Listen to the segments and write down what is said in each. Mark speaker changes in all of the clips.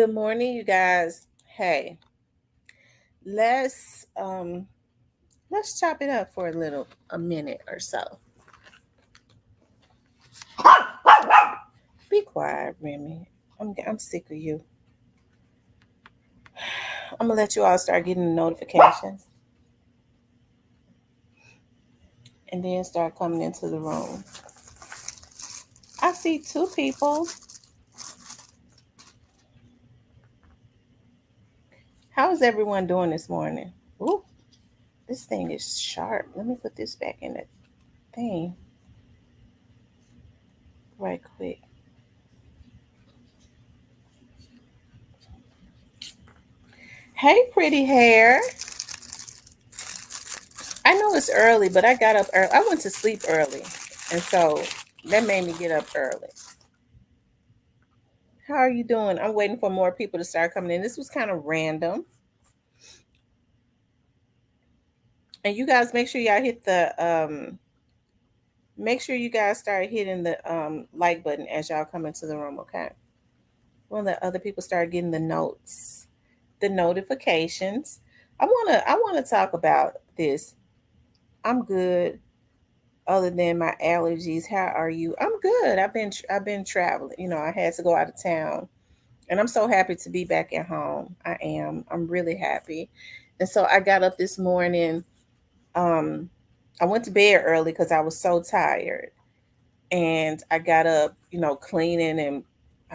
Speaker 1: Good morning, you guys. Hey, let's um let's chop it up for a minute or so. Be quiet, Remy. I'm sick of you. I'm gonna let you all start getting the notifications and then start coming into the room. I see two people. How is everyone doing this morning? Ooh, this thing is sharp. Let me put this back in the thing right quick. Hey, pretty hair. I know it's early, but I got up early. I went to sleep early, and so that made me get up early. How are you doing? I'm waiting for more people to start coming in. This was kind of random. And you guys make sure y'all hit the make sure you guys start hitting the like button as y'all come into the room, okay? We'll let other people start getting the notes, the notifications. I wanna talk about this. I'm good other than my allergies. How are you? I'm good. I've been traveling. I had to go out of town. And I'm so happy to be back at home. I am. I'm really happy. And so I got up this morning. Um, I went to bed early because I was so tired. And I got up, cleaning and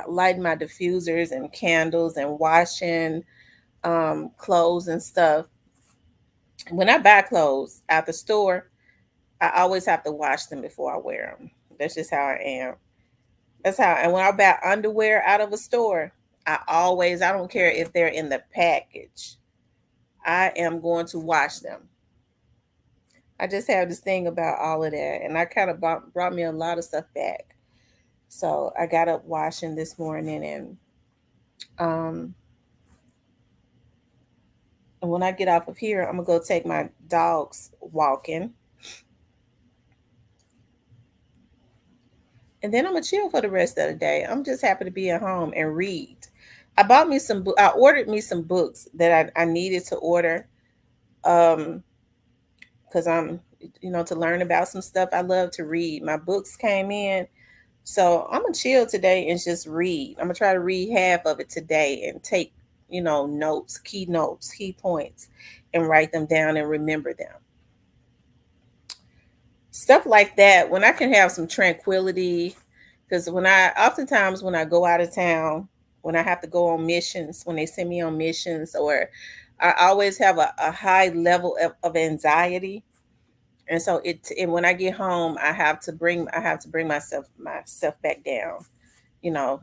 Speaker 1: lighting my diffusers and candles and washing clothes and stuff. When I buy clothes at the store, I always have to wash them before I wear them. That's just how I am. That's how. And when I buy underwear out of a store, I don't care if they're in the package, I am going to wash them. I just have this thing about all of that. And I kind of brought me a lot of stuff back. So I got up washing this morning um, and when I get off of here, I'm going to go take my dogs walking. And then I'm going to chill for the rest of the day. I'm just happy to be at home and read. I ordered me some books that I needed to order. Um, because to learn about some stuff. I love to read. My books came in. So I'm going to chill today and just read. I'm going to try to read half of it today and take, notes, key points, and write them down and remember them. Stuff like that, when I can have some tranquility, because oftentimes when I go out of town, when I have to go on missions, when they send me on missions, or I always have a high level of anxiety. And so and when I get home, I have to bring myself back down.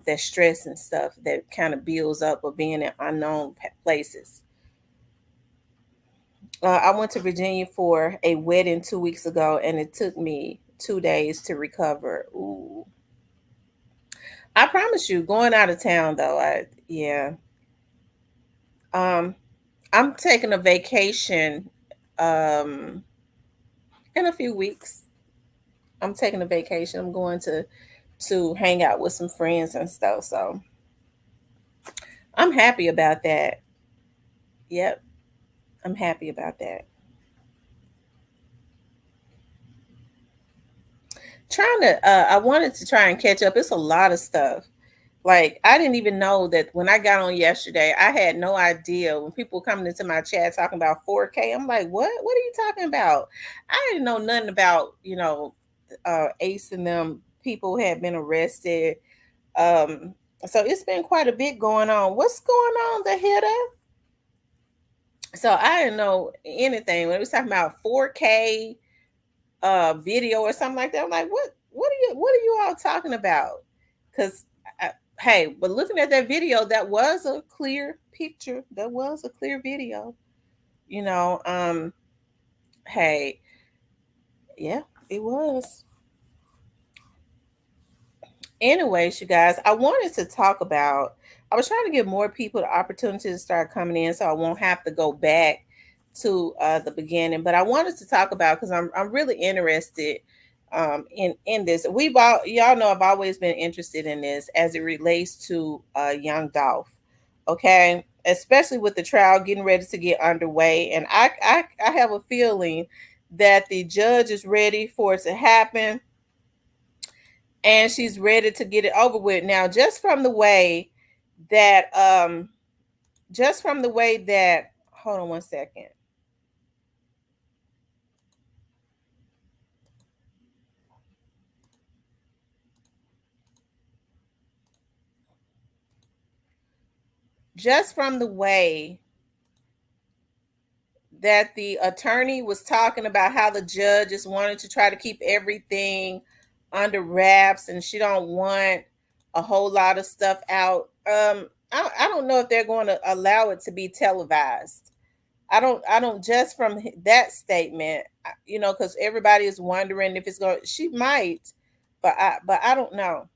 Speaker 1: That stress and stuff that kind of builds up of being in unknown places. I went to Virginia for a wedding 2 weeks ago, and it took me 2 days to recover. Ooh, I promise you, going out of town though, yeah, um, I'm taking a vacation, um, in a few weeks. I'm taking a vacation. I'm going to hang out with some friends and stuff. So I'm happy about that. Yep, I'm happy about that. I wanted to try and catch up. It's a lot of stuff. Like, I didn't even know that when I got on yesterday. I had no idea when people were coming into my chat talking about 4K. I'm like, what? What are you talking about? I didn't know nothing about, Ace and them people had been arrested. Um, so it's been quite a bit going on. What's going on, the hitter? So I didn't know anything when it was talking about 4K video or something like that. I'm like, what are you all talking about? Because hey, but looking at that video, that was a clear picture. That was a clear video. You know, um, hey, yeah, it was. Anyways, you guys, I wanted to talk about. I was trying to give more people the opportunity to start coming in, so I won't have to go back to the beginning. But I wanted to talk about because I'm really interested in this. Y'all know I've always been interested in this as it relates to young Dolph. Okay, especially with the trial getting ready to get underway, and I have a feeling that the judge is ready for it to happen, and she's ready to get it over with. Now, that just from the way that hold on one second. Just from the way that the attorney was talking about how the judge just wanted to try to keep everything under wraps and she don't want a whole lot of stuff out. I don't know if they're going to allow it to be televised. I don't just from that statement, because everybody is wondering if it's going. She might, but I don't know.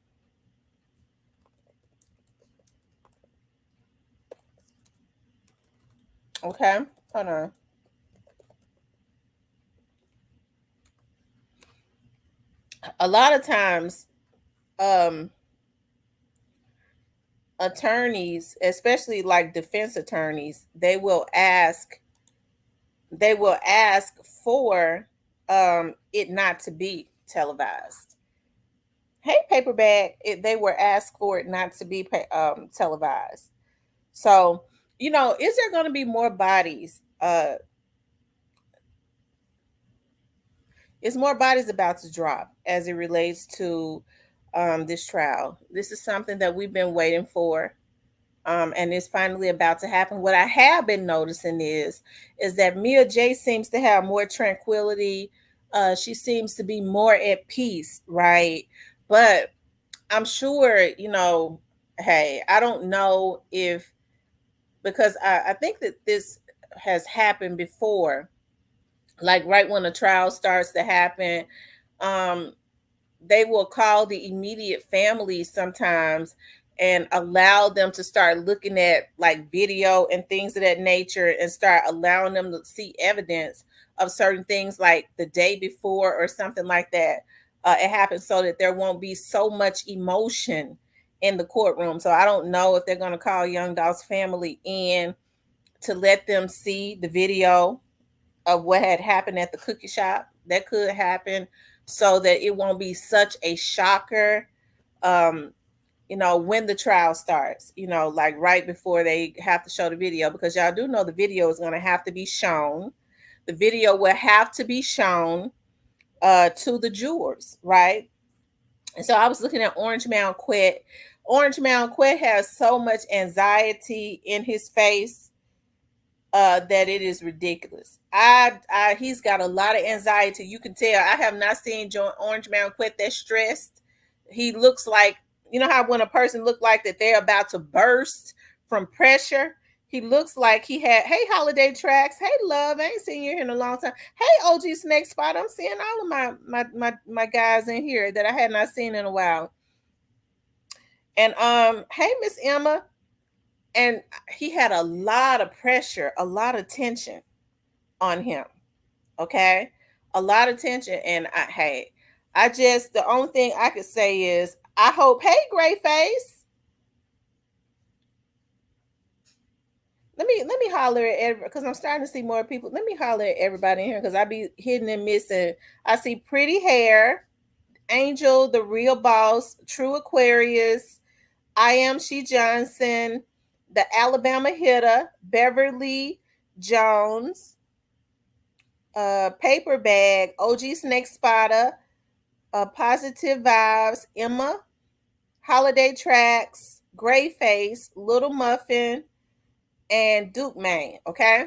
Speaker 1: Okay, hold on. A lot of times, um, attorneys, especially like defense attorneys, they will ask for it not to be televised. Hey, paperback, they were asked for it not to be televised. So, is there going to be more bodies? Is more bodies about to drop as it relates to this trial? This is something that we've been waiting for, and it's finally about to happen. What I have been noticing is that Mia J seems to have more tranquility. She seems to be more at peace, right? But I'm sure, hey, I don't know if because I think that this has happened before, like right when a trial starts to happen. Um, they will call the immediate family sometimes and allow them to start looking at like video and things of that nature and start allowing them to see evidence of certain things like the day before or something like that. It happens so that there won't be so much emotion in the courtroom. So I don't know if they're going to call Young Dolph's family in to let them see the video of what had happened at the cookie shop. That could happen so that it won't be such a shocker, um, when the trial starts, like right before they have to show the video, because y'all do know the video is going to have to be shown. The video will have to be shown to the jurors, right? And so I was looking at Orange Mound Quet. Orange Mound Quet has so much anxiety in his face that it is ridiculous. He's got a lot of anxiety. You can tell. I have not seen Orange Mound Quet that stressed. He looks like, how when a person look like that they're about to burst from pressure. He looks like he had. Hey, Holiday Tracks. Hey, love. I ain't seen you here in a long time. Hey, OG Snake Spot. I'm seeing all of my guys in here that I had not seen in a while. And hey, Miss Emma. And he had a lot of pressure, a lot of tension on him. Okay, a lot of tension. And the only thing I could say is I hope. Hey, Gray Face. Let me holler at everybody because I'm starting to see more people. Let me holler at everybody in here because I be hidden and missing. I see Pretty Hair, Angel, the Real Boss, True Aquarius, I Am She Johnson, the Alabama Hitter, Beverly Jones, Paper Bag, OG Snake Spotter, Positive Vibes, Emma, Holiday Tracks, Gray Face, Little Muffin, and Duke Main. Okay.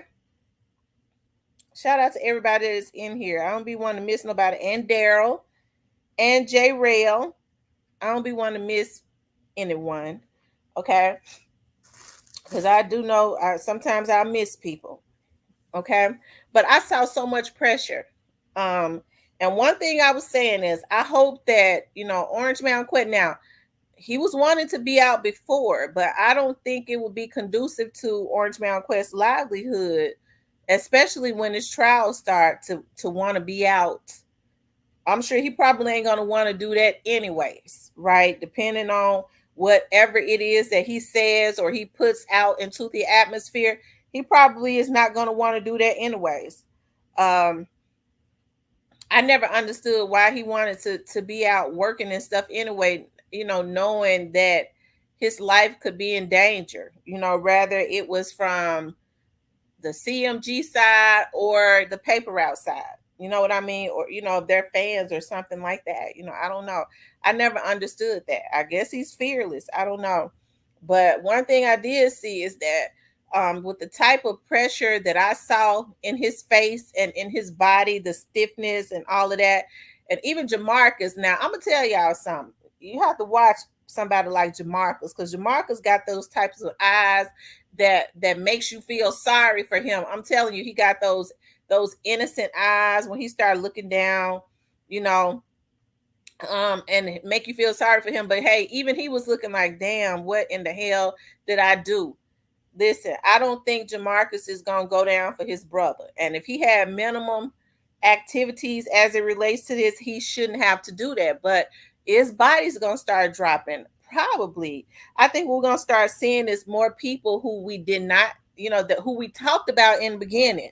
Speaker 1: Shout out to everybody that's in here. I don't be wanting to miss nobody. And Daryl and J Rail. I don't be wanting to miss anyone. Okay. Because I do know sometimes I miss people. Okay. But I saw so much pressure. And one thing I was saying is I hope that, Orange Mound Quit now. He was wanting to be out before, but I don't think it would be conducive to Orange Mound Quest's livelihood, especially when his trial start to want to be out. I'm sure he probably ain't gonna want to do that anyways, right? Depending on whatever it is that he says or he puts out into the atmosphere, he probably is not going to want to do that anyways. Um, I never understood why he wanted to be out working and stuff anyway, knowing that his life could be in danger, rather it was from the CMG side or the paper route side. You know what I mean? Or, their fans or something like that. I don't know. I never understood that. I guess he's fearless. I don't know. But one thing I did see is that with the type of pressure that I saw in his face and in his body, the stiffness and all of that, and even Jamarcus. Now, I'm going to tell y'all something. You have to watch somebody like Jamarcus because Jamarcus got those types of eyes that makes you feel sorry for him. I'm telling you, he got those innocent eyes when he started looking down, you know, and make you feel sorry for him. But hey, even he was looking like, damn, what in the hell did I do? Listen, I don't think Jamarcus is gonna go down for his brother. And if he had minimum activities as it relates to this, he shouldn't have to do that. But his body's gonna start dropping. Probably. I think we're gonna start seeing is more people who we did not, who we talked about in the beginning.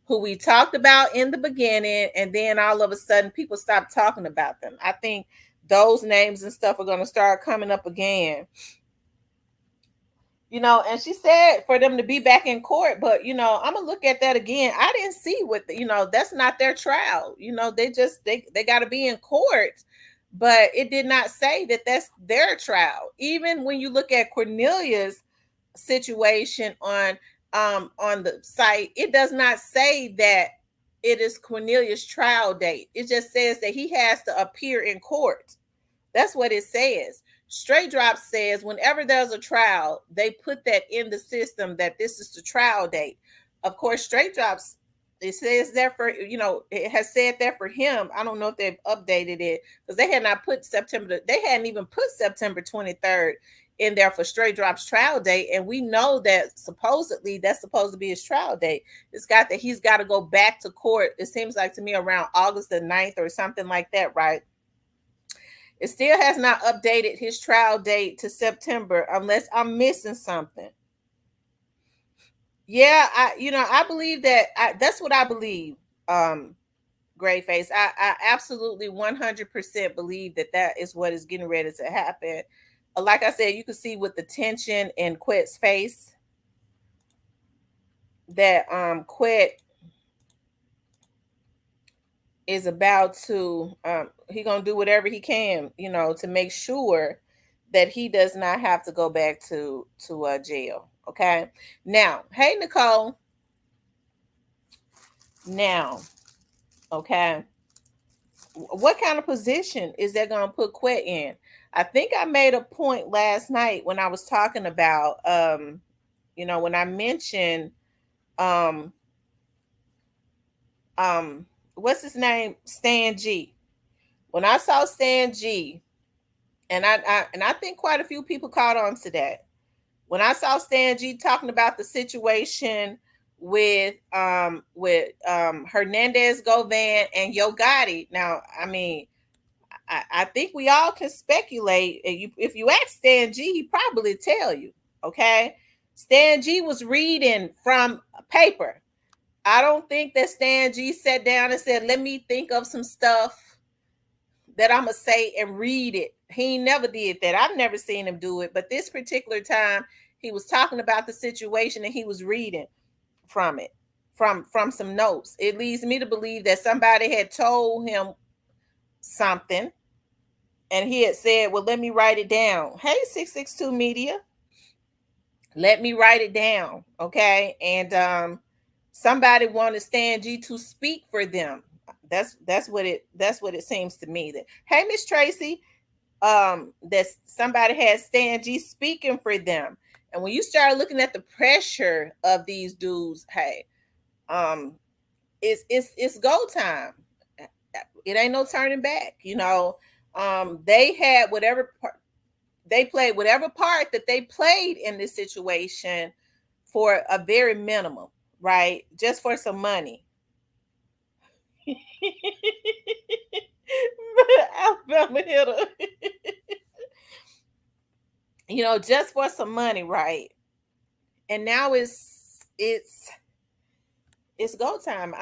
Speaker 1: Who we talked about in the beginning, and then all of a sudden people stopped talking about them. I think those names and stuff are gonna start coming up again. And she said for them to be back in court, but I'm gonna look at that again. I didn't see what that's not their trial. They got to be in court, but it did not say that that's their trial. Even when you look at Cornelia's situation on the site, it does not say that it is Cornelia's trial date. It just says that he has to appear in court. That's what it says. Straight Drop says whenever there's a trial, they put that in the system that this is the trial date. Of course, Straight Drops, it says that for, it has said that for him. I don't know if they've updated it because they had not put they hadn't even put September 23rd in there for Straight Drop's trial date. And we know that supposedly that's supposed to be his trial date. It's got that he's got to go back to court. It seems like to me around August the 9th or something like that, right? It still has not updated his trial date to September unless I'm missing something. Yeah, I believe that. That's what I believe. Gray Face. I absolutely 100% believe that is what is getting ready to happen. Like I said, you can see with the tension in Quet's face that Quet is about to he gonna do whatever he can, to make sure that he does not have to go back to jail. Okay. Now, hey Nicole. Now, okay, what kind of position is that gonna put Quet in? I think I made a point last night when I was talking about when I mentioned um what's his name? Stan G. When I saw Stan G, and I think quite a few people caught on to that. When I saw Stan G talking about the situation with Hernandez Govan and Yo Gotti. Now, I mean, I think we all can speculate. If you ask Stan G, he probably tell you. Okay, Stan G was reading from a paper. I don't think that Stan G sat down and said, "Let me think of some stuff that I'm gonna say and read it." He never did that. I've never seen him do it. But this particular time, he was talking about the situation and he was reading from it, from some notes. It leads me to believe that somebody had told him something, and he had said, "Well, let me write it down." Hey, 662 Media, let me write it down, okay? And somebody wanted Stan G to speak for them. That's what it seems to me. That hey, Miss Tracy, that somebody had Stan G speaking for them. And when you start looking at the pressure of these dudes, hey, it's go time. It ain't no turning back. They had they played whatever part that they played in this situation for a very minimum, right? Just for some money. Alabama hitter. just for some money, right? And now it's go time.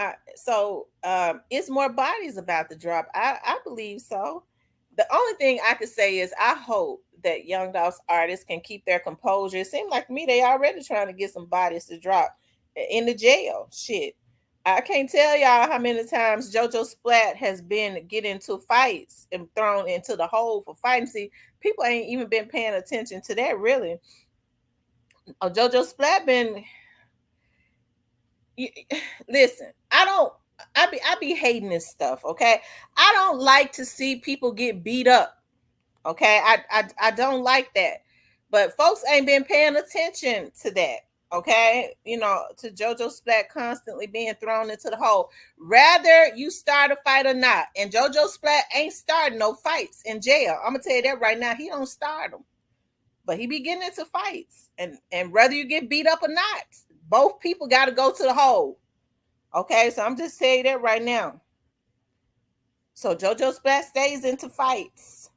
Speaker 1: It's more bodies about to drop. I believe so. The only thing I could say is I hope that Young Dolph's artists can keep their composure. It seems like to me they already trying to get some bodies to drop in the jail. Shit. I can't tell y'all how many times JoJo Splat has been getting into fights and thrown into the hole for fighting. See, people ain't even been paying attention to that really. JoJo Splat been listen, I be hating this stuff, okay? I don't like to see people get beat up. Okay? I don't like that. But folks ain't been paying attention to that. Okay? To JoJo Splat constantly being thrown into the hole. Rather you start a fight or not. And JoJo Splat ain't starting no fights in jail. I'm gonna tell you that right now. He don't start them. But he be getting into fights. And whether you get beat up or not, both people got to go to the hole. Okay, so I'm just saying that right now. So JoJo Splat stays into fights.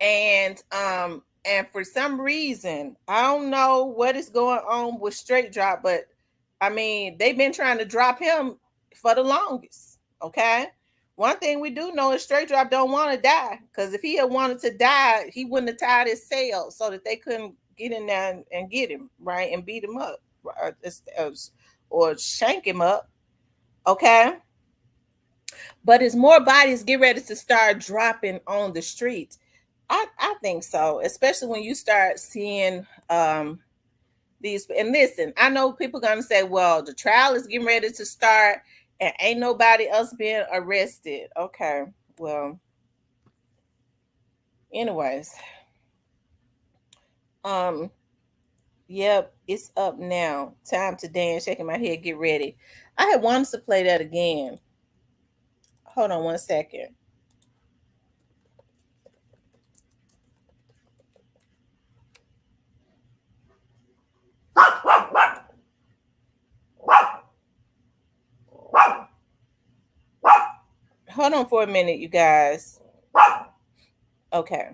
Speaker 1: And for some reason, I don't know what is going on with Straight Drop, but I mean, they've been trying to drop him for the longest. Okay. One thing we do know is Straight Drop don't want to die, because if he had wanted to die, he wouldn't have tied his cell so that they couldn't get in there and get him, right, and beat him up, or shank him up. Okay. But as more bodies get ready to start dropping on the streets, I think so, especially when you start seeing these. And listen, I know people gonna say, well, the trial is getting ready to start and ain't nobody else being arrested. Okay, well, anyways, yep, it's up now. Time to dance, shaking my head, get ready. I had wanted to play that again. Hold on one second. Hold on for a minute, you guys. Okay.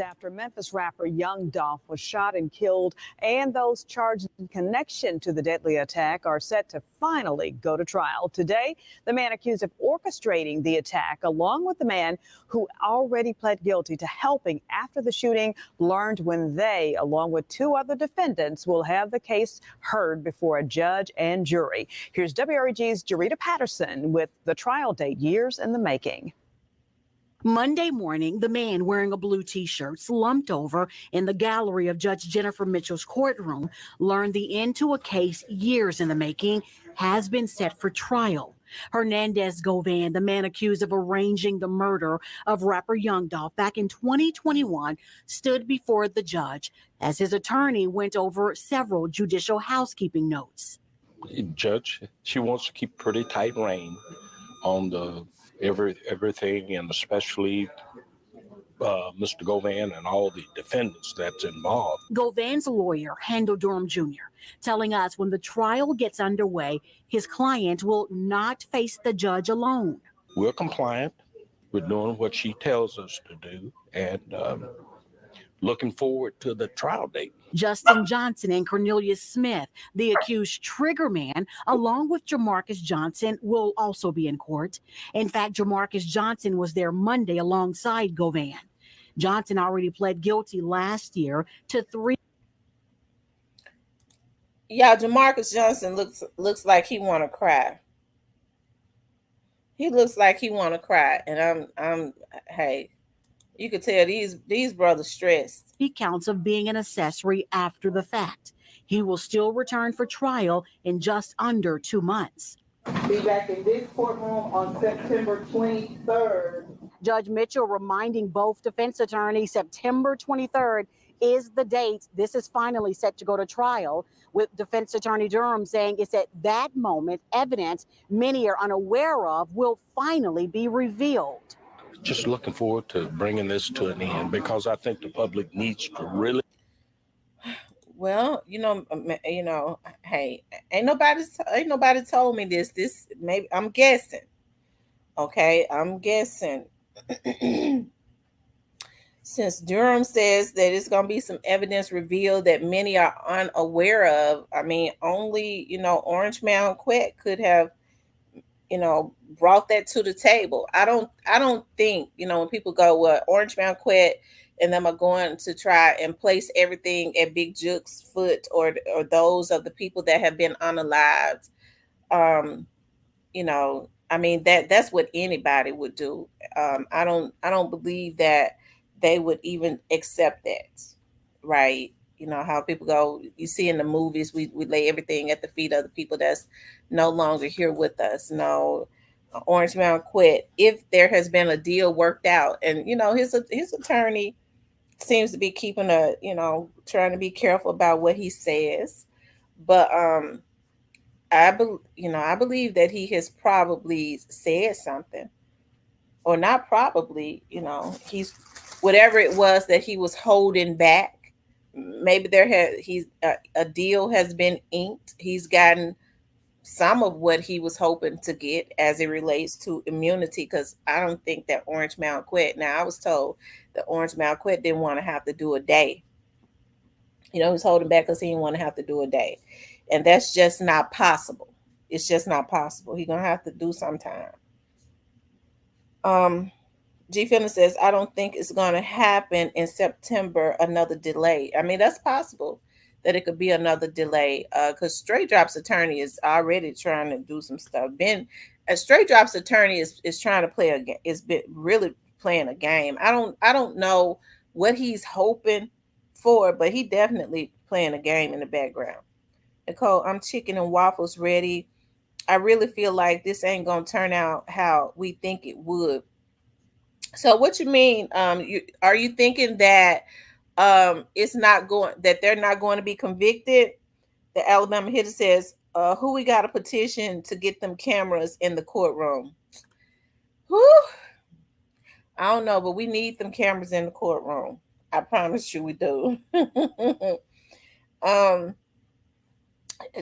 Speaker 2: After Memphis rapper Young Dolph was shot and killed, and those charged in connection to the deadly attack are set to finally go to trial. Today, the man accused of orchestrating the attack, along with the man who already pled guilty to helping after the shooting, learned when they, along with two other defendants, will have the case heard before a judge and jury. Here's WREG's Jarita Patterson with the trial date years in the making.
Speaker 3: Monday morning, the man wearing a blue T-shirt slumped over in the gallery of Judge Jennifer Mitchell's courtroom learned the end to a case years in the making has been set for trial. Hernandez Govan, the man accused of arranging the murder of rapper Young Dolph back in 2021, stood before the judge as his attorney went over several judicial housekeeping notes.
Speaker 4: Judge, she wants to keep pretty tight rein on the everything, and especially Mr. Govan and all the defendants that's involved.
Speaker 3: Govan's lawyer, Handel Durham Jr., telling us when the trial gets underway, his client will not face the judge alone.
Speaker 4: We're compliant. We're doing what she tells us to do, and looking forward to the trial date.
Speaker 3: Justin Johnson and Cornelius Smith, the accused trigger man, along with Jamarcus Johnson, will also be in court. In fact, Jamarcus Johnson was there Monday alongside Govan. Johnson already pled guilty last year to 3.
Speaker 1: Yeah, Jamarcus Johnson looks like he want to cry. He looks like he want to cry, and I'm hey. You could tell these brothers stressed.
Speaker 3: He counts of being an accessory after the fact. He will still return for trial in just under 2 months.
Speaker 5: Be back in this courtroom on September 23rd.
Speaker 3: Judge Mitchell reminding both defense attorneys September 23rd is the date. This is finally set to go to trial, with defense attorney Durham saying it's at that moment evidence many are unaware of will finally be revealed.
Speaker 4: Just looking forward to bringing this to an end, because I think the public needs to really.
Speaker 1: Well, hey, ain't nobody told me this. This maybe I'm guessing. Okay, I'm guessing. Since Durham says that it's going to be some evidence revealed that many are unaware of, I mean, only, Orange Mound Quet could have, brought that to the table. I don't think, when people go, well, Orange Mound Quet and them are going to try and place everything at Big Juke's foot, or those of the people that have been unalived. Um, I mean, that's what anybody would do. I don't believe that they would even accept that, right? You know how people go, you see in the movies, we lay everything at the feet of the people that's no longer here with us. No, Orange Mound Quit, if there has been a deal worked out, and his attorney seems to be keeping trying to be careful about what he says. But I believe that he has probably said something, or not probably. He's whatever it was that he was holding back. Maybe a deal has been inked. He's gotten some of what he was hoping to get as it relates to immunity. Because I don't think that Orange Mound Quit. Now, I was told that Orange Mound Quit didn't want to have to do a day. He was holding back because he didn't want to have to do a day, and that's just not possible. It's just not possible. He's gonna have to do some time. G Finna says, I don't think it's gonna happen in September. Another delay. I mean, that's possible that it could be another delay. Because Straight Drop's attorney is already trying to do some stuff. A Straight Drop's attorney is trying to play a game. Is really playing a game. I don't know what he's hoping for, but he definitely playing a game in the background. Nicole, I'm chicken and waffles ready. I really feel like this ain't gonna turn out how we think it would. So what you mean? Are you thinking that it's not going that they're not going to be convicted? The Alabama hitter says, who we got a petition to get them cameras in the courtroom? Whew. I don't know, but we need them cameras in the courtroom. I promise you we do.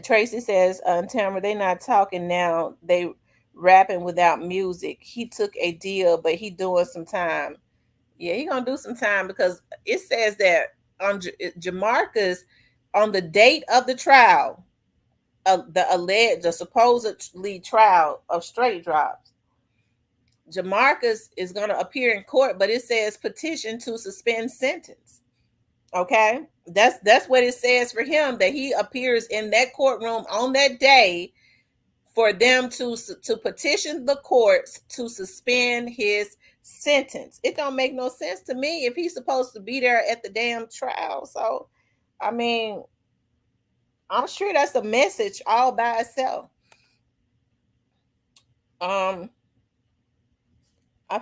Speaker 1: Tracy says, Tamara, they not talking now. They rapping without music. He took a deal, but he doing some time. Yeah, he gonna do some time, because it says that on Jamarcus, on the date of the trial, the supposedly trial of Straight Drops, Jamarcus is gonna appear in court, but it says petition to suspend sentence. Okay, that's what it says for him, that he appears in that courtroom on that day for them to petition the courts to suspend his sentence. It don't make no sense to me if he's supposed to be there at the damn trial. So, I mean, I'm sure that's a message all by itself. I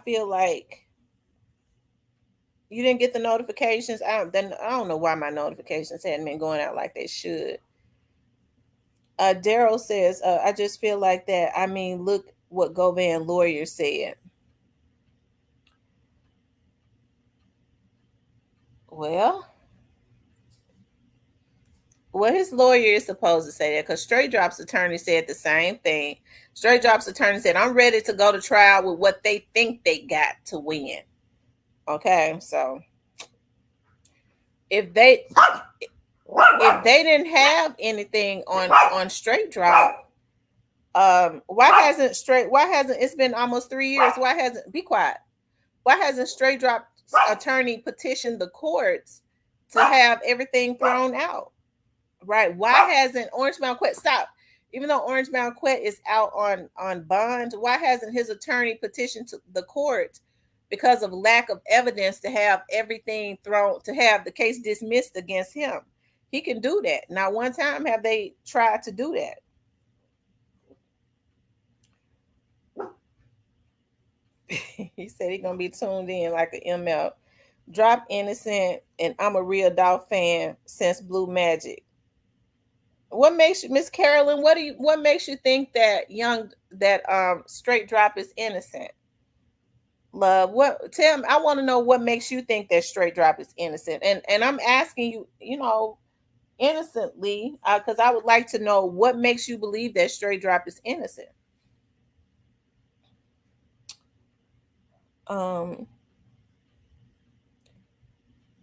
Speaker 1: feel like you didn't get the notifications. I don't know why my notifications hadn't been going out like they should. Daryl says, I just feel like that. I mean, look what Govan lawyer said. Well, his lawyer is supposed to say that, because Straight Drop's attorney said the same thing. Straight Drop's attorney said, I'm ready to go to trial with what they think they got to win. Okay, so if they didn't have anything on Straight Drop, why hasn't it's been almost 3 years? Why hasn't Straight Drop attorney petitioned the courts to have everything thrown out? Right? Why hasn't Orange Mound Quet stop? Even though Orange Mound Quet is out on bond, why hasn't his attorney petitioned to the court because of lack of evidence to have everything thrown, to have the case dismissed against him? He can do that. Not one time have they tried to do that. He said he's gonna be tuned in like an ML. Drop innocent, and I'm a real Dolph fan since Blue Magic. What makes you, Miss Carolyn? What makes you think that Straight Drop is innocent? Love, tell me. I want to know what makes you think that Straight Drop is innocent. And I'm asking you, innocently, because I would like to know what makes you believe that straight drop is innocent.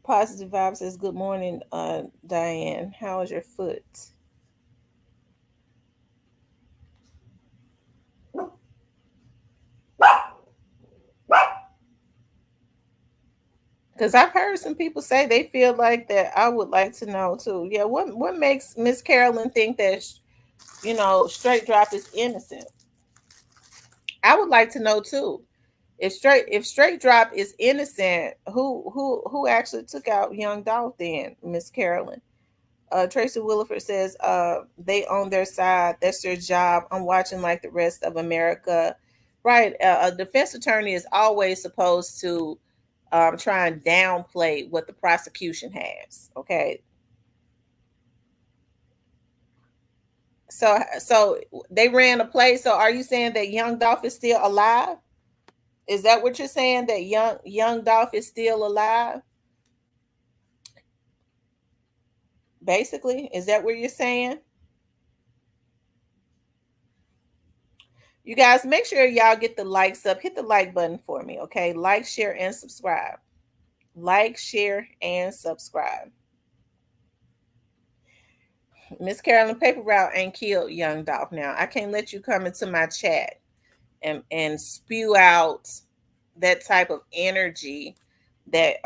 Speaker 1: Positive Vibe says, good morning, Diane. How is your foot? Because I've heard some people say they feel like that. I would like to know too. Yeah, what makes Miss Carolyn think that straight drop is innocent? I would like to know too. If straight drop is innocent, who actually took out young Dolph then, Miss Carolyn? Tracy Williford says they own their side. That's their job. I'm watching like the rest of America. Right. A defense attorney is always supposed to try and downplay what the prosecution has. Okay. So they ran a play. So are you saying that young Dolph is still alive? Is that what you're saying? That young Dolph is still alive? Basically, is that what you're saying? You guys, make sure y'all get the likes up. Hit the like button for me, okay? Like, share, and subscribe. Like, share, and subscribe. Miss Carolyn Paper Route ain't killed young Dolph now. I can't let you come into my chat and spew out that type of energy that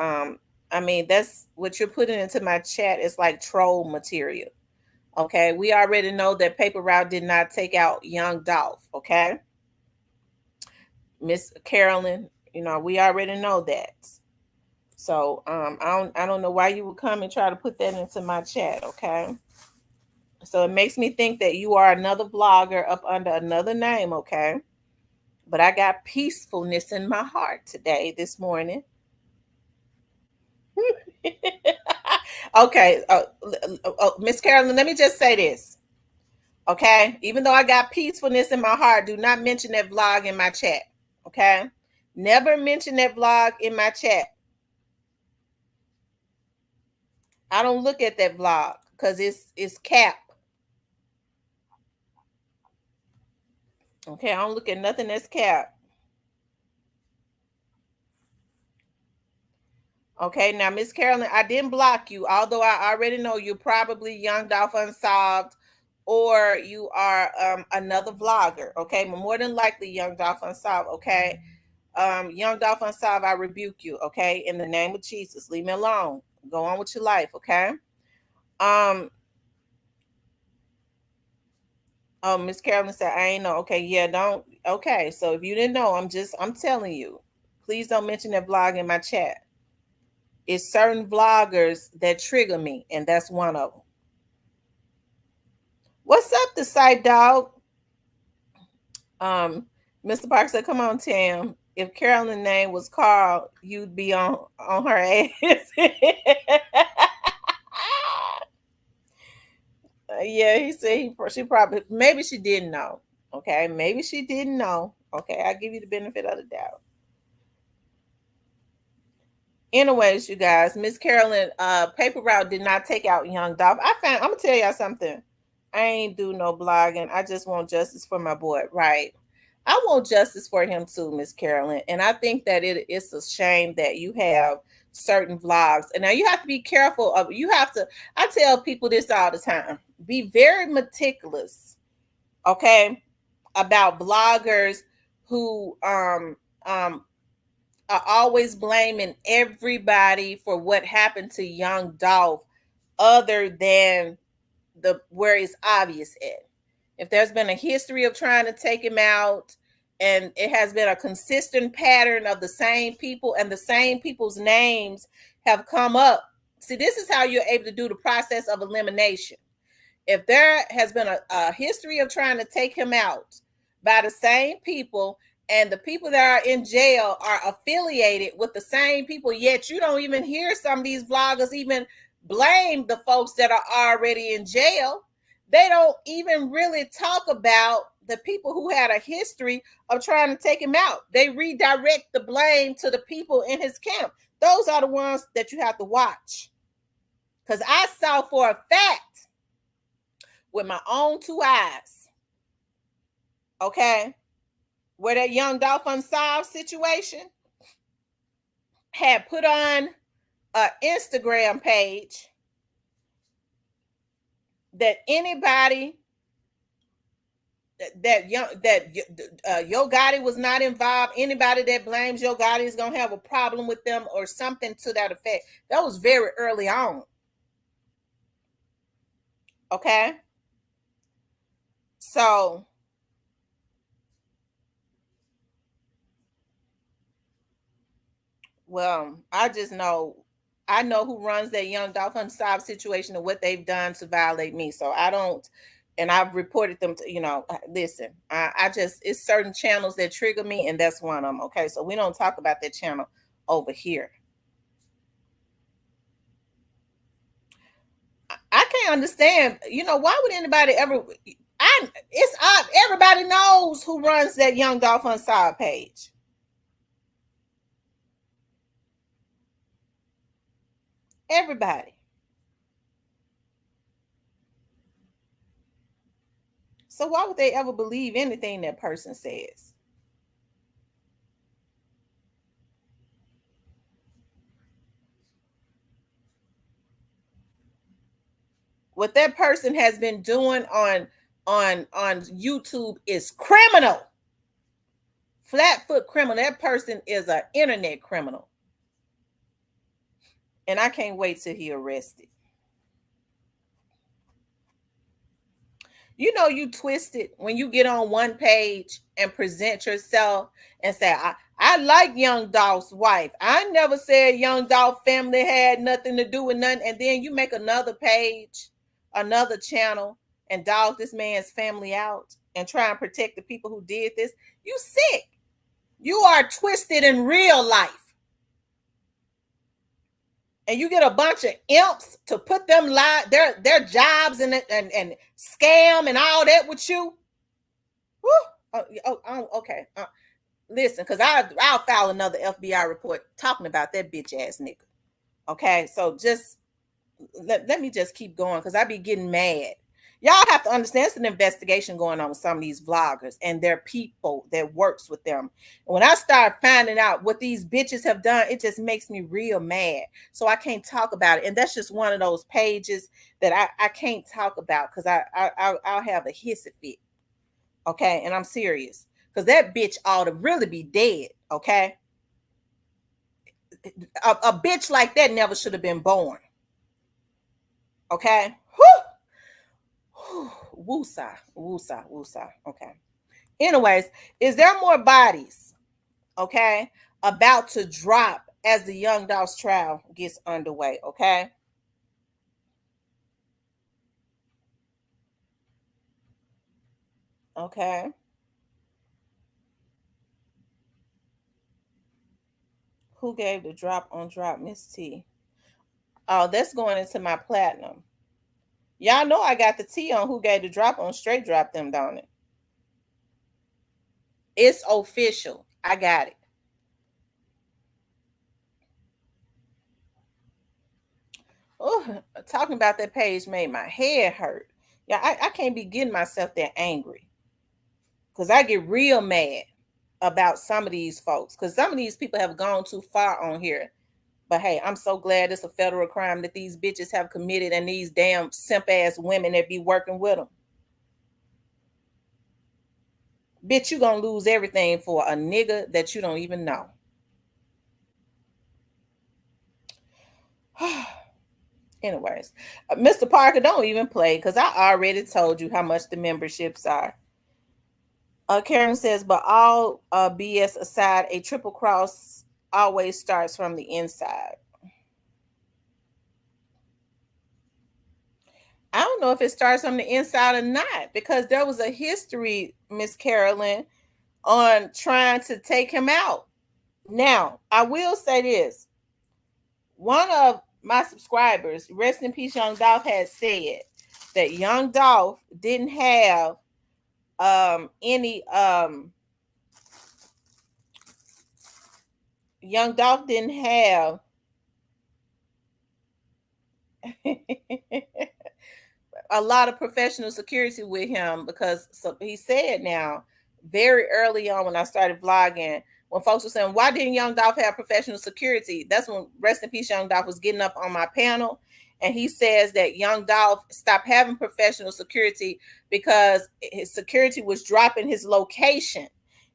Speaker 1: I mean, that's what you're putting into my chat is like troll material. Okay, we already know that Paper Route did not take out young Dolph. Okay, Miss Carolyn, we already know that. So I don't know why you would come and try to put that into my chat. Okay, so it makes me think that you are another vlogger up under another name. Okay, but I got peacefulness in my heart today, this morning. Okay, Miss Carolyn, let me just say this. Okay, even though I got peacefulness in my heart, do not mention that vlog in my chat. Okay, never mention that vlog in my chat. I don't look at that vlog because it's cap. Okay, I don't look at nothing that's cap. Okay, now Miss Carolyn, I didn't block you, although I already know you're probably Young Dolph Unsolved, or you are another vlogger. Okay, but more than likely Young Dolph Unsolved. Okay, Young Dolph Unsolved, I rebuke you. Okay, in the name of Jesus, leave me alone. Go on with your life. Okay. Oh, Miss Carolyn said, I ain't know. Okay, yeah, don't. Okay, so if you didn't know, I'm telling you, please don't mention that vlog in my chat. It's certain vloggers that trigger me, and that's one of them. What's up, the site dog? Mr. Parker said, come on, Tam. If Carolyn's name was Carl, you'd be on her ass. Yeah, he said she probably, maybe she didn't know. Okay, maybe she didn't know. Okay, I'll give you the benefit of the doubt. Anyways, you guys, Miss Carolyn, Paper Route did not take out young Dolph. I'm gonna tell y'all something. I ain't do no blogging. I just want justice for my boy. Right. I want justice for him too, Miss Carolyn. And I think that it's a shame that you have certain vlogs. And now you have to be careful of I tell people this all the time. Be very meticulous, okay, about bloggers who are always blaming everybody for what happened to young Dolph other than where it's obvious at. If there's been a history of trying to take him out and it has been a consistent pattern of the same people and the same people's names have come up. See, this is how you're able to do the process of elimination. If there has been a history of trying to take him out by the same people, and the people that are in jail are affiliated with the same people, yet you don't even hear some of these vloggers even blame the folks that are already in jail. They don't even really talk about the people who had a history of trying to take him out. They redirect the blame to the people in his camp. Those are the ones that you have to watch. Because I saw for a fact with my own two eyes, okay, where that young Dolph Unsolved situation had put on an Instagram page that anybody Yo Gotti was not involved. Anybody that blames Yo Gotti is gonna have a problem with them or something to that effect. That was very early on. Okay, so well, I know who runs that young Dolph Unsolved situation and what they've done to violate me. So I don't, and I've reported them to, listen, I just, it's certain channels that trigger me, and that's one of them. Okay, so we don't talk about that channel over here. I can't understand, why would anybody ever, it's odd. Everybody knows who runs that young Dolph Unsolved page. Everybody. So why would they ever believe anything that person says? What that person has been doing on YouTube is criminal. Flatfoot criminal. That person is an internet criminal. And I can't wait till he arrested. You twisted when you get on one page and present yourself and say, I like young Dolph's wife. I never said young Dolph family had nothing to do with nothing. And then you make another page, another channel, and dog this man's family out and try and protect the people who did this. You sick. You are twisted in real life. And you get a bunch of imps to put them their jobs and scam and all that with you. Okay. Listen, because I'll file another FBI report talking about that bitch ass nigga. Okay, so just let me just keep going because I be getting mad. Y'all have to understand it's an investigation going on with some of these vloggers and their people that works with them. And when I start finding out what these bitches have done, it just makes me real mad. So I can't talk about it. And that's just one of those pages that I can't talk about because I'll have a hissy fit. Okay, and I'm serious. Because that bitch ought to really be dead. Okay. A bitch like that never should have been born. Okay. Woosah. Okay. Anyways, is there more bodies, okay, about to drop as the young Dolph's trial gets underway, okay? Okay. Who gave the drop on drop, Miss T? Oh, that's going into my platinum. Y'all know I got the T on who gave the drop on straight drop them, don't it? It's official. I got it. Oh, talking about that page made my head hurt. Yeah, I can't be getting myself that angry. Because I get real mad about some of these folks. Because some of these people have gone too far on here. But hey, I'm so glad it's a federal crime that these bitches have committed and these damn simp ass women that be working with them. Bitch, you gonna lose everything for a nigga that you don't even know. Anyways, Mr. Parker, don't even play because I already told you how much the memberships are. Karen says, but all BS aside, a triple cross always starts from the inside. I don't know if it starts from the inside or not because there was a history, Miss Carolyn, on trying to take him out. Now, I will say this. One of my subscribers, rest in peace, Young Dolph, had said that Young Dolph didn't have any Young Dolph didn't have a lot of professional security with him, because so he said now very early on when I started vlogging, when folks were saying, why didn't Young Dolph have professional security? That's when Rest in Peace Young Dolph was getting up on my panel. And he says that Young Dolph stopped having professional security because his security was dropping his location.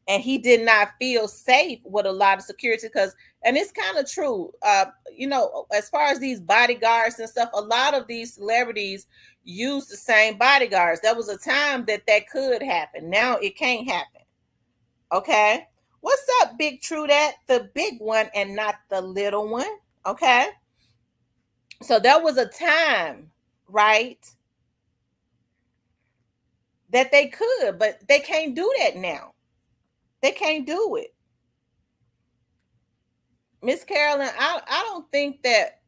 Speaker 1: And he did not feel safe with a lot of security because, and it's kind of true, as far as these bodyguards and stuff, a lot of these celebrities use the same bodyguards. There was a time that could happen. Now it can't happen. Okay. What's up, Big True That? The big one and not the little one. Okay. So there was a time, right, that they could, but they can't do that now. They can't do it. Miss Carolyn, I don't think that,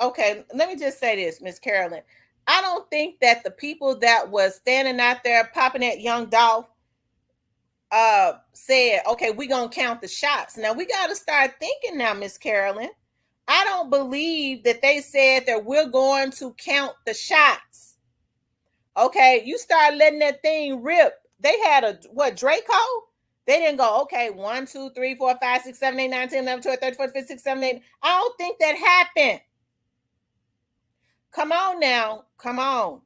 Speaker 1: okay, let me just say this, Miss Carolyn. I don't think that the people that was standing out there popping at Young Dolph said, okay, we're going to count the shots. Now, we got to start thinking now, Miss Carolyn. I don't believe that they said that we're going to count the shots. Okay, you start letting that thing rip. They had Draco? They didn't go, okay, 1, 2, 3, 4, 5, 6, 7, 8, 9, 10, 11, 12, 13, 14, 15, 16, 17, 18. I don't think that happened. Come on now. Come on.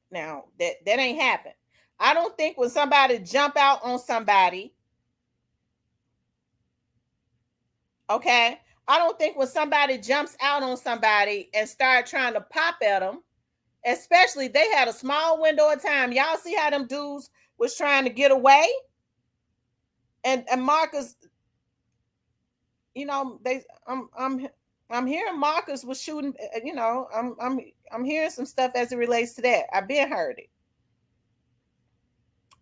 Speaker 1: Now, that ain't happened. I don't think when somebody jump out on somebody, okay, I don't think when somebody jumps out on somebody and start trying to pop at them, especially they had a small window of time. Y'all see how them dudes was trying to get away? And Marcus, I'm hearing Marcus was shooting, I'm hearing some stuff as it relates to that. I've been heard it.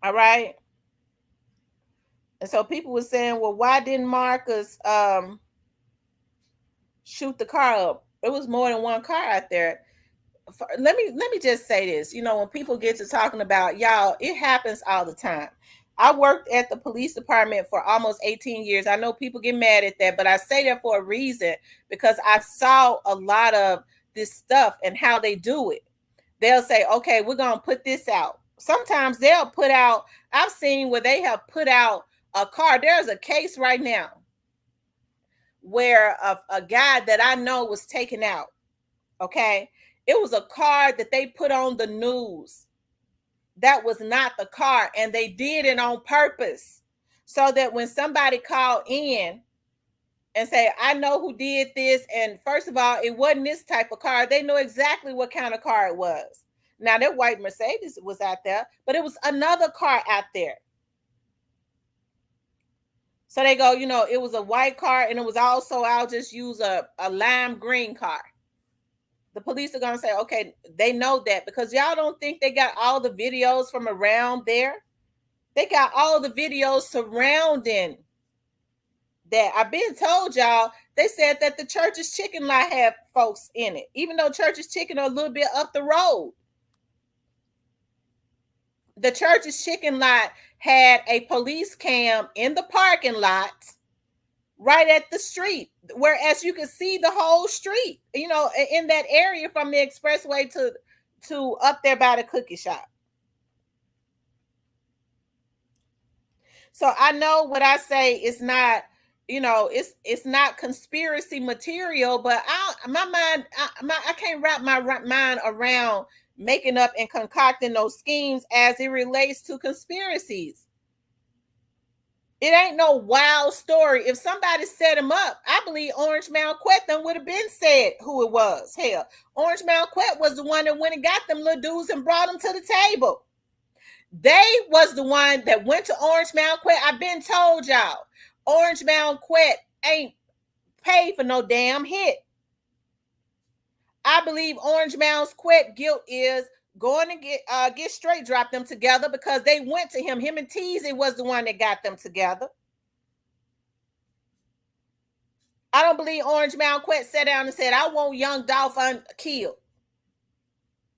Speaker 1: All right. And so people were saying, well, why didn't Marcus shoot the car up? It was more than one car out there. Let me just say this. When people get to talking about, y'all, it happens all the time. I worked at the police department for almost 18 years. I know people get mad at that, but I say that for a reason, because I saw a lot of this stuff and how they do it. They'll say, okay, we're going to put this out. Sometimes they'll put out, I've seen where they have put out a car. There's a case right now where a guy that I know was taken out. Okay. It was a car that they put on the news. That was not the car, and they did it on purpose so that when somebody called in and say, I know who did this, and first of all, it wasn't this type of car, they know exactly what kind of car it was. Now, that white Mercedes was out there, but it was another car out there. So they go, it was a white car, and it was also, I'll just use a lime green car. The police are going to say, okay, they know that, because y'all don't think they got all the videos from around there. They got all the videos surrounding that. I've been told y'all, they said that the Church's Chicken lot had folks in it, even though Church's Chicken are a little bit up the road. The Church's Chicken lot had a police cam in the parking lot right at the street, whereas you could see the whole street, in that area from the expressway to up there by the cookie shop. So I know what I say is not, it's not conspiracy material, but I can't wrap my mind around making up and concocting those schemes as it relates to conspiracies. It ain't no wild story. If somebody set him up, I believe Orange Malquette then would have been said who it was. Hell, Orange Malquette was the one that went and got them little dudes and brought them to the table. They was the one that went to Orange Malquette. I've been told y'all, Orange Malquette ain't paid for no damn hit. I believe Orange Malquette guilt is going to get straight drop them together, because they went to him. Him and Teasy was the one that got them together. I don't believe Orange Malquette sat down and said, I want Young Dolph killed.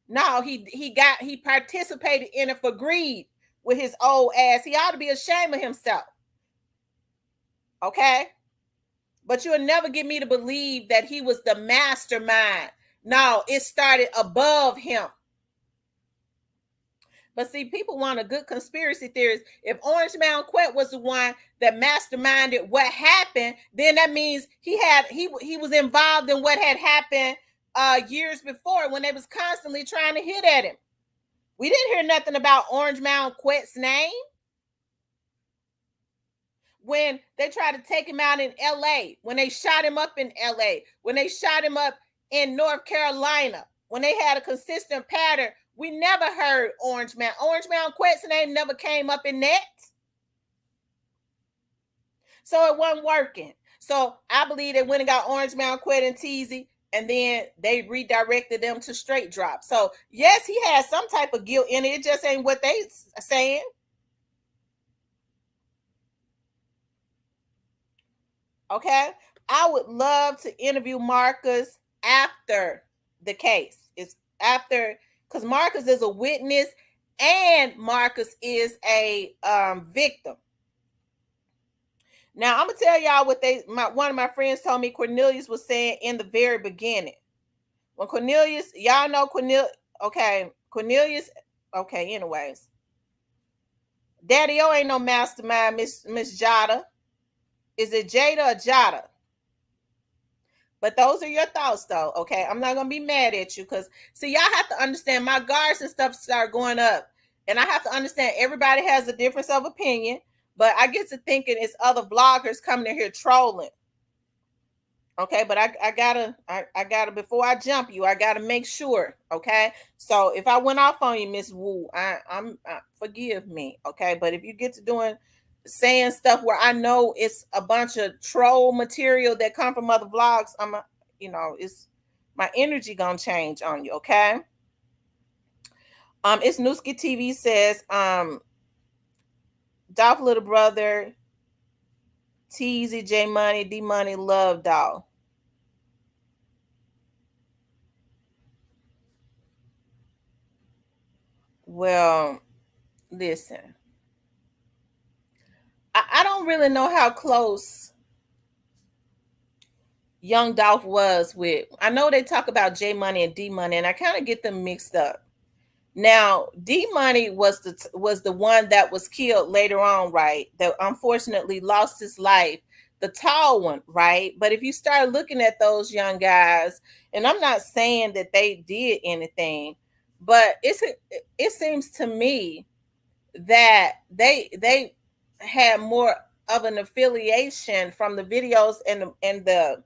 Speaker 1: No, he participated in it for greed with his old ass. He ought to be ashamed of himself. Okay? But you'll never get me to believe that he was the mastermind No, it started above him. But see, people want a good conspiracy theorist. If Orange Mound Quet was the one that masterminded what happened, then that means he was involved in what had happened years before when they was constantly trying to hit at him. We didn't hear nothing about Orange Mound Quet's name. When they tried to take him out in LA, when they shot him up in LA, when they shot him up in North Carolina, when they had a consistent pattern, we never heard Orange Mound Quet's name never came up in that. So it wasn't working. So I believe they went and got Orange Mound Quet and Teasy, and then they redirected them to straight drop. So yes, he has some type of guilt in it. It just ain't what they saying. Okay. I would love to interview Marcus after the case. It's after, because Marcus is a witness and Marcus is a victim. Now I'm gonna tell y'all what one of my friends told me Cornelius was saying in the very beginning. When Cornelius, y'all know Cornelius, anyways. Daddy O ain't no mastermind, Miss Jada. Is it Jada or Jada? But those are your thoughts, though, okay? I'm not going to be mad at you because, see, y'all have to understand my guards and stuff start going up. And I have to understand everybody has a difference of opinion. But I get to thinking it's other vloggers coming in here trolling. Okay, but I gotta, before I jump you, I gotta make sure, okay? So if I went off on you, Miss Wu, I'm forgive me, okay? But if you get to saying stuff where I know it's a bunch of troll material that come from other vlogs, it's my energy gonna change on you, okay? It's Newski TV says, Dolph little brother, Teasy, J Money, D Money, love Dolph. Well, listen. I don't really know how close young Dolph was with. I know they talk about J Money and D Money, and I kind of get them mixed up. Now, D Money was the one that was killed later on, right? That unfortunately lost his life. The tall one, right? But if you start looking at those young guys, and I'm not saying that they did anything, but it seems to me that they had more of an affiliation from the videos and the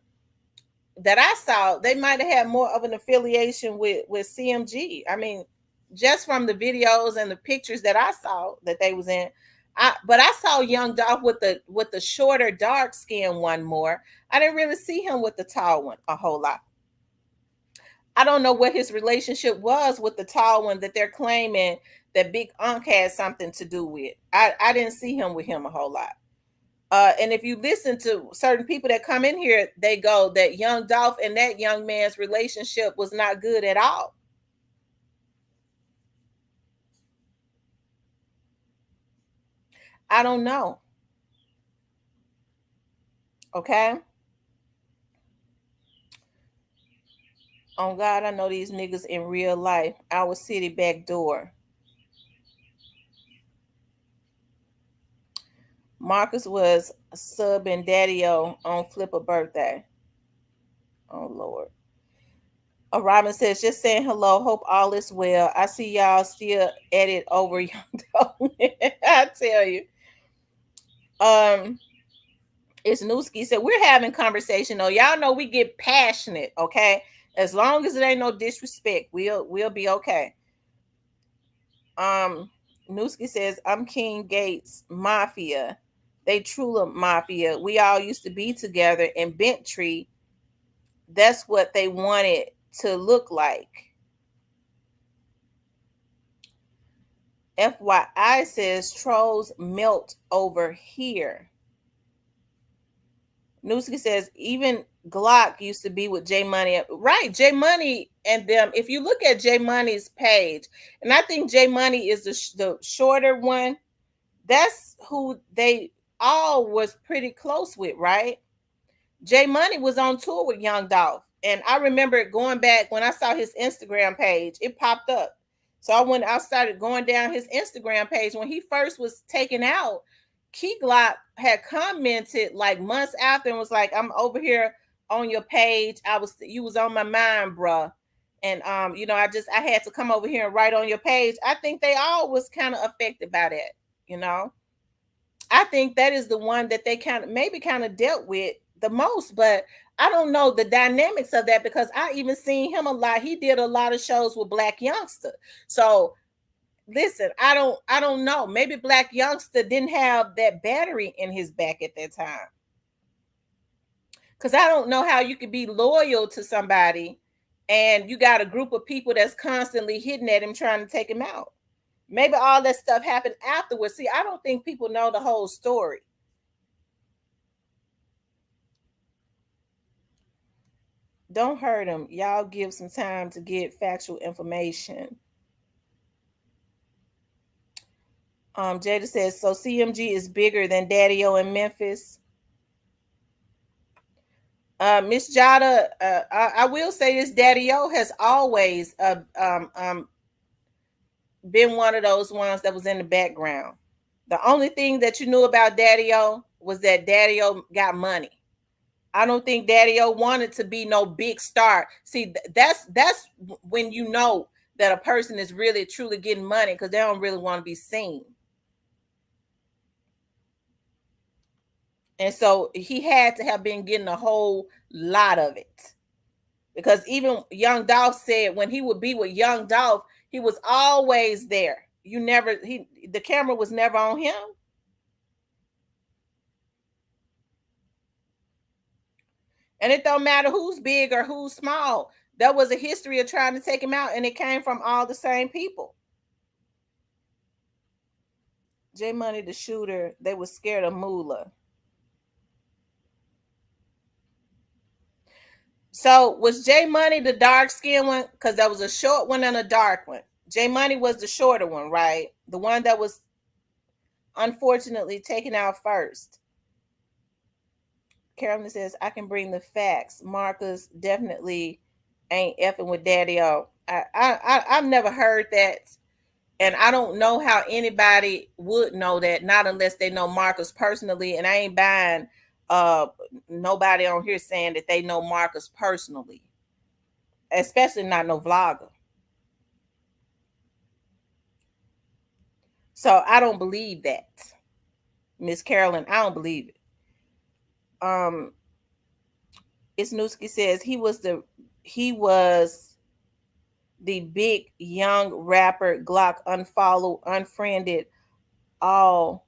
Speaker 1: that I saw. They might have had more of an affiliation with CMG. I mean, just from the videos and the pictures that I saw that they was in. But I saw young Dolph with the shorter dark skin one more. I didn't really see him with the tall one a whole lot. I don't know what his relationship was with the tall one that they're claiming that Big Unc had something to do with. I didn't see him with him a whole lot. And if you listen to certain people that come in here, they go that young Dolph and that young man's relationship was not good at all. I don't know. Okay. On God, I know these niggas in real life. Our city back door. Marcus was subbing Daddy-O on Flipper birthday. Oh, Lord. Robin says, just saying hello. Hope all is well. I see y'all still at it over young Dolph. I tell you. It's Newski said, we're having conversation though. Y'all know we get passionate, okay? As long as it ain't no disrespect, we'll be okay. Newski says, I'm King Gates Mafia. They Trula Mafia. We all used to be together in Bentry. That's what they wanted to look like. FYI says trolls melt over here. Newski says even Glock used to be with J Money. Right, J Money and them. If you look at J Money's page, and I think J Money is the shorter one, that's who they all was pretty close with, right? J Money was on tour with Young Dolph. And I remember going back when I saw his Instagram page, it popped up. So I started going down his Instagram page when he first was taken out. Key Glock had commented like months after and was like, "I'm over here on your page. You was on my mind, bruh." And I had to come over here and write on your page. I think they all was kind of affected by that, you know. I think that is the one that they kind of dealt with the most, but I don't know the dynamics of that because I even seen him a lot. He did a lot of shows with Black Youngster. So listen, I don't know. Maybe Black Youngster didn't have that battery in his back at that time. Because I don't know how you could be loyal to somebody and you got a group of people that's constantly hitting at him trying to take him out. Maybe all that stuff happened afterwards. See, I don't think people know the whole story. Don't hurt him. Y'all give some time to get factual information. Jada says, so CMG is bigger than Daddy-O in Memphis. Miss Jada, I will say this, Daddy-O has always been one of those ones that was in the background. The only thing that you knew about Daddy-O was that Daddy-O got money. I don't think Daddy-O wanted to be no big star. See, that's when you know that a person is really truly getting money because they don't really want to be seen. And so he had to have been getting a whole lot of it. Because even Young Dolph said when he would be with Young Dolph, he was always there. The camera was never on him. And it don't matter who's big or who's small. There was a history of trying to take him out, and it came from all the same people. J Money, the shooter, they were scared of Moolah. So was J Money the dark skinned one? Because there was a short one and a dark one. J Money was the shorter one, right? The one that was unfortunately taken out first. Carolyn says, I can bring the facts. Marcus definitely ain't effing with Daddy-O. I've never heard that. And I don't know how anybody would know that, not unless they know Marcus personally. And I ain't buying nobody on here saying that they know Marcus personally. Especially not no vlogger. So I don't believe that. Miss Carolyn, I don't believe it. Isnowski says he was the big young rapper. Glock unfollowed, unfriended all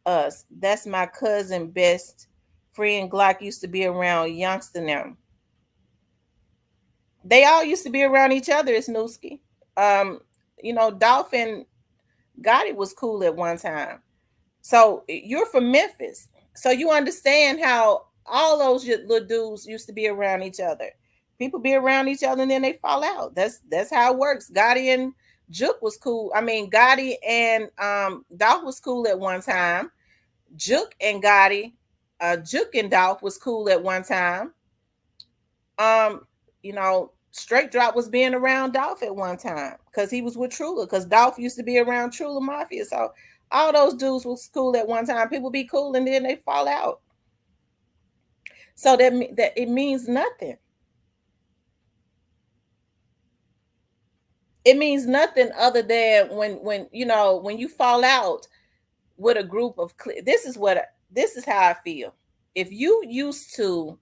Speaker 1: us. That's my cousin best friend. Glock used to be around youngster now. They all used to be around each other, Isnowski. Dolph and Gotti was cool at one time. So you're from Memphis. So you understand how all those little dudes used to be around each other. People be around each other and then they fall out. That's how it works. Gotti and Juke was cool. I mean, Gotti and Dolph was cool at one time. Juke and Dolph was cool at one time. Straight Drop was being around Dolph at one time because he was with Trula, because Dolph used to be around Trula Mafia. So all those dudes was cool at one time. People be cool and then they fall out. So that it means nothing. It means nothing other than when you fall out with a group of this is how I feel. If you used to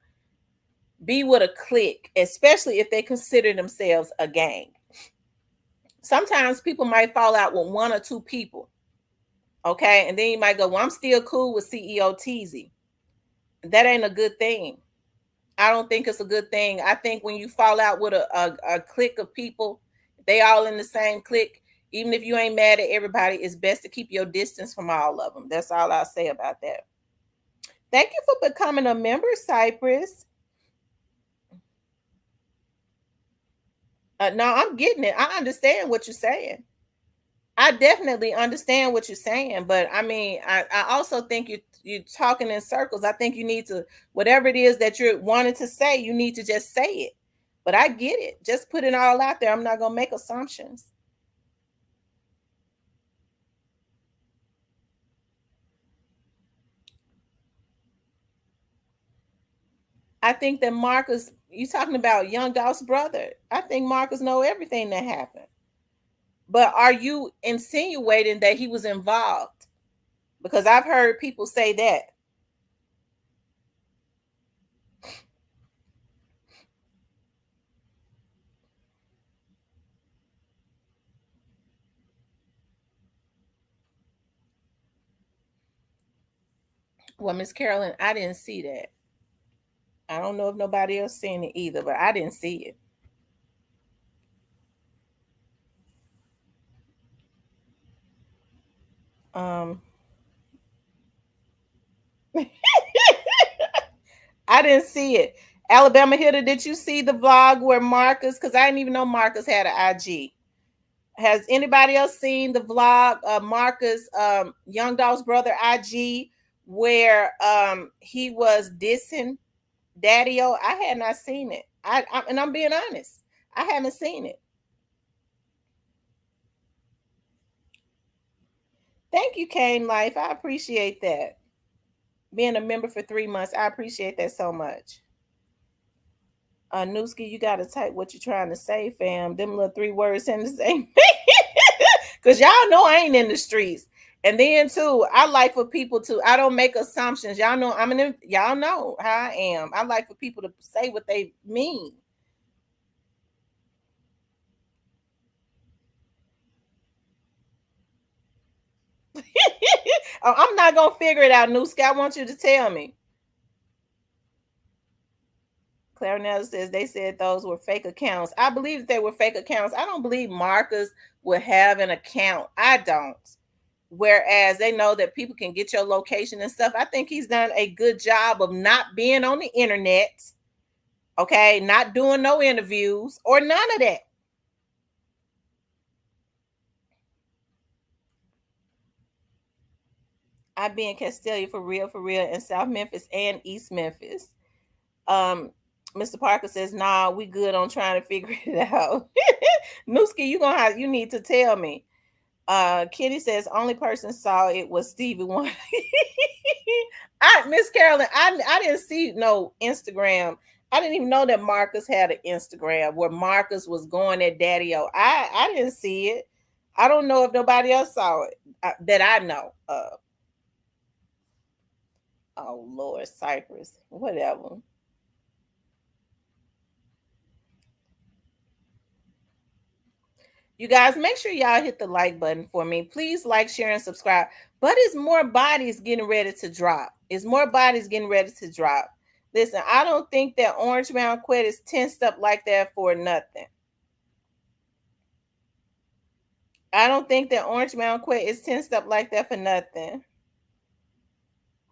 Speaker 1: be with a clique, especially if they consider themselves a gang, sometimes people might fall out with one or two people. Okay, and then you might go, well, I'm still cool with CEO Teasy. That ain't a good thing. I don't think it's a good thing. I think when you fall out with a clique of people, they all in the same clique, even if you ain't mad at everybody, it's best to keep your distance from all of them. That's all I'll say about that. Thank you for becoming a member, Cypress. No, I'm getting it. I understand what you're saying. I definitely understand what you're saying, but I mean, I also think you're talking in circles. I think you need to, whatever it is that you're wanting to say, you need to just say it. But I get it. Just put it all out there. I'm not gonna make assumptions. I think that Marcus, you talking about young Dolph's brother. I think Marcus know everything that happened. But are you insinuating that he was involved? Because I've heard people say that. Well, Miss Carolyn, I didn't see that. I don't know if nobody else seen it either, but I didn't see it. Um, I didn't see it. Alabama Hitter, did you see the vlog where Marcus? Because I didn't even know Marcus had an IG. Has anybody else seen the vlog of Marcus, Young Dolph's brother IG, where he was dissing Daddy-O? I had not seen it. And I'm being honest, I haven't seen it. Thank you, Kane Life. I appreciate that. Being a member for 3 months, I appreciate that so much. Newski, you gotta type what you're trying to say, fam. Them little 3 words in the same. Because y'all know I ain't in the streets. And then too, I like for people to, I don't make assumptions. Y'all know y'all know how I am. I like for people to say what they mean. Oh, I'm not gonna figure it out, Newski. I want you to tell me. Clarinetta says they said those were fake accounts. I believe that they were fake accounts. I don't believe Marcus would have an account. I don't. Whereas they know that people can get your location and stuff. I think he's done a good job of not being on the internet. Okay, not doing no interviews or none of that. I've been in Castelia for real, in South Memphis and East Memphis. Mr. Parker says, nah, we good on trying to figure it out. Newski, you need to tell me. Kitty says only person saw it was Stevie Wonder. Miss Carolyn, I didn't see no Instagram. I didn't even know that Marcus had an Instagram where Marcus was going at Daddy-O. I didn't see it. I don't know if nobody else saw it that I know of. Oh Lord, Cypress, whatever. You guys, make sure y'all hit the like button for me. Please like, share, and subscribe. But it's more bodies getting ready to drop. It's more bodies getting ready to drop. Listen, I don't think that Orange Mountain Quet is tensed up like that for nothing. I don't think that Orange Mountain Quet is tensed up like that for nothing.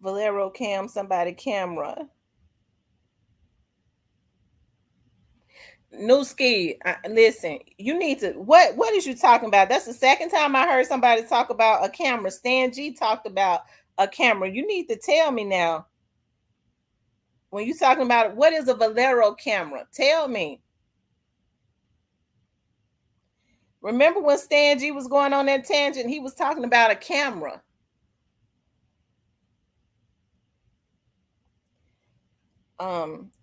Speaker 1: Valero Cam, somebody camera. Newski, listen, you need to, what is you talking about? That's the second time I heard somebody talk about a camera. Stan G talked about a camera. You need to tell me now. When you talking about what is a Valero camera? Tell me. Remember when Stan G was going on that tangent? He was talking about a camera.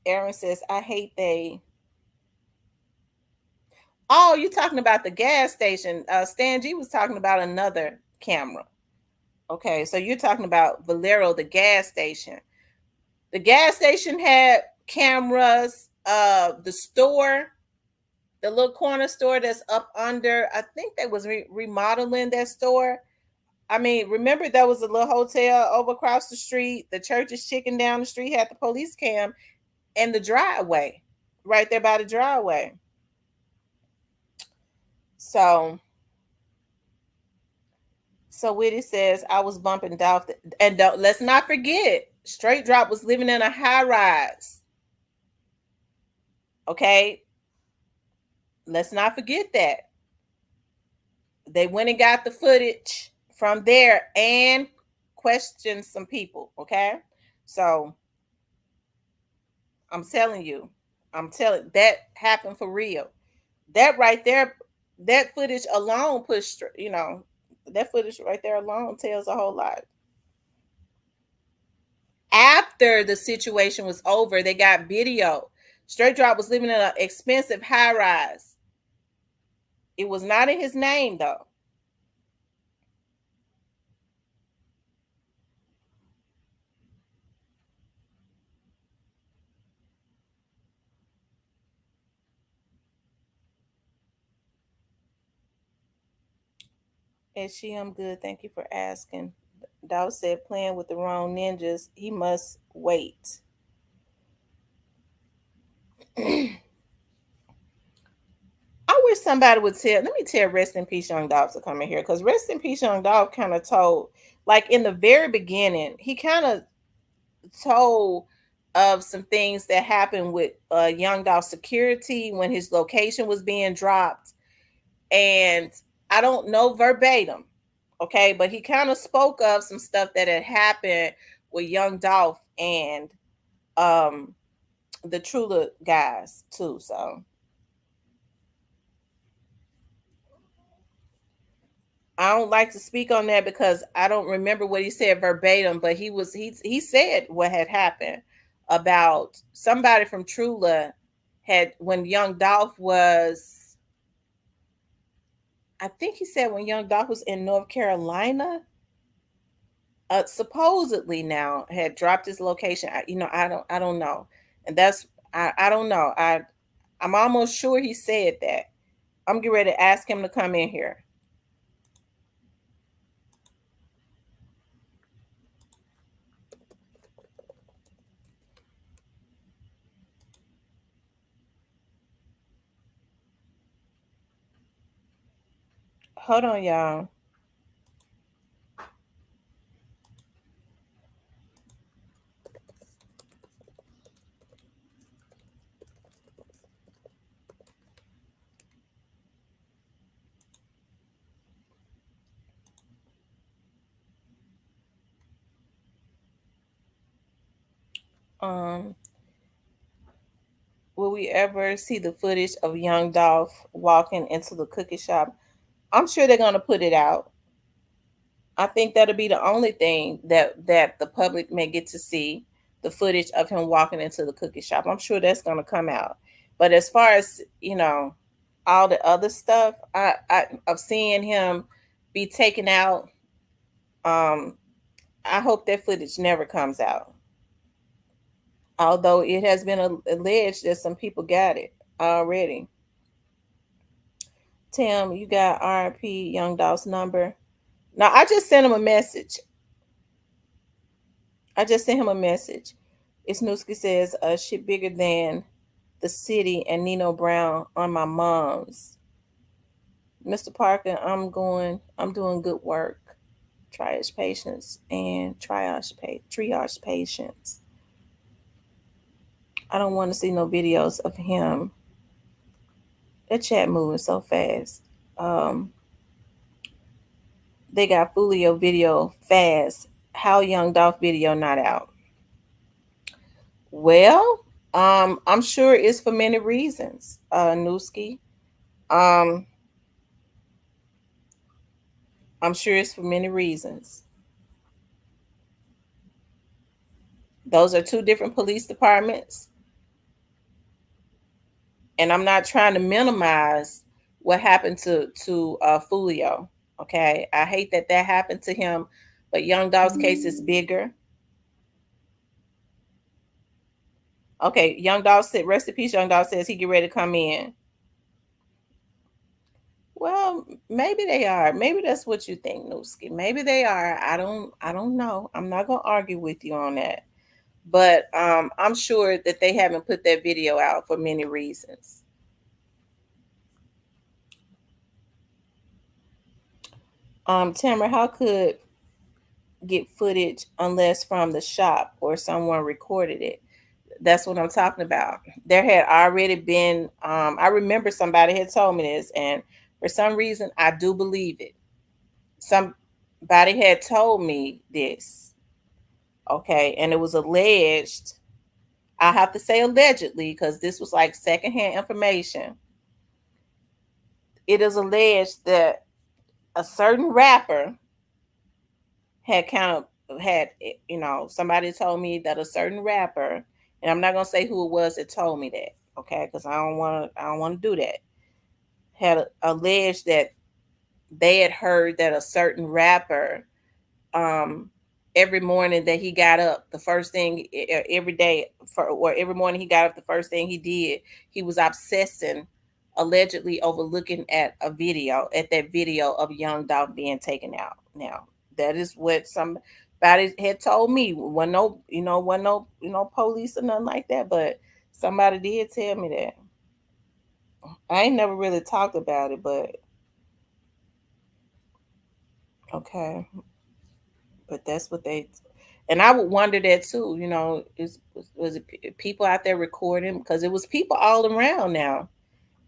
Speaker 1: Aaron says, I hate they. Oh, you talking about the gas station. Stan G was talking about another camera. Okay, so you're talking about Valero, the gas station. The gas station had cameras. The store, the little corner store that's up under, I think they was remodeling that store. I mean, remember there was a little hotel over across the street. The Church's Chicken down the street had the police cam and the driveway right there by the driveway. So Witty says I was bumping Dolph, and let's not forget, Straight Drop was living in a high rise. Okay, let's not forget that. They went and got the footage from there and questioned some people. Okay, so I'm telling you, that happened for real. That right there, that footage alone pushed, that footage right there alone tells a whole lot. After the situation was over, they got video. Straight Drop was living in an expensive high rise. It was not in his name though. And she, I'm good. Thank you for asking. Dow said, playing with the wrong ninjas. He must wait. I wish somebody would tell. Let me tell Rest in Peace Young Dolph to come in here, because Rest in Peace Young Dolph kind of told, like in the very beginning, he kind of told of some things that happened with Young Dolph security when his location was being dropped, and I don't know verbatim, okay, but he kind of spoke of some stuff that had happened with Young Dolph and the Trula guys too. So I don't like to speak on that because I don't remember what he said verbatim, but he said what had happened about somebody from Trula had, when Young Dolph was, I think he said when Young Dolph was in North Carolina, supposedly now had dropped his location. I don't know, and that's I don't know. I'm almost sure he said that. I'm getting ready to ask him to come in here. Hold on, y'all. Um, will we ever see the footage of Young Dolph walking into the cookie shop? I'm sure they're gonna put it out. I think that'll be the only thing that the public may get to see, the footage of him walking into the cookie shop. I'm sure that's gonna come out. But as far as all the other stuff, I of seeing him be taken out, I hope that footage never comes out. Although it has been alleged that some people got it already. Tim, you got RP Young Dolph's number. Now I just sent him a message. I just sent him a message. Isnooski says, shit bigger than the city and Nino Brown on my mom's. Mr. Parker, I'm doing good work. Triage patients and triage patients. I don't want to see no videos of him. That chat moving so fast. They got Fulio video fast. How Young Dolph video not out? Well, I'm sure it's for many reasons, Newski. I'm sure it's for many reasons. Those are two different police departments. And I'm not trying to minimize what happened to Fulio. Okay, I hate that happened to him, but Young Dolph's case is bigger. Okay, Young Dolph said, rest in peace. Young Dolph says he get ready to come in. Well, maybe they are. Maybe that's what you think, Nooski. Maybe they are. I don't know. I'm not gonna argue with you on that. But I'm sure that they haven't put that video out for many reasons. Tamara, how could get footage unless from the shop or someone recorded it? That's what I'm talking about. There had already been, I remember somebody had told me this, and For some reason, I do believe it. Somebody had told me this, okay, and it was alleged. I have to say allegedly because this was like secondhand information. It is alleged that a certain rapper had kind of had, somebody told me that a certain rapper, and I'm not gonna say who it was that told me that, okay, because I don't want to do that. Had alleged that they had heard that a certain rapper, um, every morning that he got up, the first thing every day or every morning he got up, the first thing he did, he was obsessing, allegedly overlooking at that video of young Dolph being taken out. Now, that is what somebody had told me. Wasn't no police or nothing like that, but somebody did tell me that. I ain't never really talked about it, but okay. But that's what they, and I would wonder that too. Was it people out there recording? Because it was people all around. Now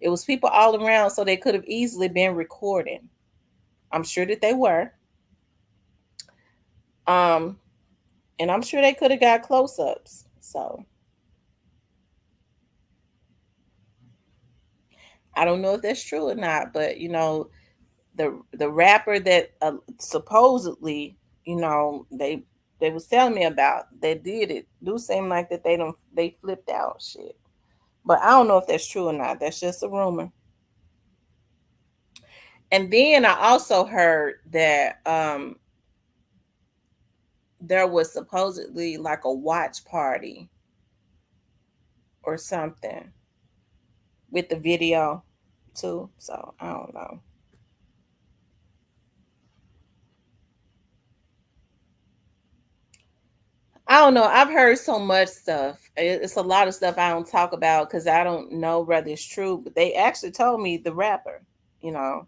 Speaker 1: it was people all around, so they could have easily been recording. I'm sure that they were. Um, and I'm sure they could have got close ups. So I don't know if that's true or not, but the rapper that supposedly, they was telling me about that did it do seem like that they flipped out shit. But I don't know if that's true or not. That's just a rumor. And then I also heard that there was supposedly like a watch party or something with the video too. So I don't know. I don't know. I've heard so much stuff. It's a lot of stuff I don't talk about because I don't know whether it's true. But they actually told me the rapper, you know.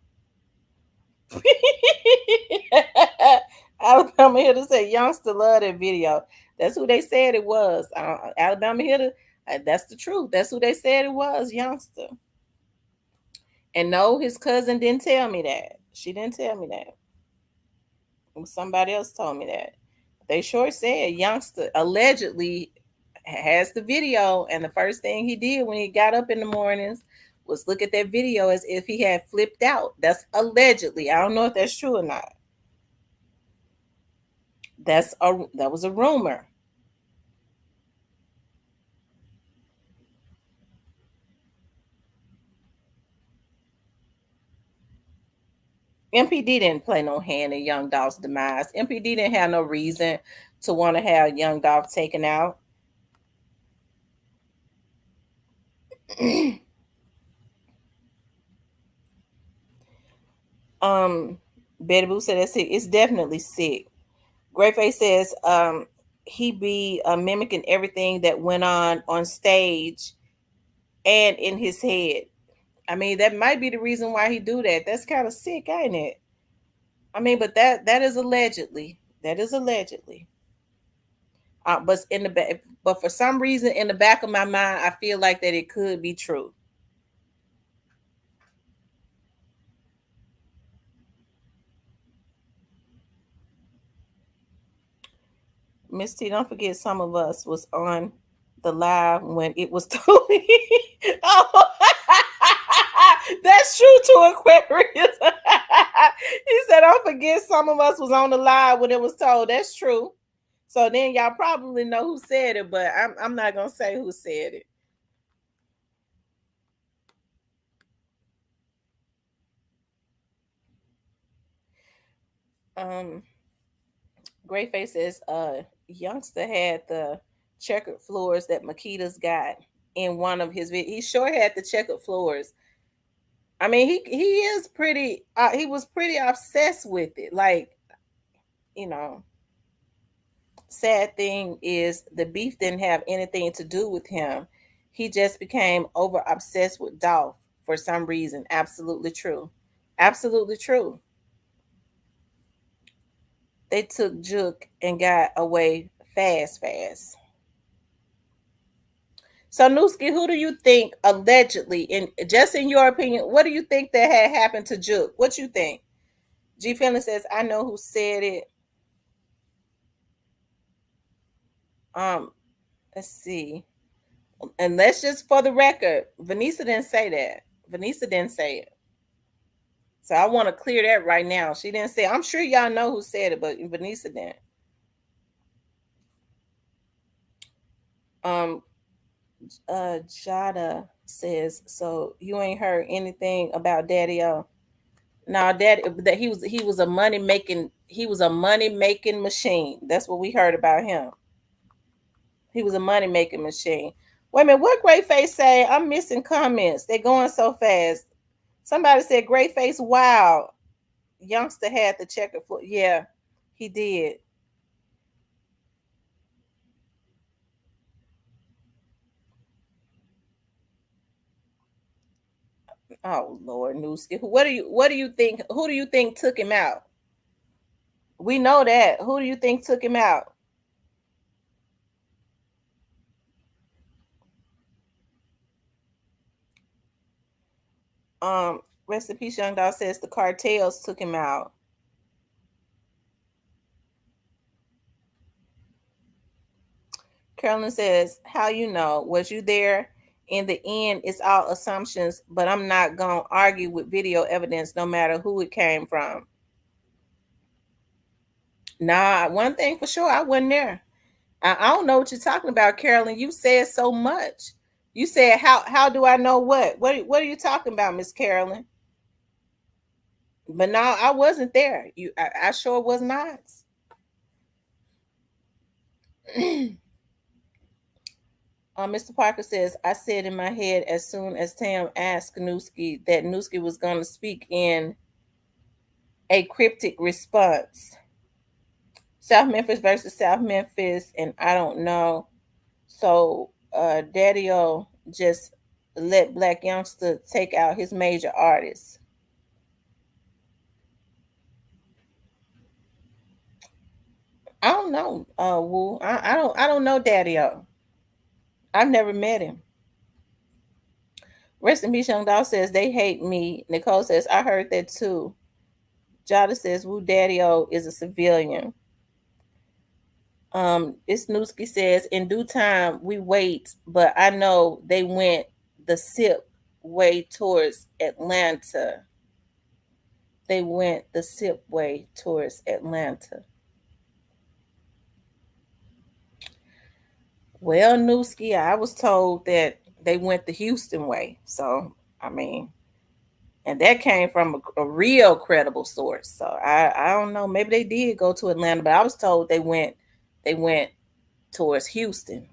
Speaker 1: Alabama Hitter said youngster love that video. That's who they said it was. Alabama Hitter, that's the truth. That's who they said it was, youngster. And no, his cousin didn't tell me that. She didn't tell me that. It was somebody else told me that. They sure said youngster allegedly has the video, and the first thing he did when he got up in the mornings was look at that video as if he had flipped out. That's allegedly. I don't know if that's true or not. That was a rumor. MPD didn't play no hand in Young Dolph's demise. MPD didn't have no reason to want to have Young Dolph taken out. um, Betty Boo said that's sick. It's definitely sick. Greyface says he be mimicking everything that went on stage and in his head. I mean, that might be the reason why he do that. That's kind of sick, ain't it? I mean, but that is allegedly. That is allegedly. But in the back, but for some reason, in the back of my mind, I feel like that it could be true. Miss T, don't forget some of us was on the live when it was told. Oh, that's true to Aquarius. He said, "Don't forget some of us was on the live when it was told." That's true. So then y'all probably know who said it, but I'm not gonna say who said it. Um, Greyface says, youngster had the checkered floors that Makita's got in one of his videos. He sure had the checkered floors. I mean, he is pretty. He was pretty obsessed with it. Like, you know, sad thing is the beef didn't have anything to do with him. He just became over obsessed with Dolph for some reason. Absolutely true. Absolutely true. They took Juke and got away fast, fast. So Newski, who do you think allegedly, in just in your opinion, what do you think that had happened to Juke? What you think? G Finley says, I know who said it. Let's see. And let's just for the record, Vanessa didn't say that. Vanessa didn't say it. So I want to clear that right now. She didn't say. I'm sure y'all know who said it, but Vanessa didn't. Um, Jada says, so you ain't heard anything about Daddy O. No, that he was a money making machine. That's what we heard about him. He was a money making machine. Wait a minute, what Great Face say? I'm missing comments. They're going so fast. Somebody said Great Face. Wow, youngster had the checker floor. Yeah, he did. Oh Lord, Newski. What do you think? Who do you think took him out? We know that. Who do you think took him out? Rest in peace, Young Dog says the cartels took him out. Carolyn says, how you know? Was you there? In the end, it's all assumptions, but I'm not gonna argue with video evidence no matter who it came from. Nah, one thing for sure, I wasn't there. I don't know what you're talking about, Carolyn. You said so much. You said how do I know what? What are you talking about, Miss Carolyn? But no, I wasn't there. I sure was not. Mr. Parker says, I said in my head as soon as Tam asked Newski that Newski was going to speak in a cryptic response. South Memphis versus South Memphis, and I don't know. So Daddy-O just let Black Youngster take out his major artists. I don't know, Woo. I don't know Daddy-O. I've never met him. Rest in peace, Young Dog says they hate me. Nicole says I heard that too. Jada says Woo Daddy-O is a civilian. Isnooski says in due time we wait, but I know they went the SIP way towards Atlanta. They went the SIP way towards Atlanta. Well, Nooski, I was told that they went the Houston way. So, I mean, and that came from a real credible source. So I don't know. Maybe they did go to Atlanta, but I was told they went towards Houston.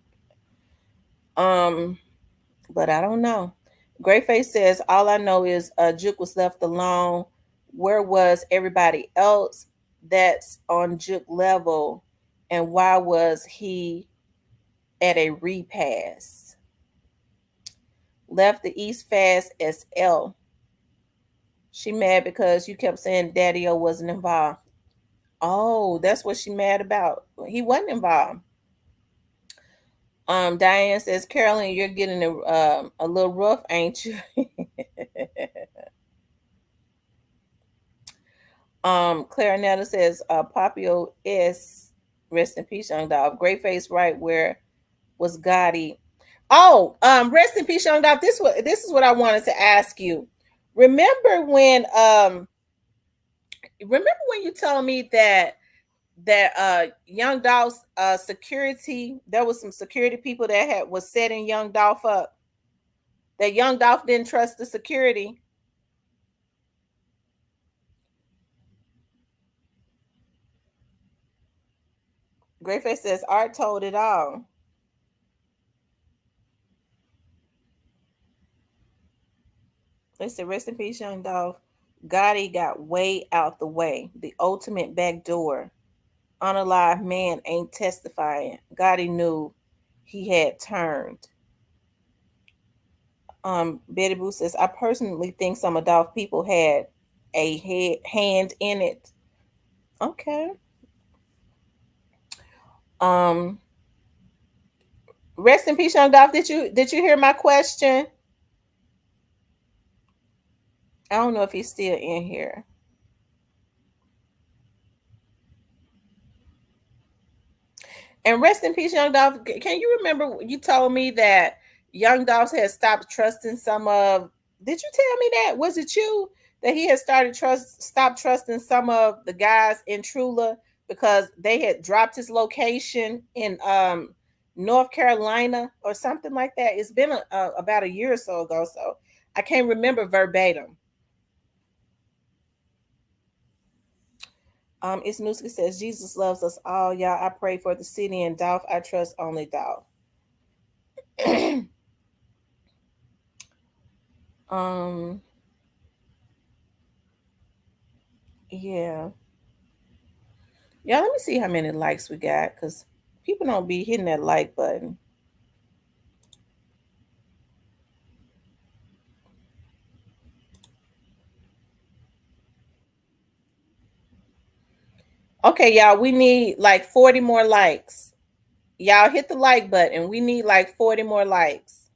Speaker 1: But I don't know. Greyface says all I know is Juke was left alone. Where was everybody else that's on Juke level, and why was he at a repass? Left the East fast as L. She mad because you kept saying Daddy-O wasn't involved. Oh, that's what she mad about. He wasn't involved. Diane says, Carolyn, you're getting a little rough, ain't you? Clarinetta says, Papio S. Rest in peace, Young Dog. Great face, right where was Gotti? Oh, rest in peace, Young Dog. This is what I wanted to ask you. Remember when you told me that Young Dolph's security, there was some security people that was setting Young Dolph up. That Young Dolph didn't trust the security. Greyface says Art told it all. They said, rest in peace, Young Dolph. Gotti got way out the way. The ultimate back door. Unalive man ain't testifying. Gotti knew he had turned. Betty Boo says, I personally think some Dolph people had a hand in it. Okay. Rest in peace, Young Dolph. Did you hear my question? I don't know if he's still in here. And rest in peace, Young Dolph. Can you remember you told me that Young Dolph had stopped trusting some of? Did you tell me that? Was it you that he had stopped trusting some of the guys in Trula because they had dropped his location in North Carolina or something like that? It's been about a year or so ago, so I can't remember verbatim. Isnuski says Jesus loves us all, y'all. I pray for the city and Dolph. I trust only Dolph. um, yeah, yeah. Let me see how many likes we got because people don't be hitting that like button. Okay, y'all. We need like 40 more likes. Y'all hit the like button. We need like 40 more likes.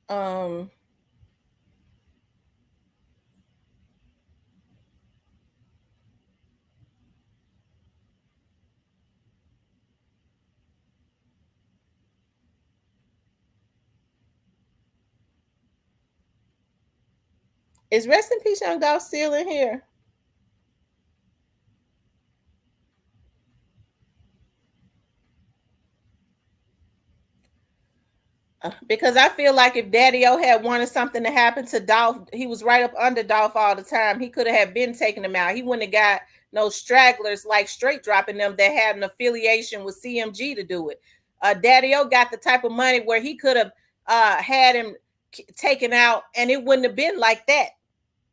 Speaker 1: Um, is Rest in Peace Young Dolph still in here? Because I feel like if Daddy O had wanted something to happen to Dolph, he was right up under Dolph all the time. He could have been taking them out. He wouldn't have got no stragglers like straight dropping them that had an affiliation with CMG to do it. Daddy O got the type of money where he could have had him taken out and it wouldn't have been like that.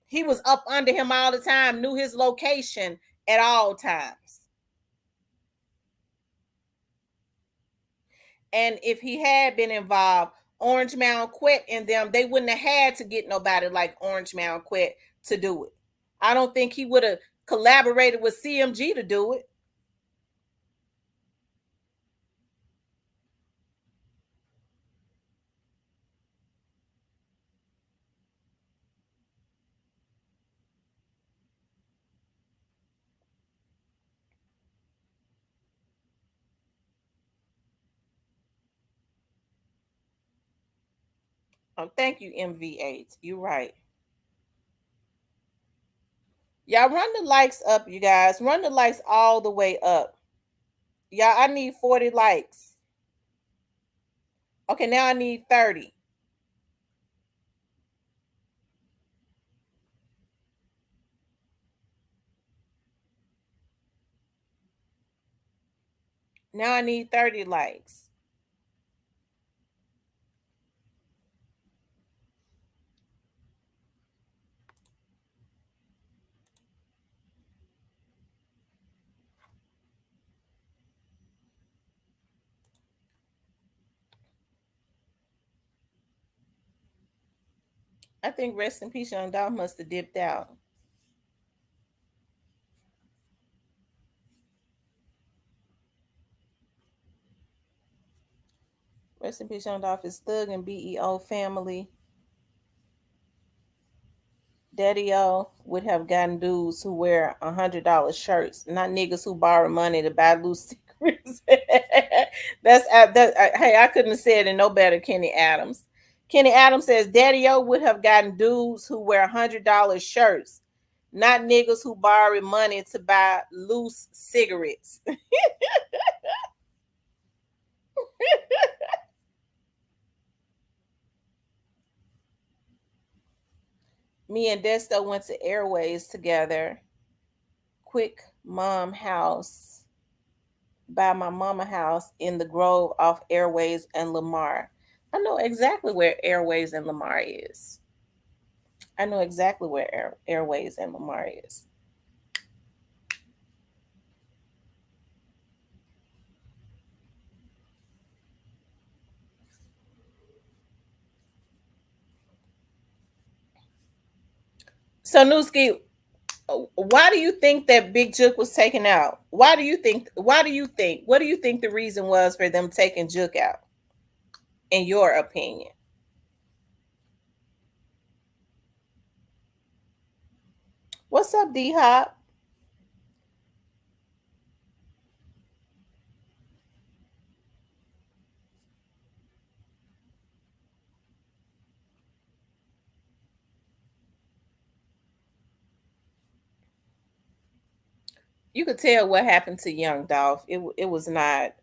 Speaker 1: He was up under him all the time, knew his location at all times. And if he had been involved, Orange Mound Quet and them, they wouldn't have had to get nobody like Orange Mound Quet to do it. I don't think he would have collaborated with CMG to do it. Oh, thank you, MV8. You're right. Y'all run the likes up, you guys. Run the likes all the way up. Y'all, I need 40 likes. Okay, now I need 30. Now I need 30 likes. I think Rest in Peace Young Dolph must have dipped out. Rest in Peace Young Dolph is Thug and BEO family. Daddy O would have gotten dudes who wear $100 shirts, not niggas who borrow money to buy loose cigarettes. Hey, I couldn't have said it no better, Kenny Adams. Kenny Adams says Daddy O would have gotten dudes who wear $100 shirts, not niggas who borrow money to buy loose cigarettes. Me and Desto went to Airways together. Quick Mom House by my mama house in the Grove off Airways and Lamar. I know exactly where Airways and Lamar is. I know exactly where Airways and Lamar is. So Newski, why do you think that Big Juke was taken out? Why do you think? What do you think the reason was for them taking Juke out? In your opinion? What's up, D Hop? You could tell what happened to young Dolph. It was not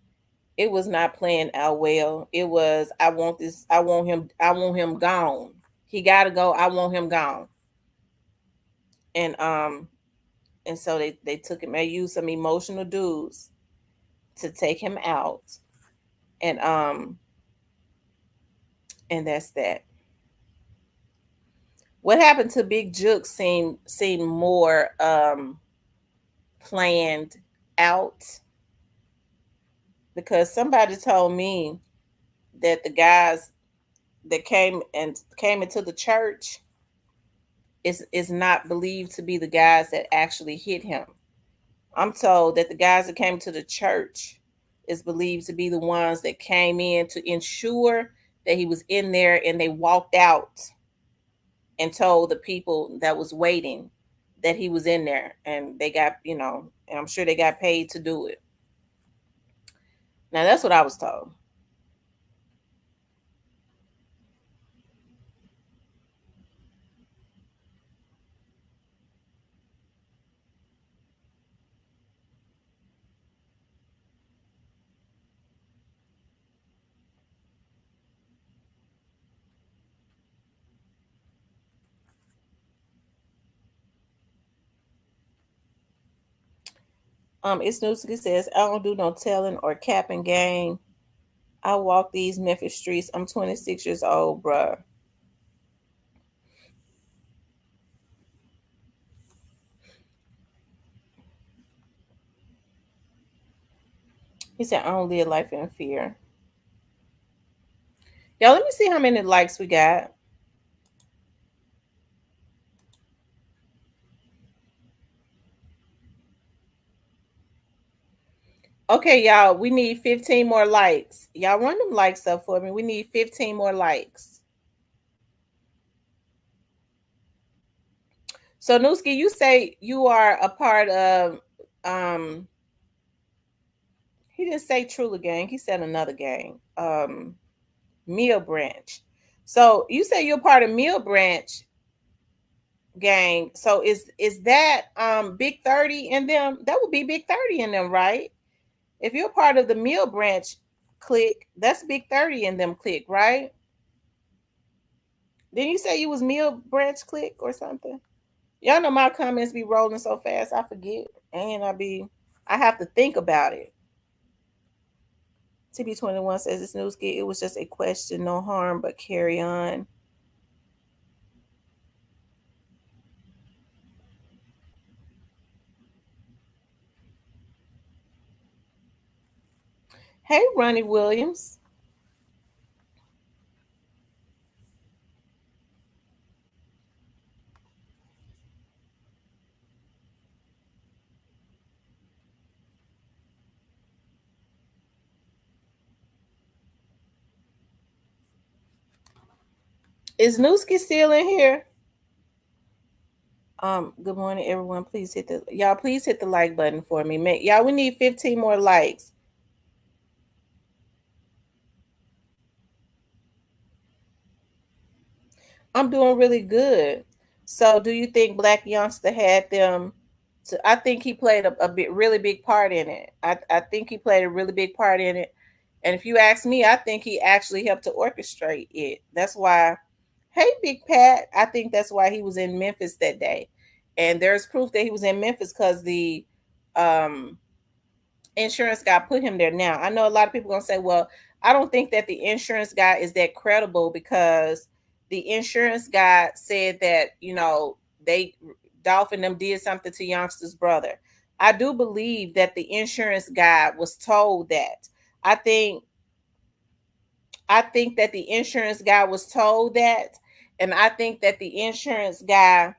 Speaker 1: playing out well. It was, I want this, I want him gone. He gotta go. I want him gone. And so they took him. They used some emotional dudes to take him out. And that's that. What happened to Big Juke seemed more planned out, because somebody told me that the guys that came into the church is not believed to be the guys that actually hit him. I'm told that the guys that came to the church is believed to be the ones that came in to ensure that he was in there, and they walked out and told the people that was waiting that he was in there, and they got, and I'm sure they got paid to do it. Now that's what I was told. It's Newski says, I don't do no telling or capping game. I walk these Memphis streets. I'm 26 years old, bruh. He said, I don't live life in fear. Y'all, let me see how many likes we got. Okay, y'all, we need 15 more likes. Y'all run them likes up for me. We need 15 more likes. So Newski, you say you are a part of he didn't say Trula Gang, he said another gang. Meal Branch. So you say you're part of Meal Branch gang. So is that Big 30 in them? That would be Big 30 in them, right? If you're part of the Meal Branch clique, that's Big 30 in them clique, right? Didn't you say you was Meal Branch clique or something? Y'all know my comments be rolling so fast I forget. And I have to think about it. TB21 says it's Newski. It was just a question, no harm, but carry on. Hey, Ronnie Williams. Is Newski still in here? Good morning, everyone. Please hit the like button for me. Y'all, we need 15 more likes. I'm doing really good. So, do you think Black Youngster had them? I think he played really big part in it. I think he played a really big part in it. And if you ask me, I think he actually helped to orchestrate it. That's why, hey, Big Pat, I think that's why he was in Memphis that day. And there's proof that he was in Memphis because the um, insurance guy put him there. Now, I know a lot of people going to say, well, I don't think that the insurance guy is that credible, because the insurance guy said that, they Dolph and them did something to Youngster's brother. I do believe that the insurance guy was told that. I think that the insurance guy was told that, and I think that the insurance guy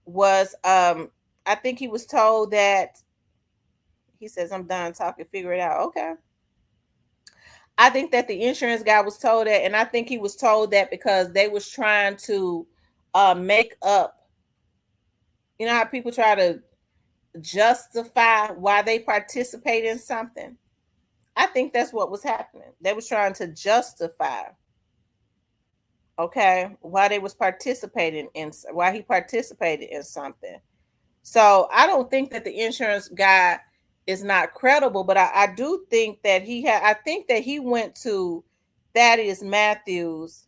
Speaker 1: was I think he was told that he says, I'm done talking, figure it out. Okay. I think that the insurance guy was told that, and I think he was told that because they was trying to make up, you know how people try to justify why they participate in something. I think that's what was happening. They was trying to justify, okay, why they was participating in, why he participated in something. So I don't think that the insurance guy is not credible, but I do think that I think that he went to Thaddeus Matthews.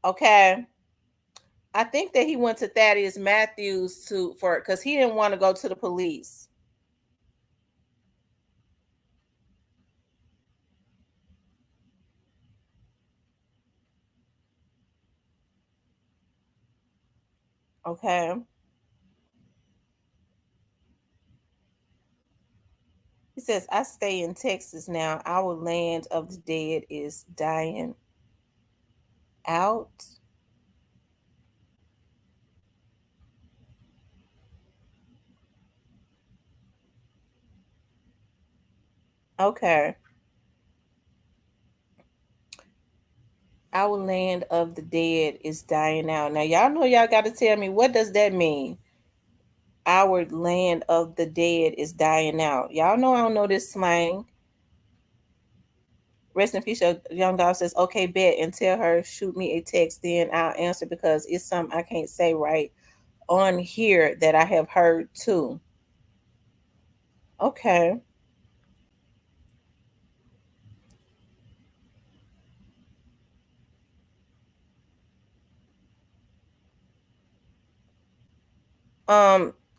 Speaker 1: Okay. I think that he went to Thaddeus Matthews because he didn't want to go to the police. Okay. He says, I stay in Texas now. Our land of the dead is dying out. Okay. Our land of the dead is dying out. Now, y'all know y'all got to tell me, what does that mean? Our land of the dead is dying out. Y'all know I don't know this slang. Rest in peace, young dog says, okay, bet, and tell her, shoot me a text, then I'll answer because it's something I can't say right on here that I have heard too. Okay.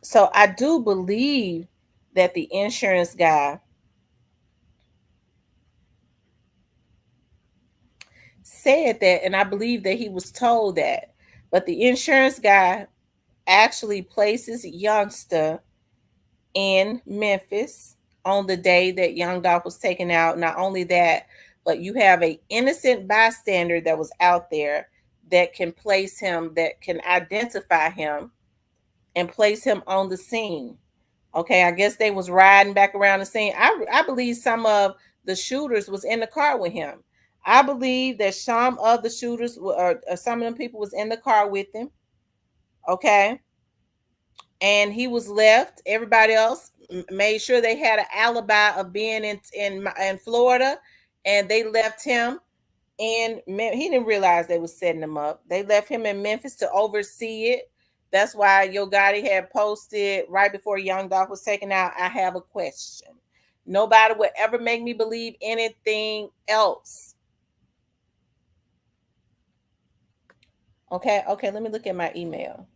Speaker 1: So I do believe that the insurance guy said that, and I believe that he was told that. But the insurance guy actually places youngster in Memphis on the day that Young Dolph was taken out. Not only that, but you have a innocent bystander that was out there that can place him, that can identify him and place him on the scene. Okay, I guess they was riding back around the scene. I believe some of the shooters was in the car with him. I believe that some of the shooters or some of them people was in the car with him. Okay, and he was left. Everybody else made sure they had an alibi of being in Florida, and they left him. And he didn't realize they was setting him up. They left him in Memphis to oversee it. That's why Yo Gotti had posted right before Young Dolph was taken out, I have a question. Nobody would ever make me believe anything else. Okay, let me look at my email.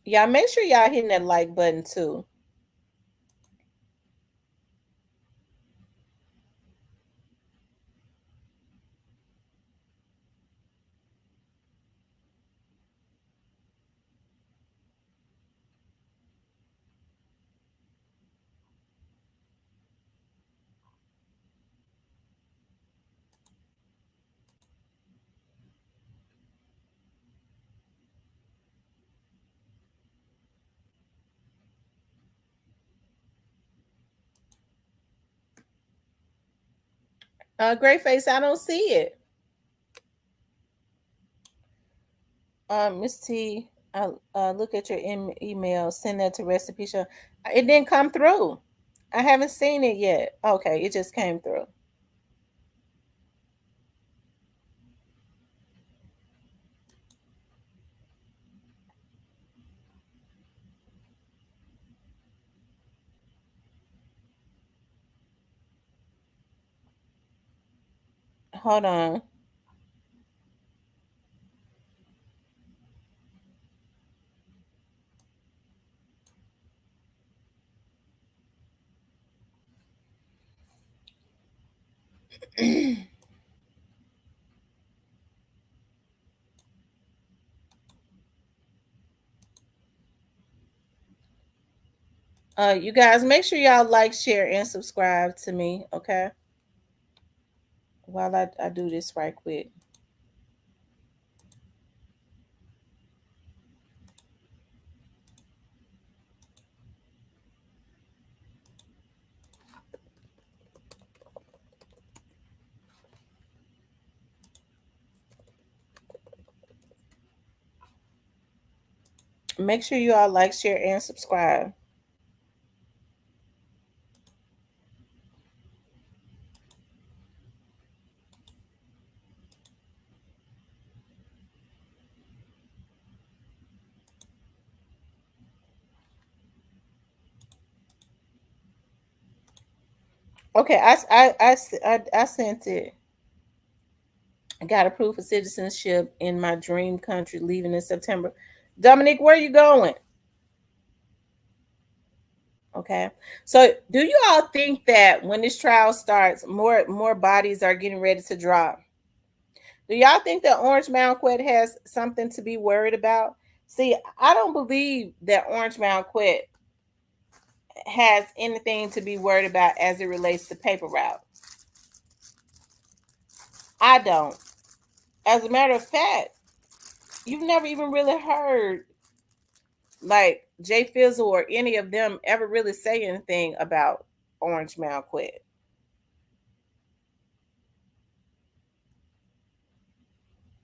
Speaker 1: Y'all make sure y'all hitting that like button too. Great face, I don't see it. Miss T, look at your email. Send that to Recipe Show. It didn't come through. I haven't seen it yet. Okay, it just came through. Hold on. You guys, make sure y'all like, share, and subscribe to me, okay? While I do this right quick. Make sure you all like, share, and subscribe. Okay, I sent it. I got a proof of citizenship in my dream country, leaving in September. Dominique, where you going? Okay. So do you all think that when this trial starts, more bodies are getting ready to drop? Do y'all think that Orange Malquet has something to be worried about? See, I don't believe that Orange Malquet has anything to be worried about as it relates to paper route. I don't. As a matter of fact, you've never even really heard like Jay Fizzle or any of them ever really say anything about Orange Malquet.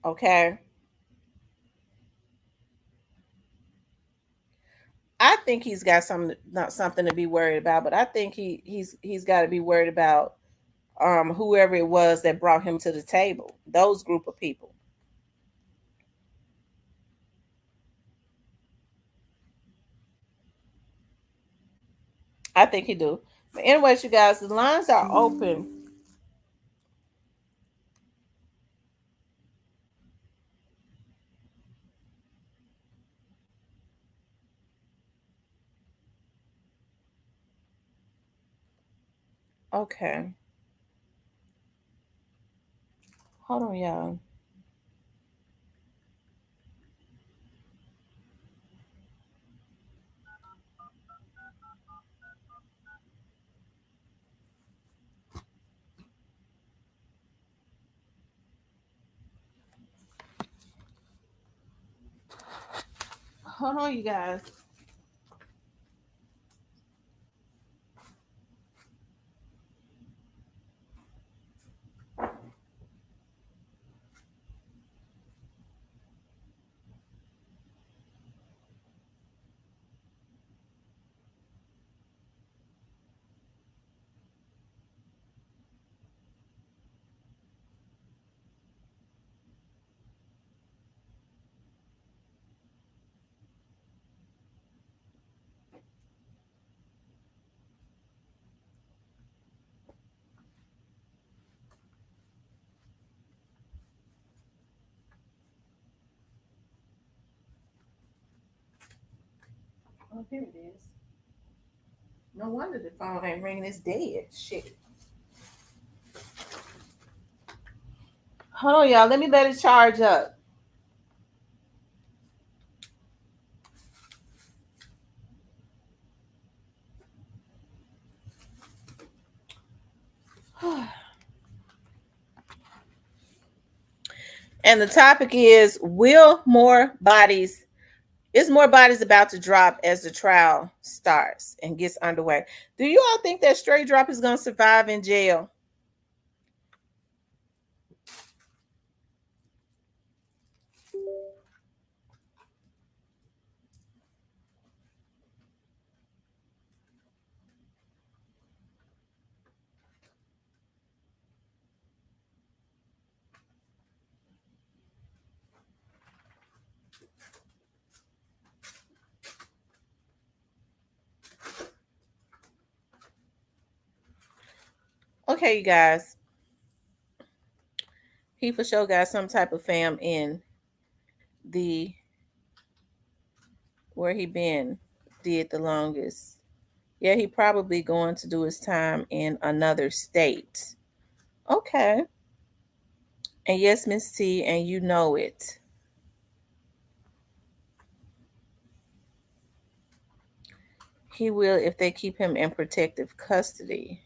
Speaker 1: Okay. I think he's got some not something to be worried about, but I think he's got to be worried about whoever it was that brought him to the table. Those group of people. I think he do. But anyways, you guys, the lines are open. Okay. Hold on, y'all. Hold on, you guys. Oh, here it is. No wonder the phone ain't ringing. It's dead. Shit. Hold on, y'all. Let me let it charge up. And the topic is: Will more bodies? Is more bodies about to drop as the trial starts and gets underway? Do you all think that Straight Drop is going to survive in jail? Okay, you guys. He for sure got some type of fam in the where he been did the longest. Yeah, he probably going to do his time in another state. Okay. And yes, Miss T, and you know it. He will if they keep him in protective custody.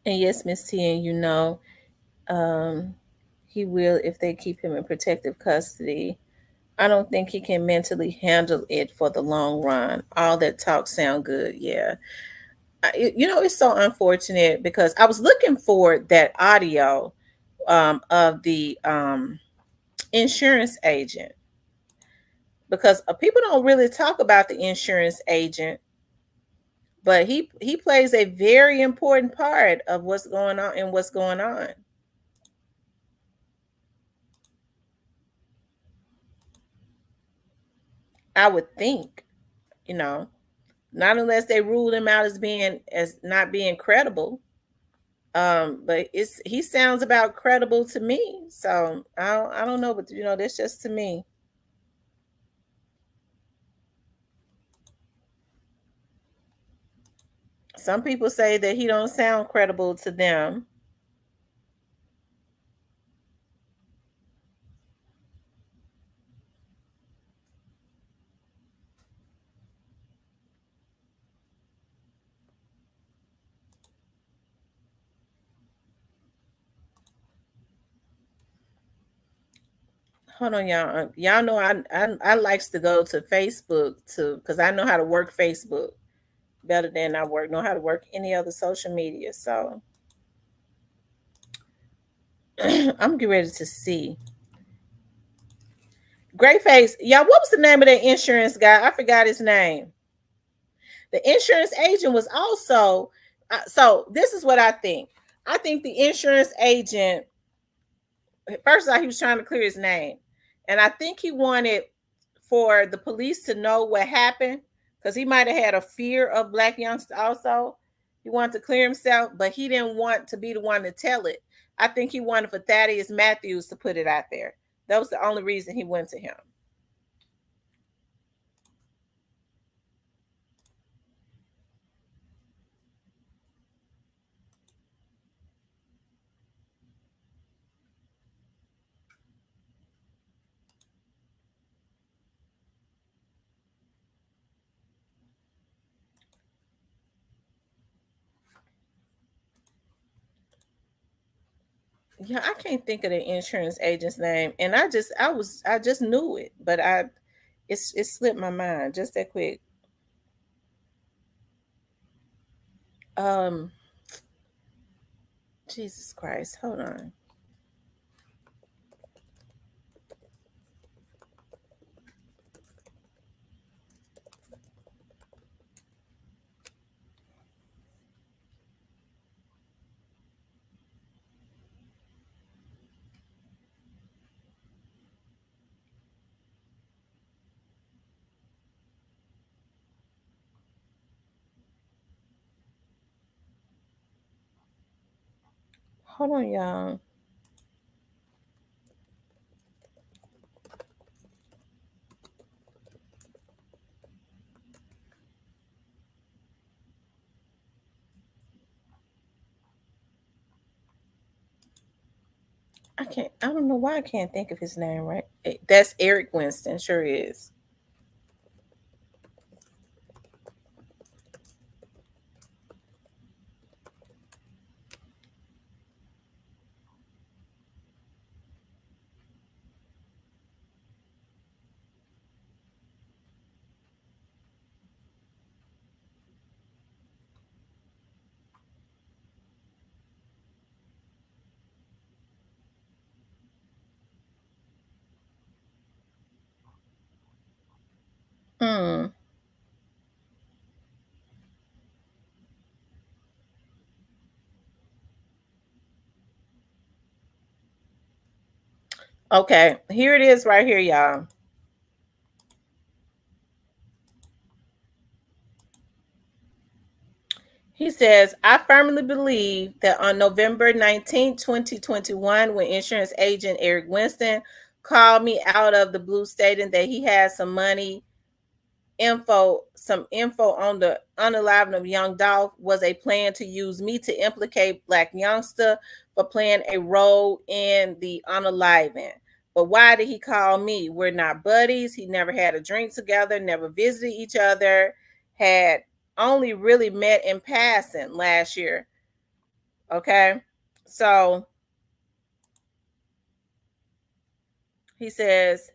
Speaker 1: And yes, Miss T, and um, he will if they keep him in protective custody. I don't think he can mentally handle it for the long run. All that talk sound good, yeah. It's so unfortunate because I was looking for that audio of the insurance agent because people don't really talk about the insurance agent, but he plays a very important part of what's going on and what's going on. I would think, you know, not unless they rule him out as not being credible. But he sounds about credible to me. So I don't know, but that's just to me. Some people say that he don't sound credible to them. Hold on, y'all. Y'all know I likes to go to Facebook to because I know how to work Facebook better than I know how to work any other social media. So I'm getting ready to see. Great face. Y'all, what was the name of that insurance guy? I forgot his name. The insurance agent was also so this is what I think. I think the insurance agent, first of all, he was trying to clear his name. And I think he wanted for the police to know what happened because he might have had a fear of black youngsters also. He wanted to clear himself, but he didn't want to be the one to tell it. I think he wanted for Thaddeus Matthews to put it out there. That was the only reason he went to him. Yeah, I can't think of the insurance agent's name, and I just knew it, but it slipped my mind just that quick. Um, Jesus Christ, hold on. Hold on, y'all. I don't know why I can't think of his name right. That's Eric Winston, sure is. Hmm. Okay, here it is right here, y'all. He says, I firmly believe that on November 19th, 2021, when insurance agent Eric Winston called me out of the blue stating that he had some info on the unaliving of young Dolph was a plan to use me to implicate Black youngster for playing a role in the unaliving. But why did he call me? We're not buddies. He never had a drink together, never visited each other, had only really met in passing last year. Okay. So he says,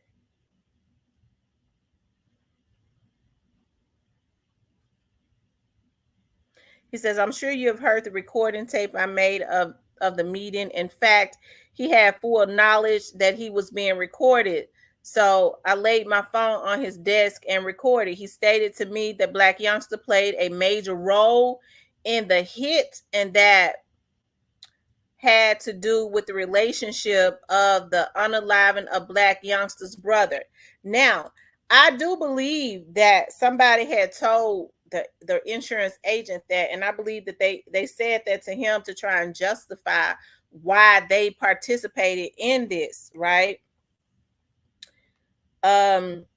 Speaker 1: I'm sure you have heard the recording tape I made of the meeting. In fact, he had full knowledge that he was being recorded. So I laid my phone on his desk and recorded. He stated to me that Black youngster played a major role in the hit, and that had to do with the relationship of the unaliving of Black youngster's brother. Now, I do believe that somebody had told the insurance agent that, and I believe that they said that to him to try and justify why they participated in this, right?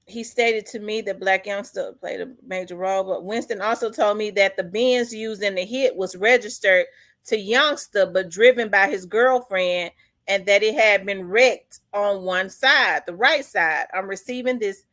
Speaker 1: He stated to me that Black youngster played a major role, but Winston also told me that the Benz used in the hit was registered to youngster but driven by his girlfriend, and that it had been wrecked on one side, the right side. I'm receiving this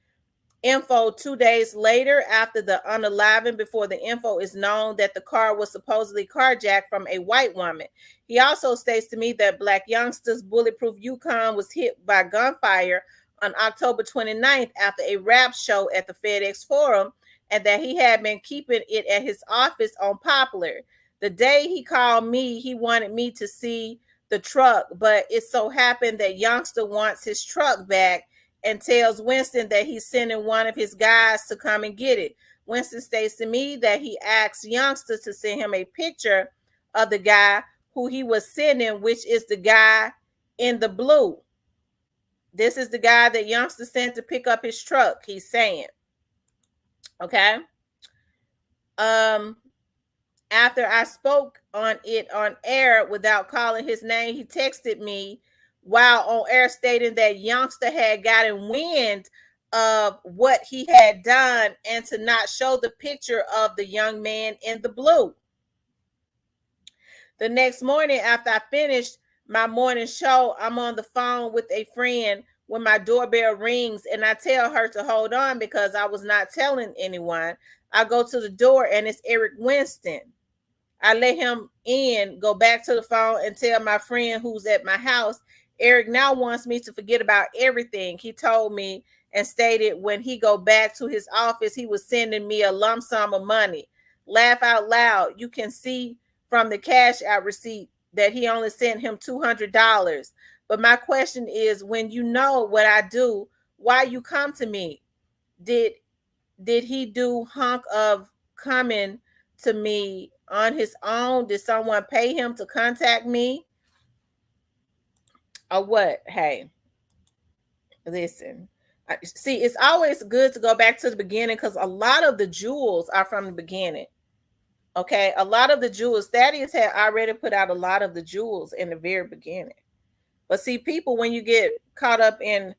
Speaker 1: info 2 days later after the unaliving, before the info is known that the car was supposedly carjacked from a white woman. He also states to me that Black youngster's bulletproof Yukon was hit by gunfire on October 29th after a rap show at the FedEx Forum, and that he had been keeping it at his office on Poplar. The day he called me, he wanted me to see the truck, but it so happened that youngster wants his truck back and tells Winston that he's sending one of his guys to come and get it. Winston states to me that he asked youngster to send him a picture of the guy who he was sending, which is the guy in the blue. This is the guy that youngster sent to pick up his truck, he's saying. Okay. After I spoke on it on air without calling his name, he texted me while on air stating that youngster had gotten wind of what he had done and to not show the picture of the young man in the blue. The next morning, after I finished my morning show, I'm on the phone with a friend when my doorbell rings, and I tell her to hold on because I was not telling anyone. I go to the door and it's Eric Winston. I let him in, go back to the phone, and tell my friend who's at my house, Eric now wants me to forget about everything. He told me and stated when he go back to his office, he was sending me a lump sum of money. Laugh out loud. You can see from the cash out receipt that he only sent him $200. But my question is, when you know what I do, why you come to me? Did he do hunk of coming to me on his own? Did someone pay him to contact me? Or what? Hey, listen. See, it's always good to go back to the beginning because a lot of the jewels are from the beginning. Okay, a lot of the jewels, Thaddeus had already put out a lot of the jewels in the very beginning. But see, people, when you get caught up in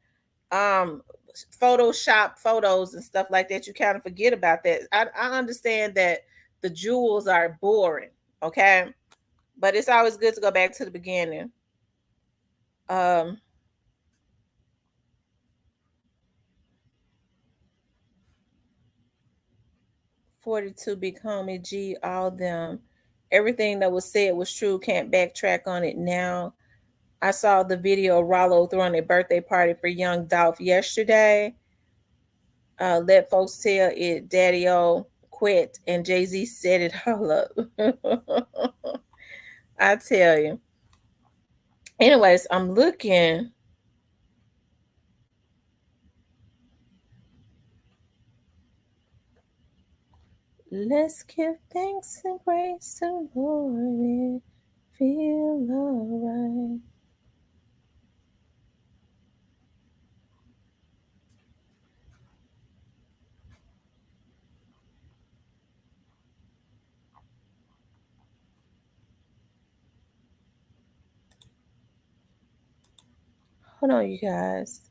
Speaker 1: Photoshop photos and stuff like that, you kind of forget about that. I understand that the jewels are boring, okay, but it's always good to go back to the beginning. 42 big homie G, all them, everything that was said was true. Can't backtrack on it now. I saw the video of Rollo throwing a birthday party for young Dolph yesterday. Let folks tell it, Daddy O quit, and Jay-Z set it all up. I tell you. Anyways, I'm looking. Let's give thanks and praise to Lord and feel alright. Hold on, you guys.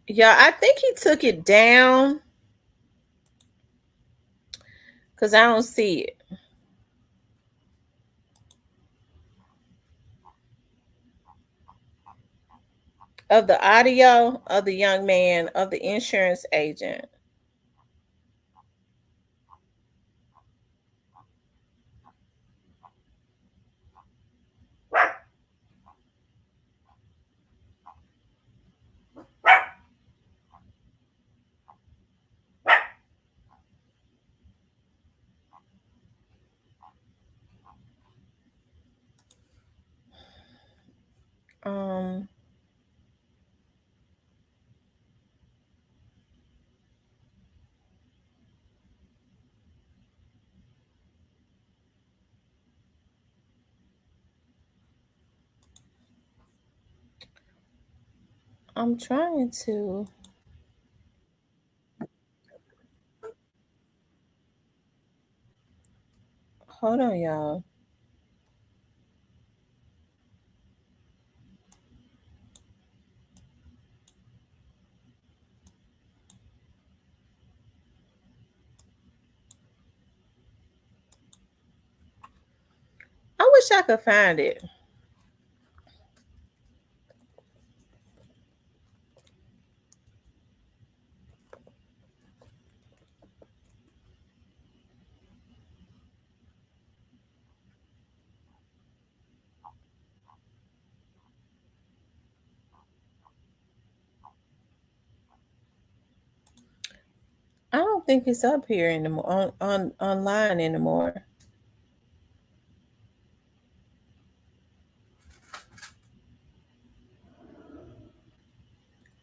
Speaker 1: Yeah, I think he took it down because I don't see it. Of the audio of the young man, of the insurance agent. Um, I'm trying to. Hold on, y'all. I wish I could find it. I don't think it's up here anymore on online anymore.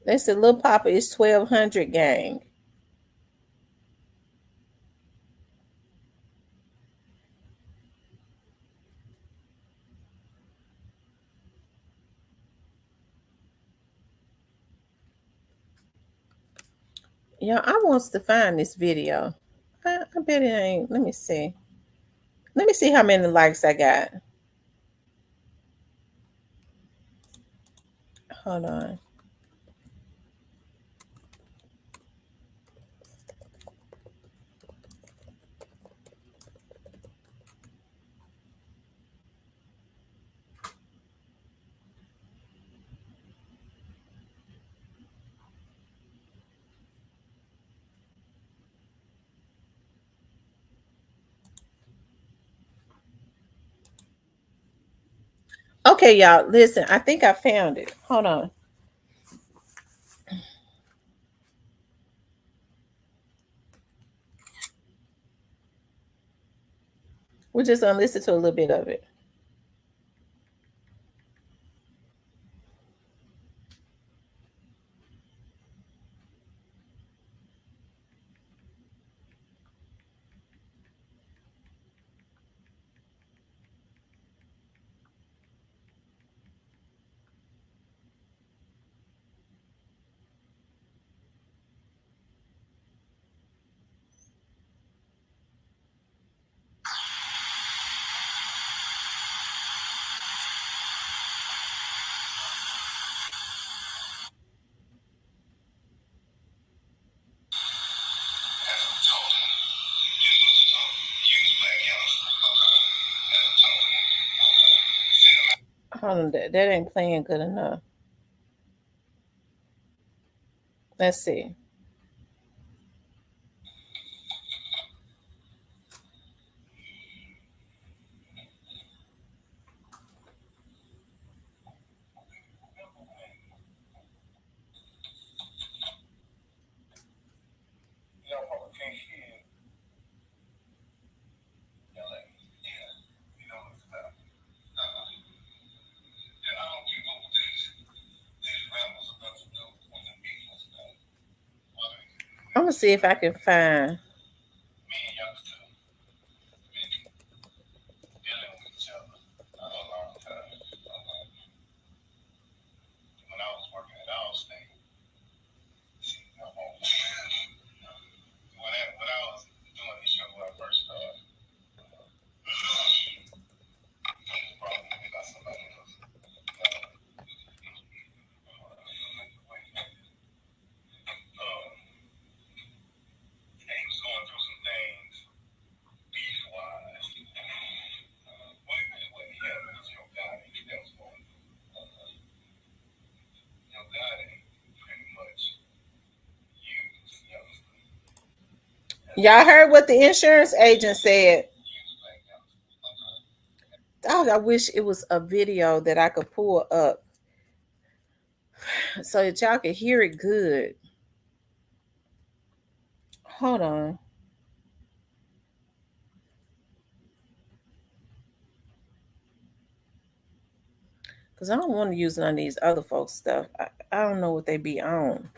Speaker 1: They said Lil Papa is 1200 gang. Yeah, I wants to find this video. I bet it ain't. Let me see. Let me see how many likes I got. Hold on. Okay, y'all, listen. I think I found it. Hold on. We're just gonna listen to a little bit of it. Hold on, that ain't playing good enough. Let's see. I'm gonna see if I can find. Y'all heard what the insurance agent said. Dog, I wish it was a video that I could pull up so that y'all could hear it good. Hold on. Because I don't want to use none of these other folks' stuff. I don't know what they be on.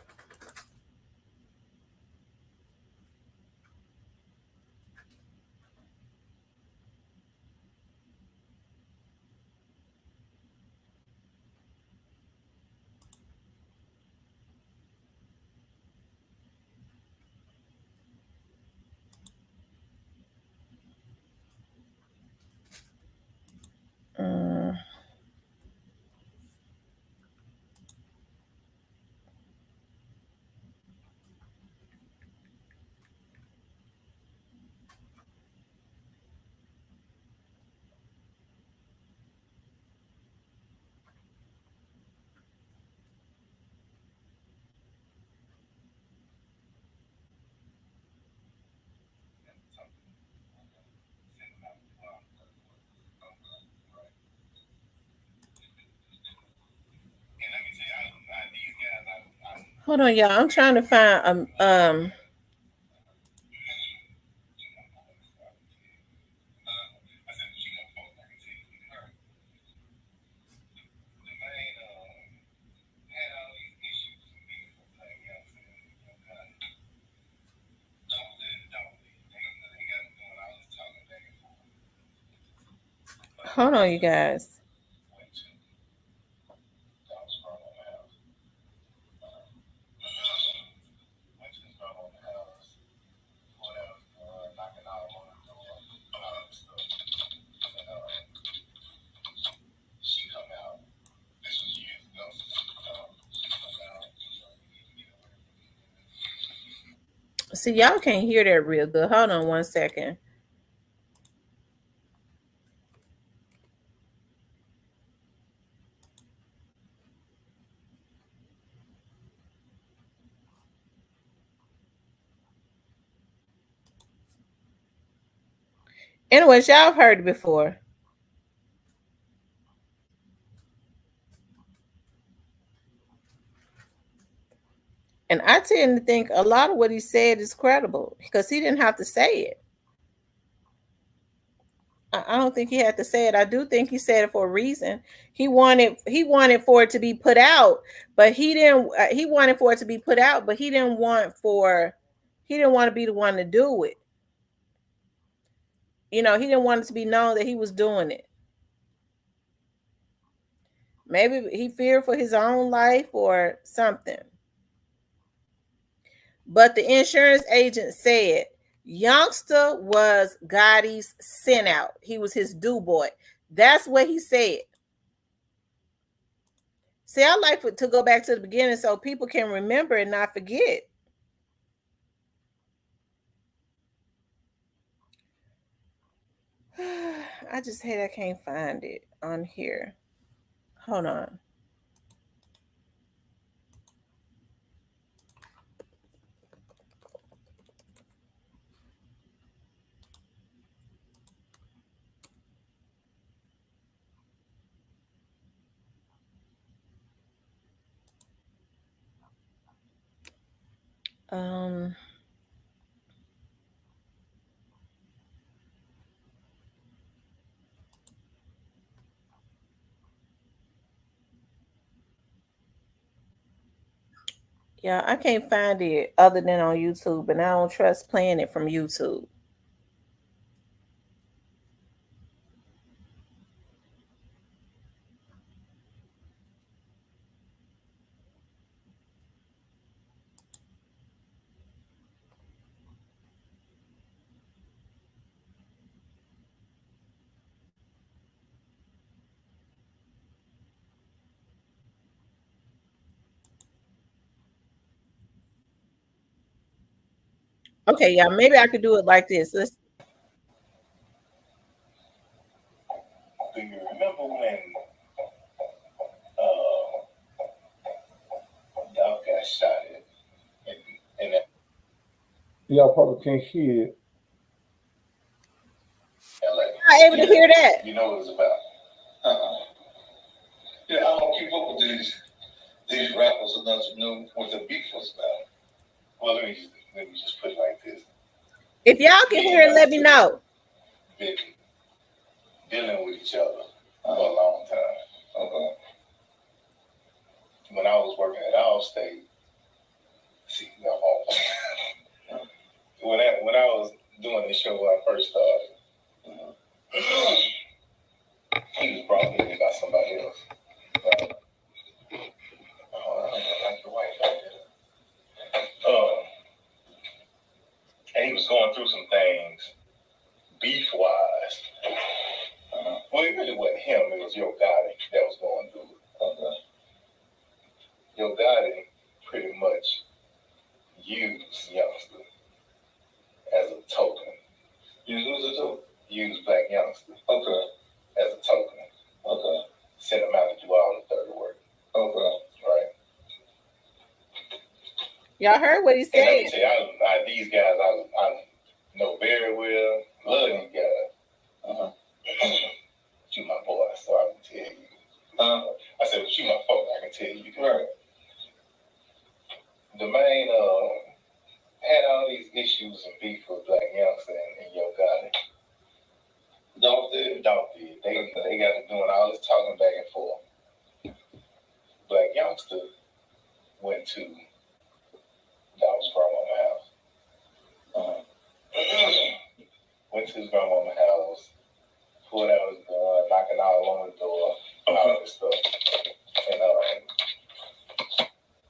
Speaker 1: Mm. Hold on, y'all. I'm trying to find hold on, you guys. See, y'all can't hear that real good. Hold on one second. Anyways, y'all have heard it before. And I tend to think a lot of what he said is credible because he didn't have to say it. I don't think he had to say it. I do think he said it for a reason. He wanted for it to be put out, but he didn't. He wanted for it to be put out, but he didn't want to be the one to do it. He didn't want it to be known that he was doing it. Maybe he feared for his own life or something. But the insurance agent said Youngster was Gotti's sent out. He was his do boy. That's what he said. See, I like to go back to the beginning so people can remember and not forget. I just hate I can't find it on here. Hold on. Um Yeah, I can't find it other than on YouTube, and I don't trust playing it from YouTube. Okay, yeah, maybe I could do it like this. Let's.
Speaker 6: Do you remember when uh, Dolph got shot in that
Speaker 7: Y'all probably can't hear it.
Speaker 6: LA?
Speaker 1: Not able to hear that.
Speaker 6: You know what it was about? Yeah, I don't keep up with these rappers enough to know what the beef was about. Well, let me just put it like this.
Speaker 1: If y'all can hear it, let me know.
Speaker 6: Been dealing with each other for a long time. Okay. When I was working at Allstate, see, when I was doing this show when I first started, he was brought in by somebody else. Like your wife right there. And he was going through some things beef wise. Well, it really wasn't him, it was Yo Gotti that was going through it. Yo Gotti pretty much used youngster as a token. Use who as a token? Use black youngster. Okay. As a token. Okay. Send them out to do all the dirty work. Okay. Right.
Speaker 1: Y'all heard what he
Speaker 6: And let me
Speaker 1: said.
Speaker 6: tell you, these guys I know very well. Love these guys. You my boy, so I can tell you. I said, well, you my folk, I can tell you. Right. The man had all these issues and beef with Black Youngster and Yo Gotti. Dolph did. They got to doing all this talking back and forth. Black Youngster went to Dolph's grandmama's house. Went to his grandmama's house, pulled out his gun, knocking all on the door, all this stuff. And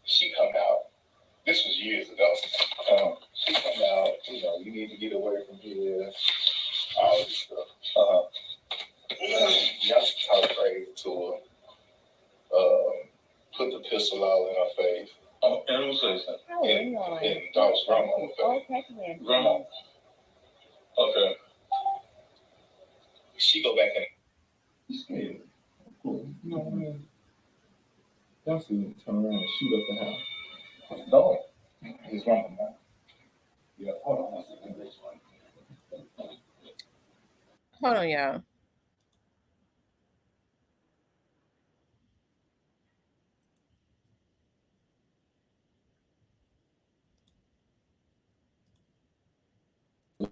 Speaker 6: she come out. This was years ago. She come out, you need to get away from here, all this stuff. Youngster talk crazy to her, put the pistol all in her face. And who says that? In Dolph's grandmama's face. Grandma. Okay. She go back in.
Speaker 7: You scared. Cool. You know what I mean? Y'all see him turn around and shoot up the house. Dolph. His grandma. Yeah, hold on one second.
Speaker 1: Hold on, y'all.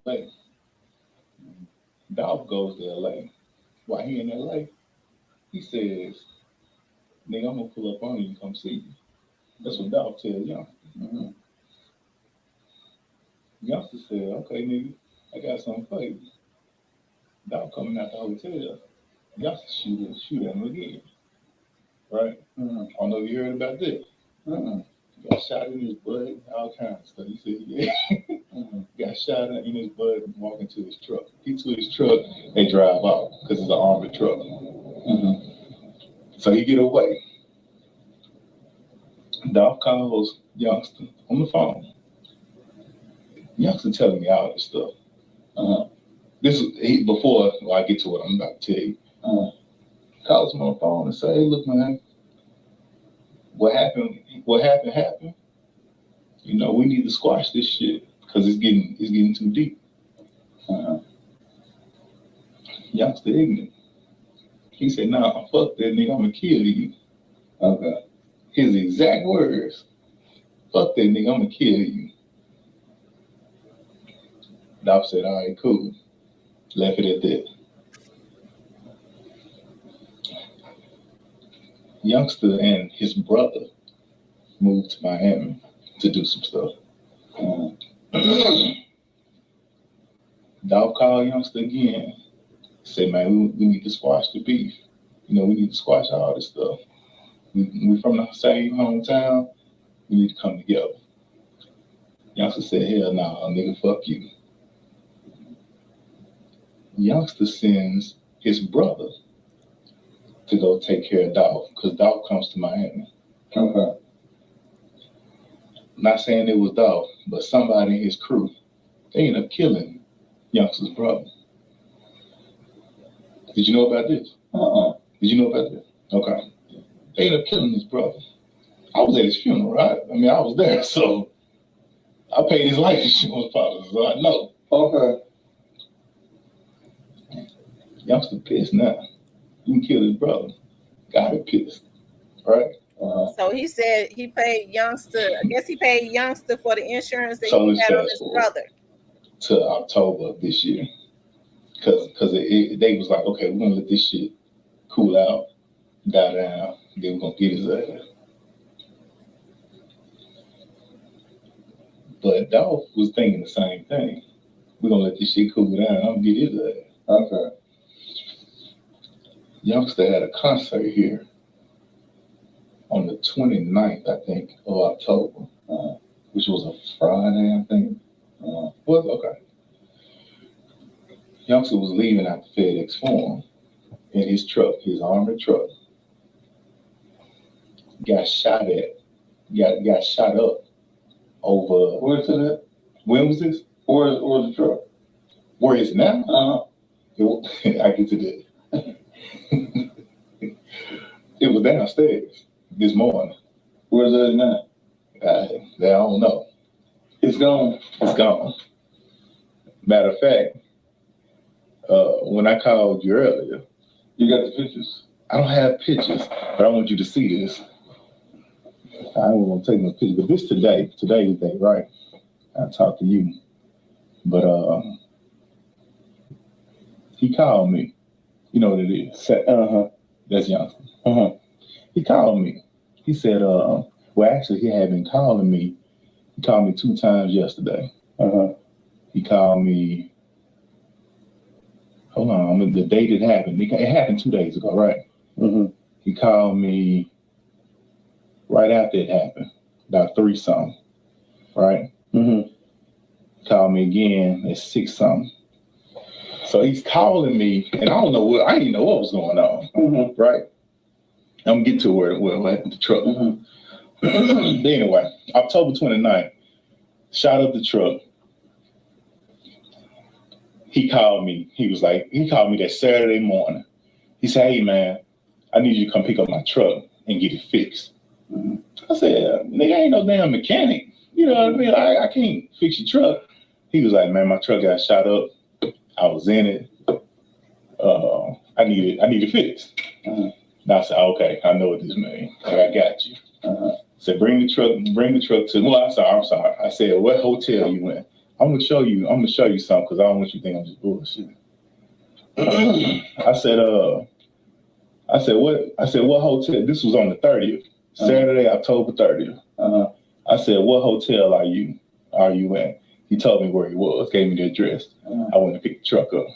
Speaker 7: LA. Dolph goes to LA. While he in LA, he says, nigga, I'm gonna pull up on you and come see you. That's what Dolph tells Youngster. Mm-hmm. Youngster said, okay, nigga, I got something for you. Dolph coming out the hotel. Youngster shoot at him again. Right? Mm-hmm. I don't know if you heard about this. Mm-hmm. Got shot in his butt, all kinds of stuff. He said, yeah. Got shot in his butt and walking to his truck. He to his truck, they drive off because it's an armored truck. So he get away. Dolph calls Youngster on the phone. Youngster telling me all this stuff. This is before I get to what I'm about to tell you. Calls him on the phone and say, hey, look, man, what happened happened. We need to squash this shit because it's getting too deep. Youngster ignorant. He said, nah, fuck that nigga, I'm gonna kill you. Okay. His exact words, fuck that nigga, I'm gonna kill you. Dolph said, all right, cool. Left it at that. Youngster and his brother moved to Miami. to do some stuff. Dolph called youngster again. Said, man, we need to squash the beef. You know, we need to squash all this stuff. We from the same hometown. We need to come together. Youngster said, hell nah, nigga, fuck you. Youngster sends his brother to go take care of Dolph, because Dolph comes to Miami. Okay. Not saying it was Dolph, but somebody in his crew, they ended up killing Youngster's brother. Did you know about this? Did you know about this? Okay. They ended up killing his brother. I was at his funeral, right? I mean, I was there, so I paid his life insurance policy, so I know. Okay. Youngster pissed now. You can kill his brother. Got it pissed, right?
Speaker 1: So he said he paid Youngster. I guess he paid Youngster for the insurance that
Speaker 7: So
Speaker 1: he had on his brother.
Speaker 7: To October of this year, because they was like, okay, we're gonna let this shit cool out, die down, then we're gonna get his ass. But Dolph was thinking the same thing. We're gonna let this shit cool down. I'm gonna get his ass. Okay. Youngster had a concert here on the 29th, I think, of October, which was a Friday, I think. Was okay. Youngster was leaving out the FedEx Forum in his truck, his armored truck. Got shot at. Got shot up over. Where's it at? When was this? Where's the truck? Where is it now? I get to that. It was downstairs this morning. Where's it now? I don't know. It's gone. It's gone. Matter of fact, when I called you earlier, you got the pictures? I don't have pictures, but I want you to see this. I don't want to take no pictures, but this today's day, right? I talked to you, but he called me. You know what it is? That's Youngster. He called me. He said, well, actually, he had been calling me. He called me 2 times yesterday. He called me. Hold on, the date it happened. It happened 2 days ago, right? He called me right after it happened, about 3 something, right? He called me again at 6 something. So he's calling me, and I didn't know what was going on, right? I'm getting to where the truck. Anyway, October 29th, shot up the truck. He called me. He called me that Saturday morning. He said, hey, man, I need you to come pick up my truck and get it fixed. I said, nigga, I ain't no damn mechanic. You know what I mean? I can't fix your truck. He was like, man, my truck got shot up. I was in it. I need it fixed. And I said, okay, I know what this means. I got you. Said, bring the truck to. Well, I'm sorry. I said, what hotel you in? I'm gonna show you something because I don't want you to think I'm just bullshit. I said, what hotel? This was on the 30th, Saturday, October 30th. I said, what hotel are you in? He told me where he was, gave me the address. I went to pick the truck up.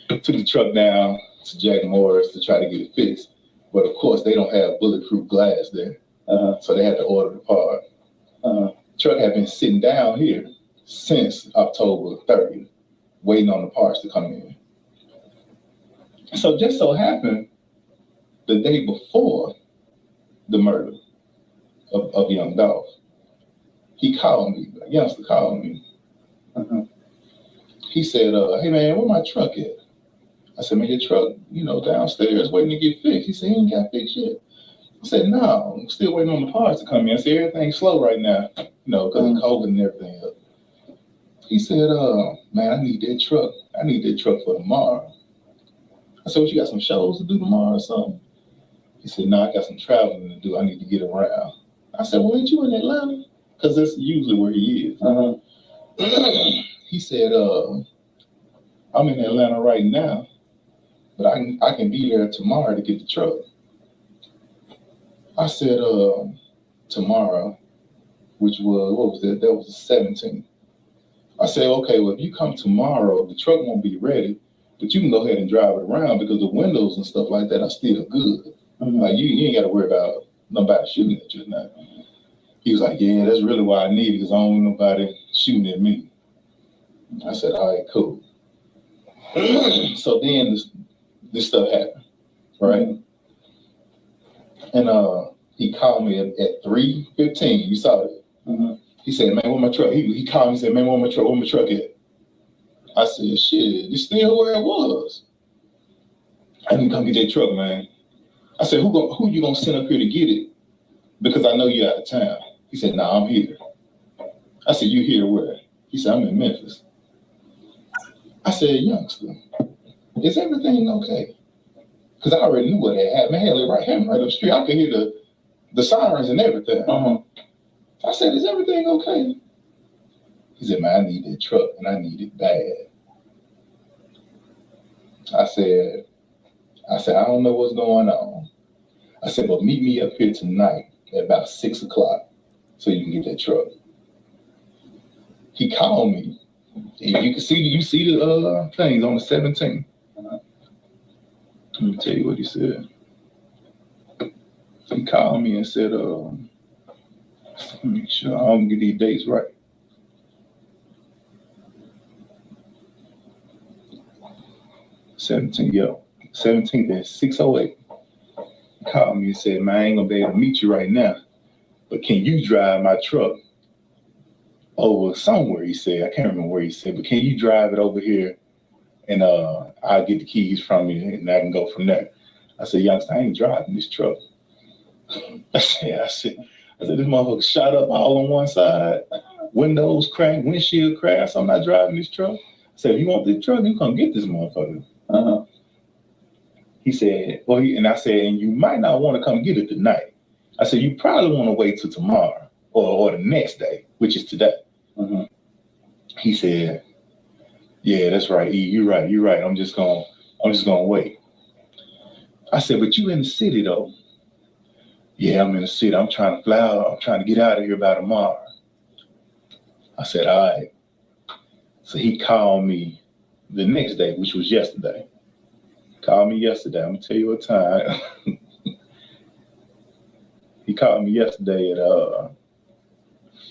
Speaker 7: Took the truck down to Jack Morris to try to get it fixed. But of course, they don't have bulletproof glass there. So they had to order the part. Truck had been sitting down here since October 30th, waiting on the parts to come in. So just so happened, the day before the murder of young Dolph, he called me, Youngster called me. He said, hey man, where my truck at? I said, man, your truck, downstairs waiting to get fixed. He said, he ain't got fixed yet. I said, no, I'm still waiting on the parts to come in. I said, everything's slow right now, because of COVID and everything else. He said, man, I need that truck. I need that truck for tomorrow. I said, what, you got some shows to do tomorrow or something? He said, no, I got some traveling to do. I need to get around. I said, well, ain't you in Atlanta? Because that's usually where he is. He said, I'm in Atlanta right now, but I can be there tomorrow to get the truck. I said, tomorrow. which was, what was that? That was the 17th. I said, okay, well, if you come tomorrow, the truck won't be ready, but you can go ahead and drive it around because the windows and stuff like that are still good. Like, you ain't got to worry about nobody shooting at you now. He was like, yeah, that's really why I need it, because I don't want nobody shooting at me. I said, all right, cool. So then this stuff happened, right? And he called me at 3:15. You saw it. He said, man, where my truck? He called me and said, man, where my truck at? I said, shit, it's still where it was. I didn't come get that truck, man. I said, who you gonna send up here to get it? Because I know you're out of town. He said, nah, I'm here. I said, you here where? He said, I'm in Memphis. I said, youngster, is everything okay? Because I already knew what had happened. Hell, it happened right up the street. I could hear the sirens and everything. I said, is everything okay? He said, man, I need that truck and I need it bad. I said, I don't know what's going on. I said, but meet me up here tonight at about 6 o'clock so you can get that truck. He called me. You can see the things on the 17th. Let me tell you what he said. He called me and said, let me make sure I don't get these dates right. Seventeenth at 6:08. He called me and said, man, I ain't gonna be able to meet you right now, but can you drive my truck over somewhere? He said, I can't remember where he said, but can you drive it over here and I'll get the keys from you and I can go from there. I said, youngster, I ain't driving this truck. I said, this motherfucker shot up all on one side, windows cracked, windshield cracked. So I'm not driving this truck. I said, if you want this truck, you come get this motherfucker. He said, well, and I said, and you might not want to come get it tonight. I said, you probably want to wait till tomorrow or the next day, which is today. He said, yeah, that's right, E, you're right. I'm just gonna wait. I said, but you in the city though? Yeah, I'm in the city. I'm trying to fly out. I'm trying to get out of here by tomorrow. I said, all right. So he called me the next day, which was yesterday. Called me yesterday. I'm gonna tell you what time. He called me yesterday at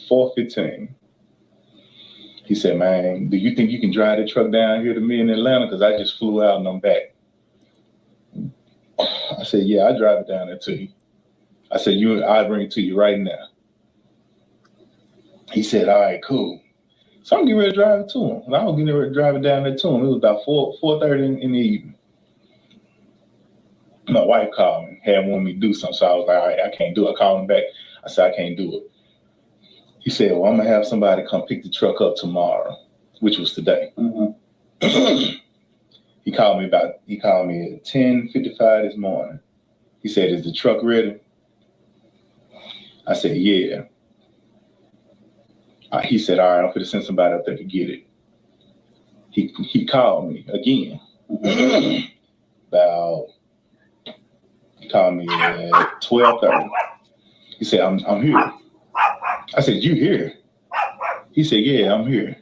Speaker 7: 4:15. He said, man, do you think you can drive the truck down here to me in Atlanta? Because I just flew out and I'm back. I said, yeah, I'll drive it down there to you. I said, I'll bring it to you right now. He said, all right, cool. So I'm getting ready to drive it to him. And I was getting ready to drive it down there to him. It was about 4:30 in the evening. My wife called me, had wanted me to do something. So I was like, all right, I can't do it. I called him back. I said, I can't do it. He said, well, I'm gonna have somebody come pick the truck up tomorrow, which was today. He called me at 10:55 this morning. He said, is the truck ready? I said, yeah. He said, all right, I'm going to send somebody up there to get it. He called me again. He called me at 12:30. He said, I'm here. I said, you here? He said, yeah, I'm here.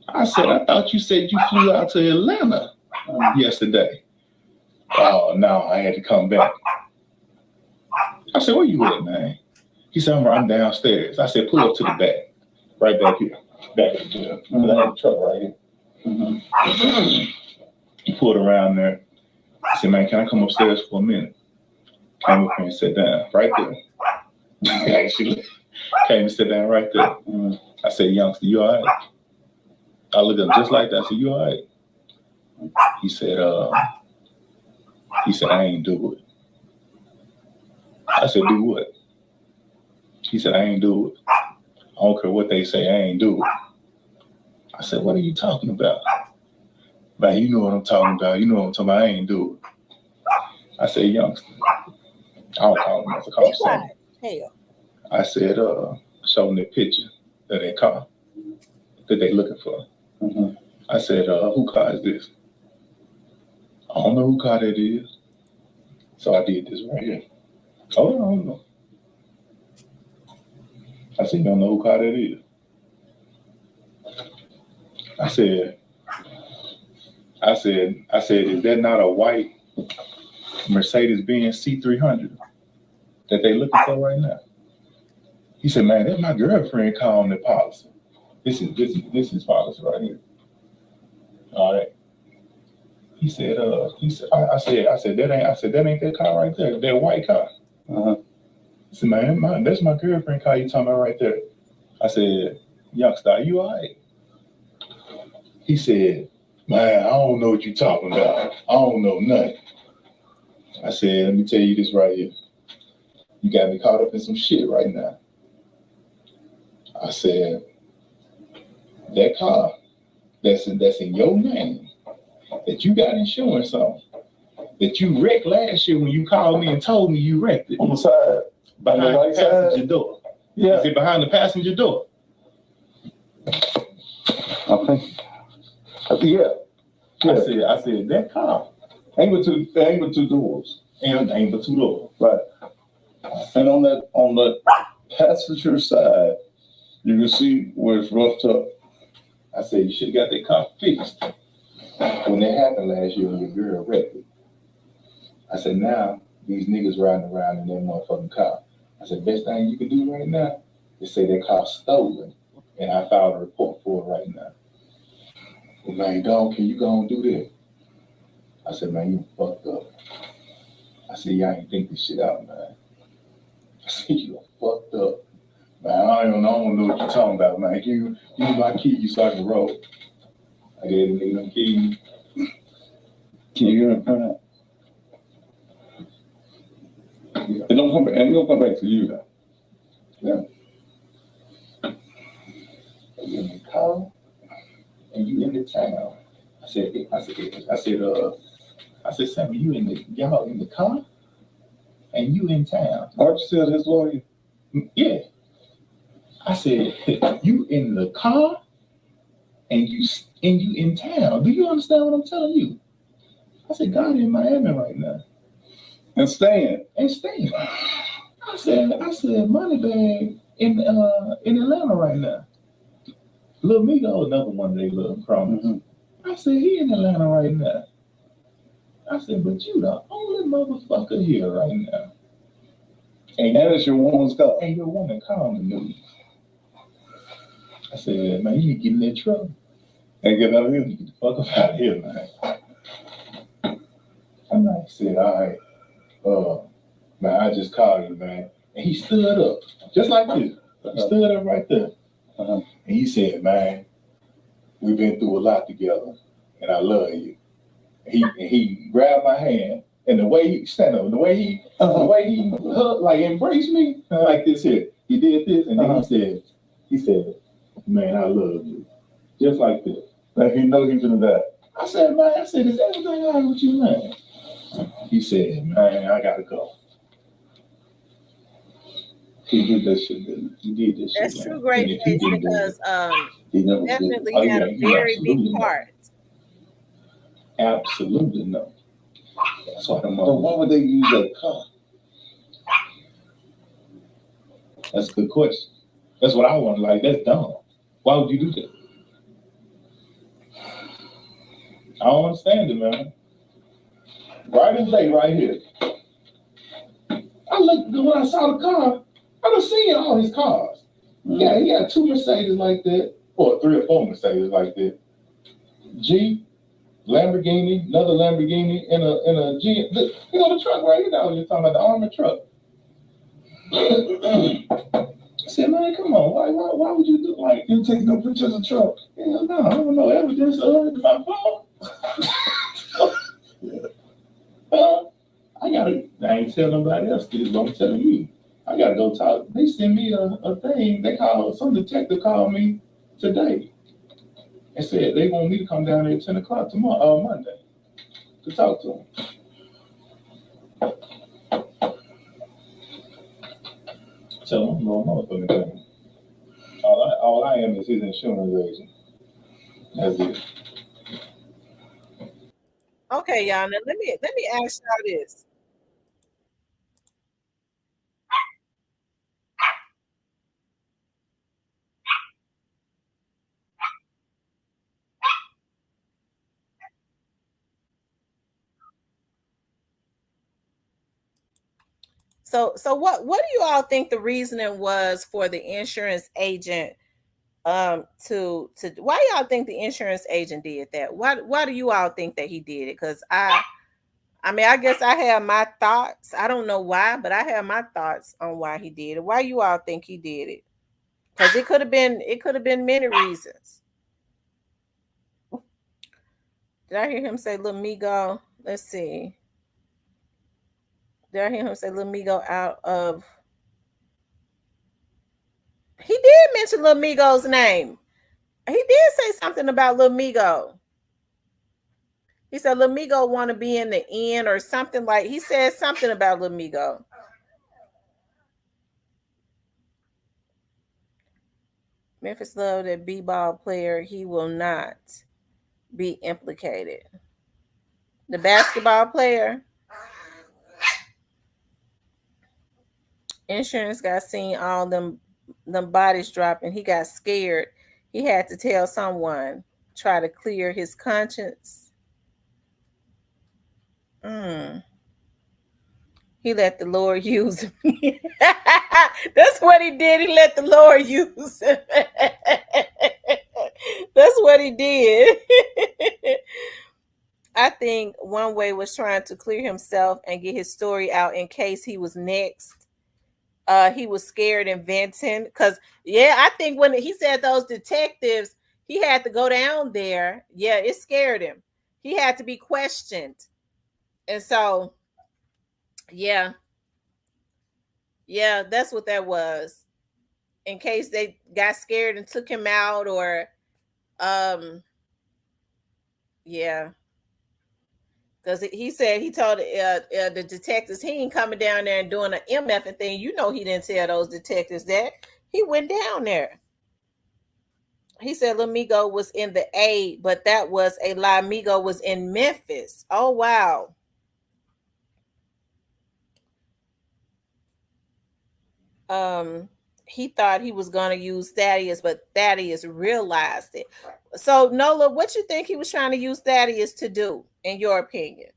Speaker 7: I said, I thought you said you flew out to Atlanta yesterday. Oh, no, I had to come back. I said, where you at, man? He said, I'm downstairs. I said, pull up to the back, right back here, back at the jail. I had the truck right here. He pulled around there. I said, man, can I come upstairs for a minute? Came up here and sat down right there. Actually, came and sat down right there. I said, youngster, you all right? I looked at him just like that. I said, you all right? He said, I ain't do it. I said, do what? He said, I ain't do it. I don't care what they say, I ain't do it. I said, what are you talking about? Man, you know what I'm talking about. You know what I'm talking about. I ain't do it. I said, youngster. I don't call him. I call him something. I said, show them the picture that they caught, that they looking for. I said, who car is this? I don't know who car that is. So I did this right here. Oh, I don't know. I said, you don't know who car that is? I said, is that not a white Mercedes-Benz C300 that they looking for right now? He said, man, that's my girlfriend calling the policy. This is policy right here. All right. I said, that ain't that car right there, that white car. I said, man, that's my girlfriend car you talking about right there. I said, youngster, are you all right? He said, man, I don't know what you're talking about. I don't know nothing. I said, let me tell you this right here. You got me caught up in some shit right now. I said, that car that's in your name, that you got insurance on, that you wrecked last year when you called me and told me you wrecked it.
Speaker 8: On the side.
Speaker 7: Behind the right passenger door.
Speaker 8: Yeah.
Speaker 7: Is it behind the passenger door?
Speaker 8: Okay. Yeah.
Speaker 7: I said that car
Speaker 8: ain't but two doors.
Speaker 7: Ain't but two doors.
Speaker 8: Right. And on the passenger side, you can see where it's roughed up.
Speaker 7: I said you should have got that car fixed when that happened last year when your girl wrecked it. I said now these niggas riding around in that motherfucking car. I said best thing you can do right now is say that car's stolen, and I filed a report for it right now. Well, man, can you go and do that? I said, man, you fucked up. I said, y'all ain't think this shit out, man. I said, you fucked up. Man, I don't know what you're talking about, man. Give me my keys so I can roll. I gave the nigga them keys.
Speaker 8: Can you hear him turn out? Yeah. It don't come back to you now.
Speaker 7: Yeah. You in the car and you in the town. I said, Sammy, y'all in the car and you in town.
Speaker 8: Aren't you still his lawyer?
Speaker 7: Yeah. I said, you in the car and you in town. Do you understand what I'm telling you? I said, God in Miami right now.
Speaker 8: And staying.
Speaker 7: I said, Moneybag in Atlanta right now. Lil Migo, another one of they little crumbs. Mm-hmm. I said, he in Atlanta right now. I said, but you the only motherfucker here right now.
Speaker 8: And that is your woman's car.
Speaker 7: And your woman calling the news. I said, man, you need to get in that truck and get out of here. You get the fuck up out of here, man. And I said, all right, man, I just called you, man. And he stood up, just like this. He stood up right there. And he said, man, we've been through a lot together, and I love you. And he grabbed my hand, and the way he stand up, the way he hugged, like embraced me, like this here. He did this, and then he said, man, I love you. Just like this.
Speaker 8: Like he knows he's gonna die.
Speaker 7: I said, man, is everything all right with you, man? He said, man, I gotta go. He did that shit, didn't he? He did this shit.
Speaker 1: That's true, great face, because definitely had a very big part.
Speaker 7: Absolutely no. That's why
Speaker 8: But why would they use that car?
Speaker 7: That's a good question. That's what I want. Like, that's dumb. Why would you do that? I don't understand it, man. Right as day, right here. I looked when I saw the car. I done seen all his cars. Yeah, he got 2 Mercedes like that, or 3 or 4 Mercedes like that. Jeep, Lamborghini, another Lamborghini, and a Jeep. You know the truck right here. You're talking about the armored truck. I said, man, come on, why would you do like you take no pictures of the truck? Hell no, I don't know evidence of my phone. I ain't telling nobody else this, but I'm telling you. I gotta go talk. They sent me a thing. Some detective called me today and said they want me to come down there at 10 o'clock tomorrow, Monday, to talk to them. Tell them no motherfucking thing. All I am is his insurance agent. That's it.
Speaker 1: Okay, y'all. Now let me ask y'all this. So what do you all think the reasoning was for the insurance agent to why y'all think the insurance agent did that? Why do you all think that he did it? Because I mean, I guess I have my thoughts. I don't know why, but I have my thoughts on why he did it. Why you all think he did it? Because it could have been many reasons. Did I hear him say Lil Migo? Let's see. Did I hear him say Lil Migo out of? He did mention Lil Migo's name. He did say something about Lil Migo. He said Lil Migo want to be in the end or something like. He said something about Lil Migo. Memphis Love, that b-ball player, he will not be implicated. The basketball player, insurance got seen all them bodies dropping. He got scared. He had to tell someone, try to clear his conscience. He let the Lord use him. That's what he did. He let the Lord use him. That's what he did. I think one way was trying to clear himself and get his story out in case he was next. He was scared and venting because, yeah, I think when he said those detectives, he had to go down there. Yeah, it scared him. He had to be questioned. And so, yeah, that's what that was. In case they got scared and took him out or, yeah. Because he said he told the detectives he ain't coming down there and doing an MF and thing. You know he didn't tell those detectives that. He went down there. He said Lil Migo was in the A, but that was a lie. Migo was in Memphis. Oh, wow. He thought he was going to use Thaddeus, but Thaddeus realized it. So, Nola, what you think he was trying to use Thaddeus to do, in your opinion?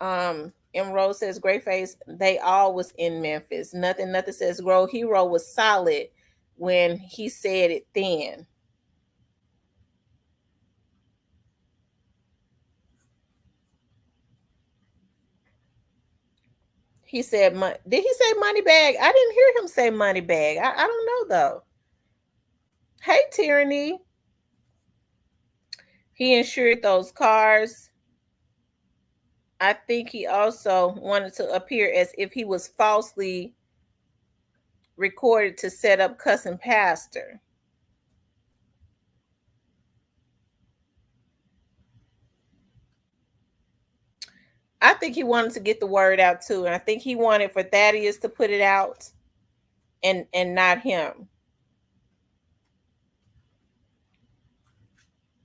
Speaker 1: M. Rose says, great face. They all was in Memphis. Nothing says Grow Hero was solid when he said it then. He said, did he say money bag? I didn't hear him say money bag. I don't know though. Hey, Tyranny. He insured those cars. I think he also wanted to appear as if he was falsely recorded to set up cussing pastor. I think he wanted to get the word out too. And I think he wanted for Thaddeus to put it out and not him.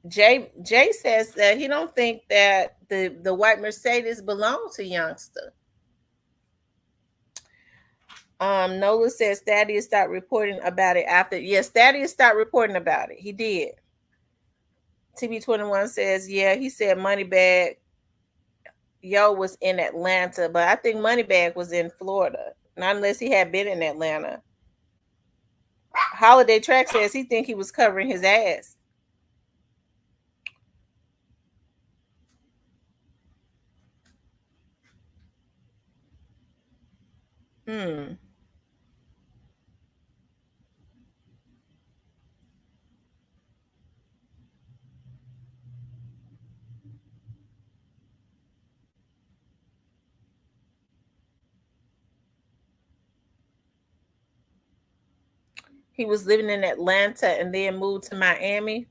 Speaker 1: Jay says that he don't think that the white Mercedes belongs to Youngster. Nola says Thaddeus stopped reporting about it after. Yes, Thaddeus stopped reporting about it. He did. TB21 says, yeah, he said Moneybag Yo was in Atlanta, but I think Moneybag was in Florida. Not unless he had been in Atlanta. Holiday Track says he think he was covering his ass. He was living in Atlanta and then moved to Miami.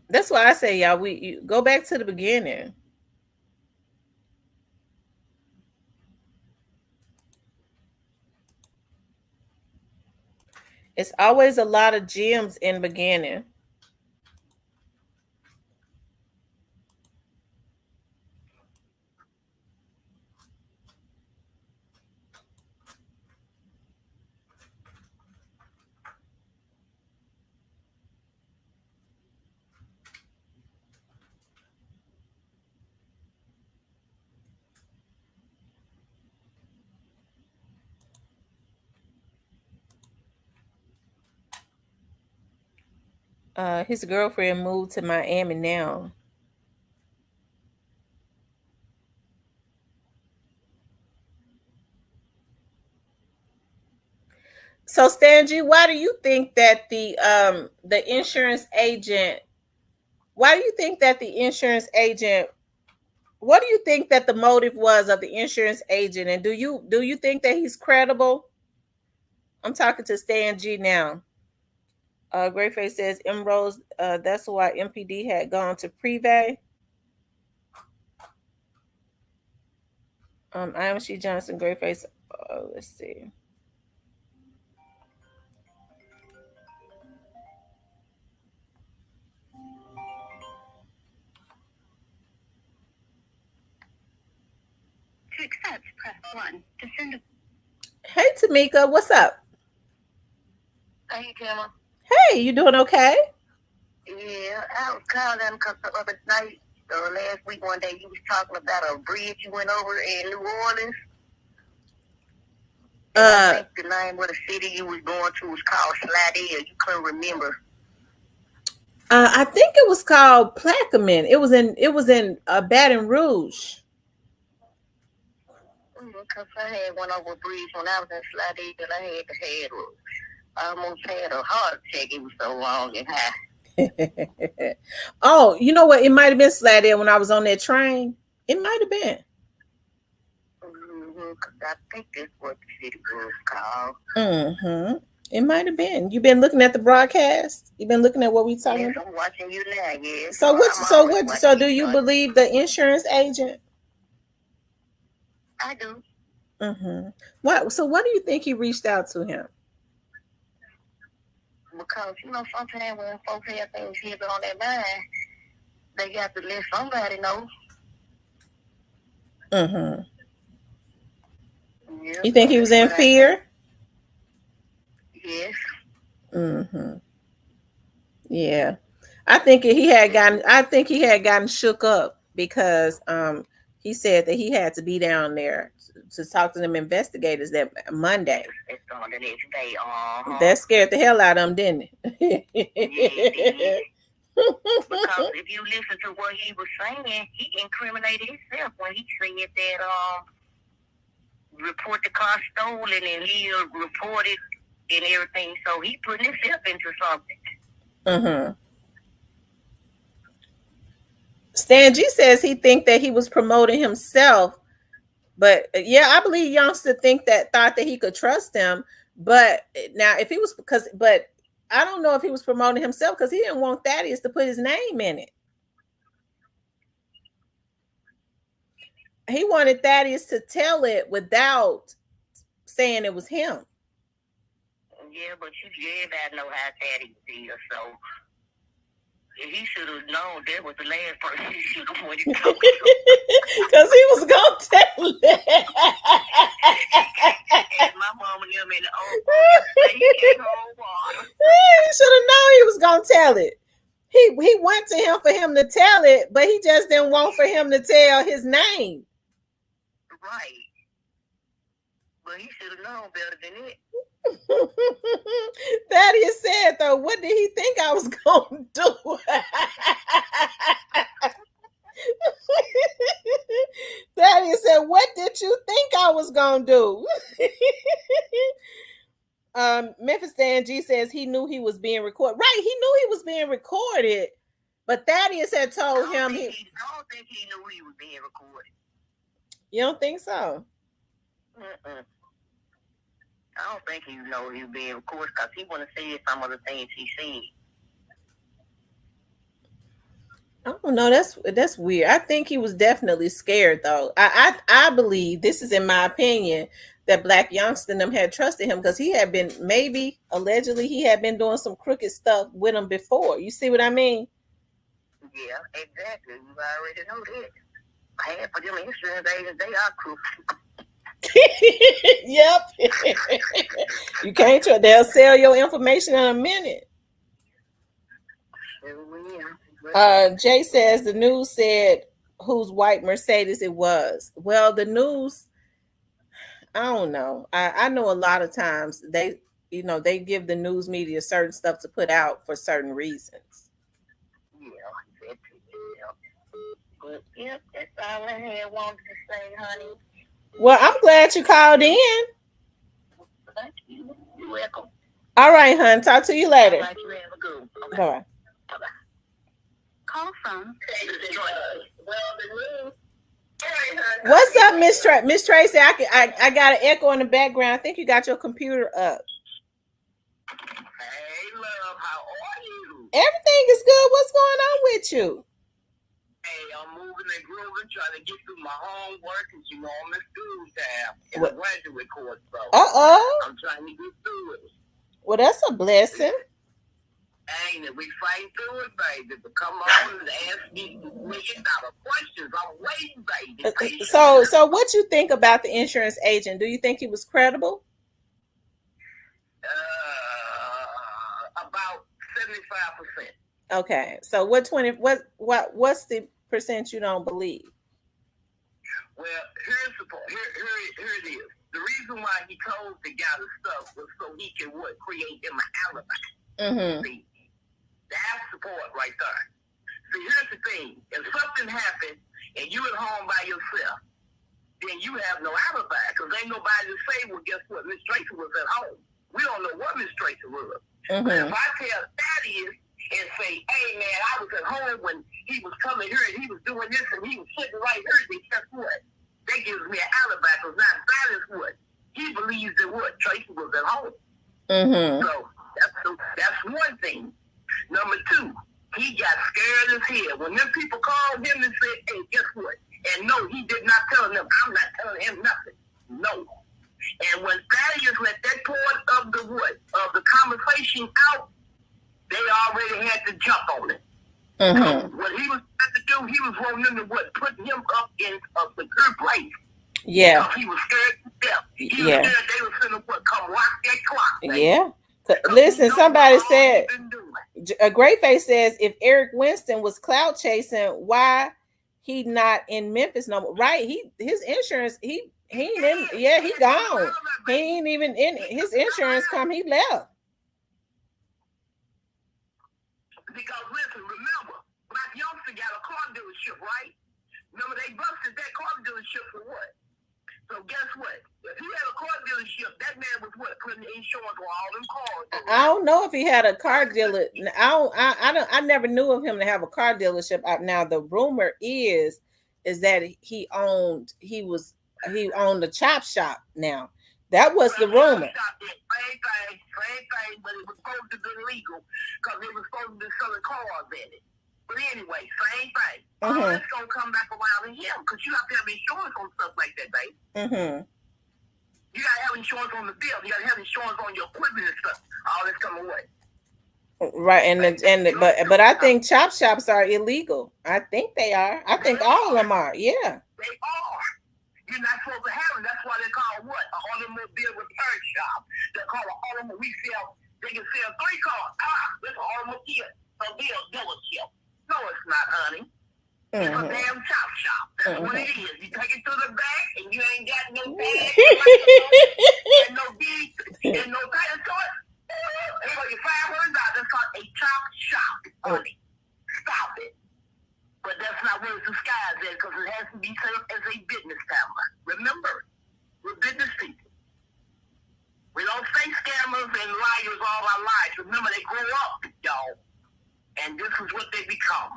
Speaker 1: That's why I say, y'all, you go back to the beginning. It's always a lot of gems in the beginning. His girlfriend moved to Miami now. So Stangy, why do you think that the insurance agent? Why do you think that the insurance agent? What do you think that the motive was of the insurance agent? And do you think that he's credible? I'm talking to Stan G now. Greyface says M Rose. That's why MPD had gone to Privé. I am She Johnson. Greyface. Let's see.
Speaker 9: To accept, press 1. To send a...
Speaker 1: Hey, Tamika, what's up?
Speaker 9: Hey, Tamara.
Speaker 1: Hey, you doing okay?
Speaker 9: Yeah, I was calling because the other night, last week, one day, you was talking about a bridge you went over in New Orleans. And I think the name of the city you was going to was called Slidell. You couldn't remember.
Speaker 1: I think it was called Plaquemine. It was in Baton Rouge.
Speaker 9: Because I had one over a bridge when I was in Slidell that I almost had a heart attack. It was so long and high.
Speaker 1: Oh, you know what? It might have been Slidell when I was on that train. It might have been.
Speaker 9: Because I think that's what the city was called.
Speaker 1: It might have been. You've been looking at the broadcast? You've been looking at what we talking about?
Speaker 9: I'm watching you now, yeah.
Speaker 1: So do you believe the insurance agent?
Speaker 9: I do.
Speaker 1: So what do you think he reached out to him?
Speaker 9: Because, sometimes when folks have things heavy on their mind, they got to let somebody know. Yeah,
Speaker 1: You think he was in fear?
Speaker 9: Yes.
Speaker 1: Yeah. I think he had gotten shook up because he said that he had to be down there to talk to them investigators that Monday.
Speaker 9: It's on the next day.
Speaker 1: That scared the hell out of him, didn't it?
Speaker 9: Yeah, because if you listen to what he was saying, he incriminated himself when he said that report the car stolen and he reported and everything. So he put himself into something.
Speaker 1: Stan G says he think that he was promoting himself, but yeah, I believe youngster thought that he could trust him. But now, if he was but I don't know if he was promoting himself because he didn't want Thaddeus to put his name in it. He wanted Thaddeus to tell it without saying it was him.
Speaker 9: Yeah, but everybody know how Thaddeus is, so he should have known that was the last person he should have wanted to talk to.
Speaker 1: Because he was going to tell it.
Speaker 9: And my mama and them in the old folks say he can't hold water.
Speaker 1: He should have known he was going to tell it. He went to him for him to tell it, but he just didn't want for him to tell his name.
Speaker 9: Right. But he should have known better than it.
Speaker 1: Thaddeus said, though, what did he think I was going to do? Thaddeus said, what did you think I was going to do? Memphis Dan G says he knew he was being recorded. Right, he knew he was being recorded, but Thaddeus had told him. I don't think
Speaker 9: he knew he was being recorded.
Speaker 1: You don't think so?
Speaker 9: I don't think he know he was being recorded because he wouldn't say some of the things he said.
Speaker 1: I don't know. That's weird. I think he was definitely scared, though. I believe, this is in my opinion, that Black Youngster them had trusted him because he had been, maybe allegedly, he had been doing some crooked stuff with him before. You see what I mean?
Speaker 9: Yeah, exactly. You already know that. Half of them insurance agents, they are crooked.
Speaker 1: Yep. You can't trust. They'll sell your information in a minute. Jay says the news said whose white Mercedes it was. Well, the news, I don't know. I know a lot of times they give the news media certain stuff to put out for certain reasons.
Speaker 9: Yeah, but yeah, that's all I had wanted to say, honey.
Speaker 1: Well, I'm glad you called in.
Speaker 9: Thank you. You're welcome.
Speaker 1: All right, hon. Talk to you later.
Speaker 9: All right, you have a good one.
Speaker 1: Bye bye.
Speaker 9: Call from.
Speaker 1: What's up, Miss Tracy? I got an echo in the background. I think you got your computer up.
Speaker 9: Hey, love, how are you?
Speaker 1: Everything is good. What's going on with you?
Speaker 9: Hey, I'm moving and grooving, trying to get through my homework, because I'm in school time in a graduate course, so I'm trying to get through it.
Speaker 1: Well, that's a blessing.
Speaker 9: Ain't it? We fight through it, baby. But come on and ask me $1 million questions. I'm waiting, baby.
Speaker 1: So what you think about the insurance agent? Do you think he was credible?
Speaker 9: About 75%.
Speaker 1: Okay. So what's the percent you don't believe?
Speaker 9: Well, here's the point. Here it is. The reason why he told the guy the stuff was so he can create him an alibi.
Speaker 1: Mm-hmm.
Speaker 9: See, that's the part right there. See, here's the thing. If something happened and you at home by yourself, then you have no alibi, because ain't nobody to say, well, guess what? Miss Tracy was at home. We don't know what Miss Tracy was.
Speaker 1: Mm-hmm.
Speaker 9: But if I tell Thaddeus and say, hey, man, I was at home when he was coming here and he was doing this and he was sitting right here, then guess what? That gives me an alibi, because now Thaddeus what? He believes that what? Tracy was at home.
Speaker 1: Mm-hmm.
Speaker 9: So that's one thing. Number two, he got scared as hell. When them people called him and said, hey, guess what? And no, he did not tell them. I'm not telling him nothing. No. And when Thaddeus let that part of the conversation out, they already had to jump on it.
Speaker 1: Mm-hmm.
Speaker 9: So what he was trying to do, he was wanting them to put him up in a secure place.
Speaker 1: Yeah.
Speaker 9: Because he was scared to death. He was scared they was finna come watch that clock. Baby.
Speaker 1: Yeah. Listen, somebody said, Greyface says, if Eric Winston was clout chasing, why he not in Memphis no more? Right? His insurance, he ain't in. Yeah, he gone. He ain't even in his insurance. He left.
Speaker 9: Because listen, remember, Black Youngster got a car dealership, right? Remember they busted that car dealership for what? So guess what? If he had a car dealership, that man was what? Putting insurance on all them cars.
Speaker 1: I don't know if he had a car dealer. I never knew of him to have a car dealership. Now the rumor is that he owned the chop shop. Now that was the rumor.
Speaker 9: Same thing, but it was supposed to be legal because they were supposed to be selling cars in it. But anyway, same thing. All that's gonna come back around in him because you have to have insurance on stuff like that, babe.
Speaker 1: Mm-hmm.
Speaker 9: You gotta have insurance on the bill. You gotta have insurance on your equipment and stuff. All this come away.
Speaker 1: Right, but I think chop shops are illegal. I think they are. I think all of them are. Yeah.
Speaker 9: They are. You're not supposed to have them. That's why they call what? An automobile repair shop. They call an automobile. They can sell 3 cars. This is an automobile dealership. No, it's not, honey. It's a damn chop shop. That's what it is. You take it to the back and you ain't got no bag, and no deed, and no title to it. They go, your $500. That's called a chop shop, honey. Stop it. But that's not where it's disguised at, because it has to be set up as a business Tamara. Remember, we're business people. We don't stay scammers and liars all our lives. Remember, they grow up, y'all. And this is what they become.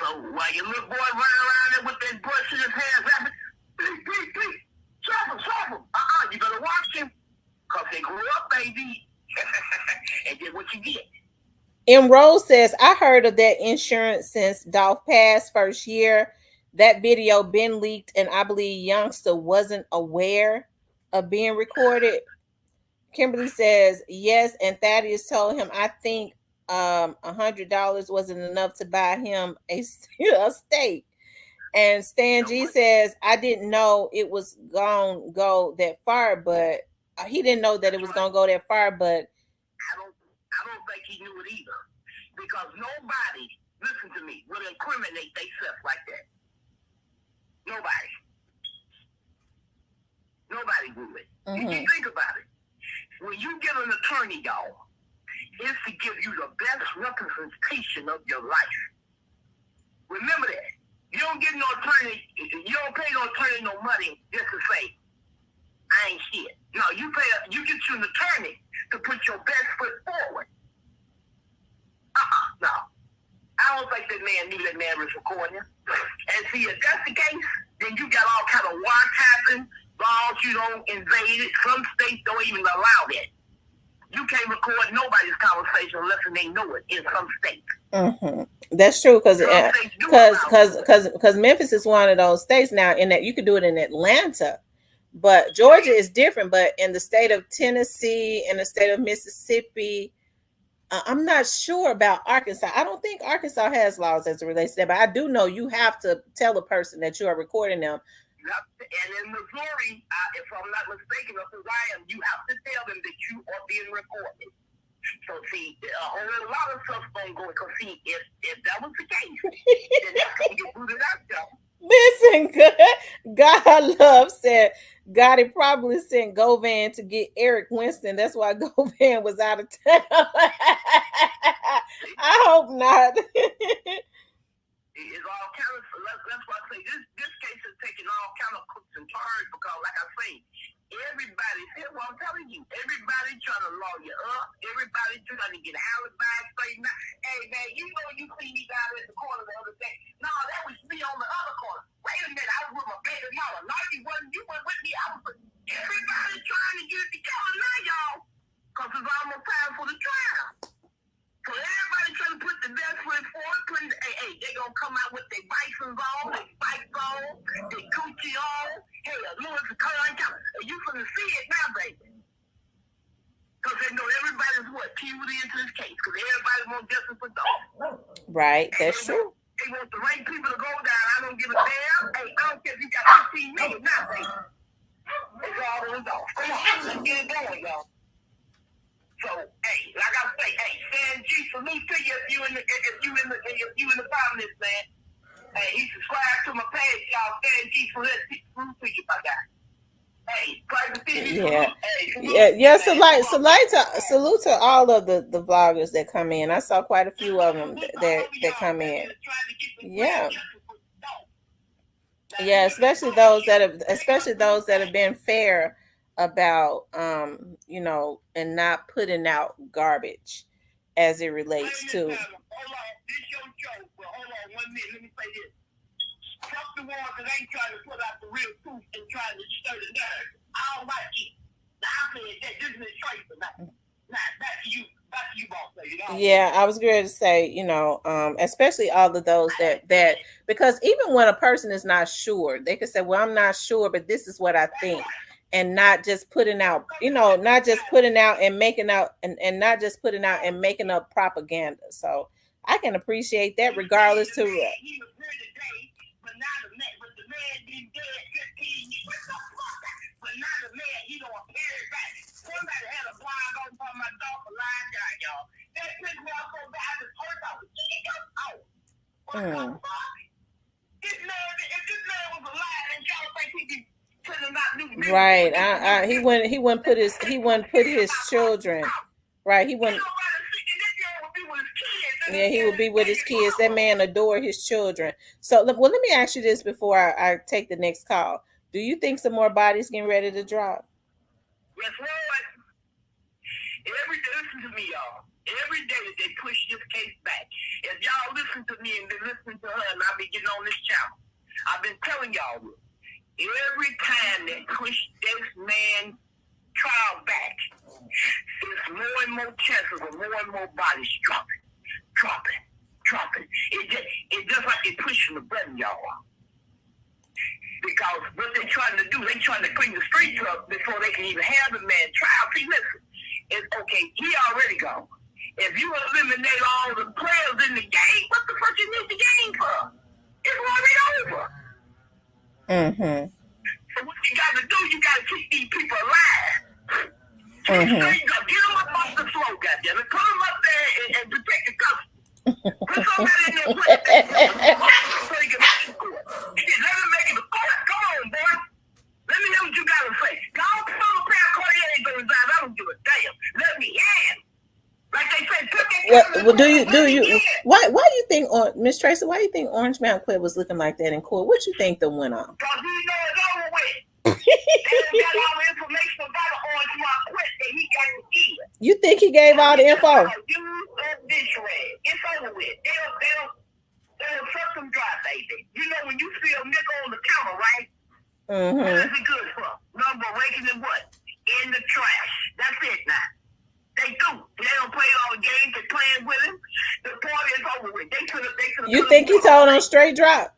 Speaker 9: So while your little boy running around there with that brush in his hands, please, stop him. You better watch him. Because they grew up, baby. And get what you get.
Speaker 1: M. Rose says, I heard of that insurance since Dolph passed first year. That video been leaked, and I believe Youngster wasn't aware of being recorded. Kimberly says, yes, and Thaddeus told him, I think $100 wasn't enough to buy him a steak. And Stan G says, I didn't know it was going to go that far, but he didn't know that it was going to go that far, but
Speaker 9: I don't think he knew it either. Because nobody, listen to me, would incriminate themselves like that. Nobody would. You think about it. when you get an attorney, y'all, it's to give you the best representation of your life. Remember that. You don't get no attorney, you don't pay no attorney no money just to say, I ain't shit. No, you get you an attorney to put your best foot forward. No. I don't think that man knew that man was recording. And see, if that's the case, then you got all kind of wiretapping, laws you don't invade it. Some states don't even allow that. You can't record nobody's conversation unless they know it in some states.
Speaker 1: Mm-hmm. That's true, because Memphis is one of those states now, in that you could do it in Atlanta, but Georgia is different. But in the state of Tennessee and the state of Mississippi, I'm not sure about Arkansas. I don't think Arkansas has laws as it relates to that, but I do know you have to tell a person that you are recording them.
Speaker 9: And in Missouri, if I'm not mistaken, up in Ryan, you have to tell them that you are being recorded. So see, a whole lot of stuff going to go. Because see, if that was the case, then that's going to get booted out, y'all.
Speaker 1: Listen, God Love said Gotti probably sent Govan to get Eric Winston. That's why Govan was out of town. I hope not.
Speaker 9: It's all kind of, that's why I say this case is taking all kind of cooks and turns, because like I say, everybody, well, I'm telling you, everybody trying to lawyer up, everybody trying to get alibis straightened out. Hey man, you know you see me down at the corner the other day. No, that was me on the other corner. Wait a minute, I was with my baby mama. No, you weren't with me. I was with everybody trying to get it together now, y'all. Because it's almost time for the trial. So everybody trying to put the best foot forward, hey, they gonna come out with their bisons on, their spikes on, their coochie on. Hey, Louis the Current, you finna see it now, baby. Because they know everybody's keyed into this case. Because everybody wants justice for Dolph.
Speaker 1: Right, that's true.
Speaker 9: They want the right people to go down. I don't give a damn. Hey, I don't care if you got 15 million now, baby. It's all on Dolph. Come on, let's get it going, y'all. So, hey, like I say, hey, Stan G, salute to you if you in the business, man. Hey, he subscribed to my page, y'all. Stan G, salute to you, my guy. Hey, private TV.
Speaker 1: Yeah. Salute to all of the vloggers that come in. I saw quite a few of them that come in. Yeah. Yeah, especially those that have been fair about and not putting out garbage as it relates to.
Speaker 9: Hold on, this your show. Well, hold on 1 minute. Let me say this. Fuck the ones that ain't trying to put out the real truth and trying to stir the nerve. I don't like it. Now I said that this is a choice, but back to you. Back to you, boss lady.
Speaker 1: Yeah, I was going to say, especially all of those that because even when a person is not sure, they could say, well, I'm not sure, but this is what I think. And not just putting out, not just putting out and making out and not just putting out and making up propaganda. So I can appreciate that regardless to.
Speaker 9: He was here today, but now the man been dead 15 years. But now the man, he don't appear back. Somebody had a blind on for my dog for lying guy, y'all. That pissed me off so bad, I just heard out. What the fuck? If this man was alive, and y'all think he'd be.
Speaker 1: Right. He wouldn't put his children. Right. He wouldn't. Yeah, he would be with his kids. That man adored his children. So, let me ask you this before I take the next call. Do you think some more bodies getting ready to drop?
Speaker 9: Yes, Lord. Listen to me, y'all. Every day they push this case back. If y'all listen to me and been listening to her, and I've been getting on this channel, I've been telling y'all this. Every time they push this man trial back, there's more and more chances of more and more bodies dropping. It's just like they're pushing the button, y'all. Because what they're trying to do, they're trying to clean the streets up before they can even have the man trial. See, listen, it's okay, he already gone. If you eliminate all the players in the game, what the fuck you need the game for? It's already over.
Speaker 1: Mm-hmm.
Speaker 9: So what you got to do, you got to keep these people alive.
Speaker 1: Mm-hmm.
Speaker 9: Get them up off the floor, goddammit. Put them up there and protect the customer. Put somebody in there with them so they can make the court. Let them make it a court. Come on, boy. Let me know what you got to say. Don't put a pair of Cartier ain't going to die. I don't give a damn.
Speaker 1: Well, do you why do you think Miss Tracy? Why do you think Orange Mountain Clip was looking like that in court? What you think that went on?
Speaker 9: Because you know it's over with. They got all the information about the Orange Mountain Clip that he got to give.
Speaker 1: You think he gave all the info?
Speaker 9: It's over with. They'll suck them dry, baby. You know when you see a nigga on the counter, right?
Speaker 1: Mm-hmm.
Speaker 9: What is it good for? Number raking and what? In the trash. That's it now. They do. They don't play all the games. They're playing with him. The party is over with. They could have.
Speaker 1: You think he told on straight drop?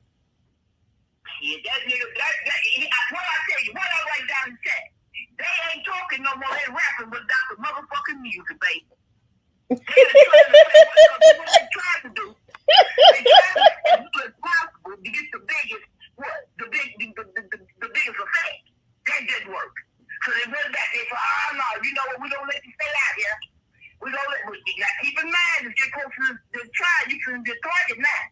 Speaker 9: Yeah, that nigga. What I tell you, what I write down in chat. They ain't talking no more. They rapping without the motherfucking music, baby. They trying to do. They trying to do as possible to get the biggest. What? The biggest effect. That didn't work. So they went back. They said, "Oh no, you know what? We don't let you stay out here. We don't let you." Now keep in mind, if you're close to the trial, you can be target now.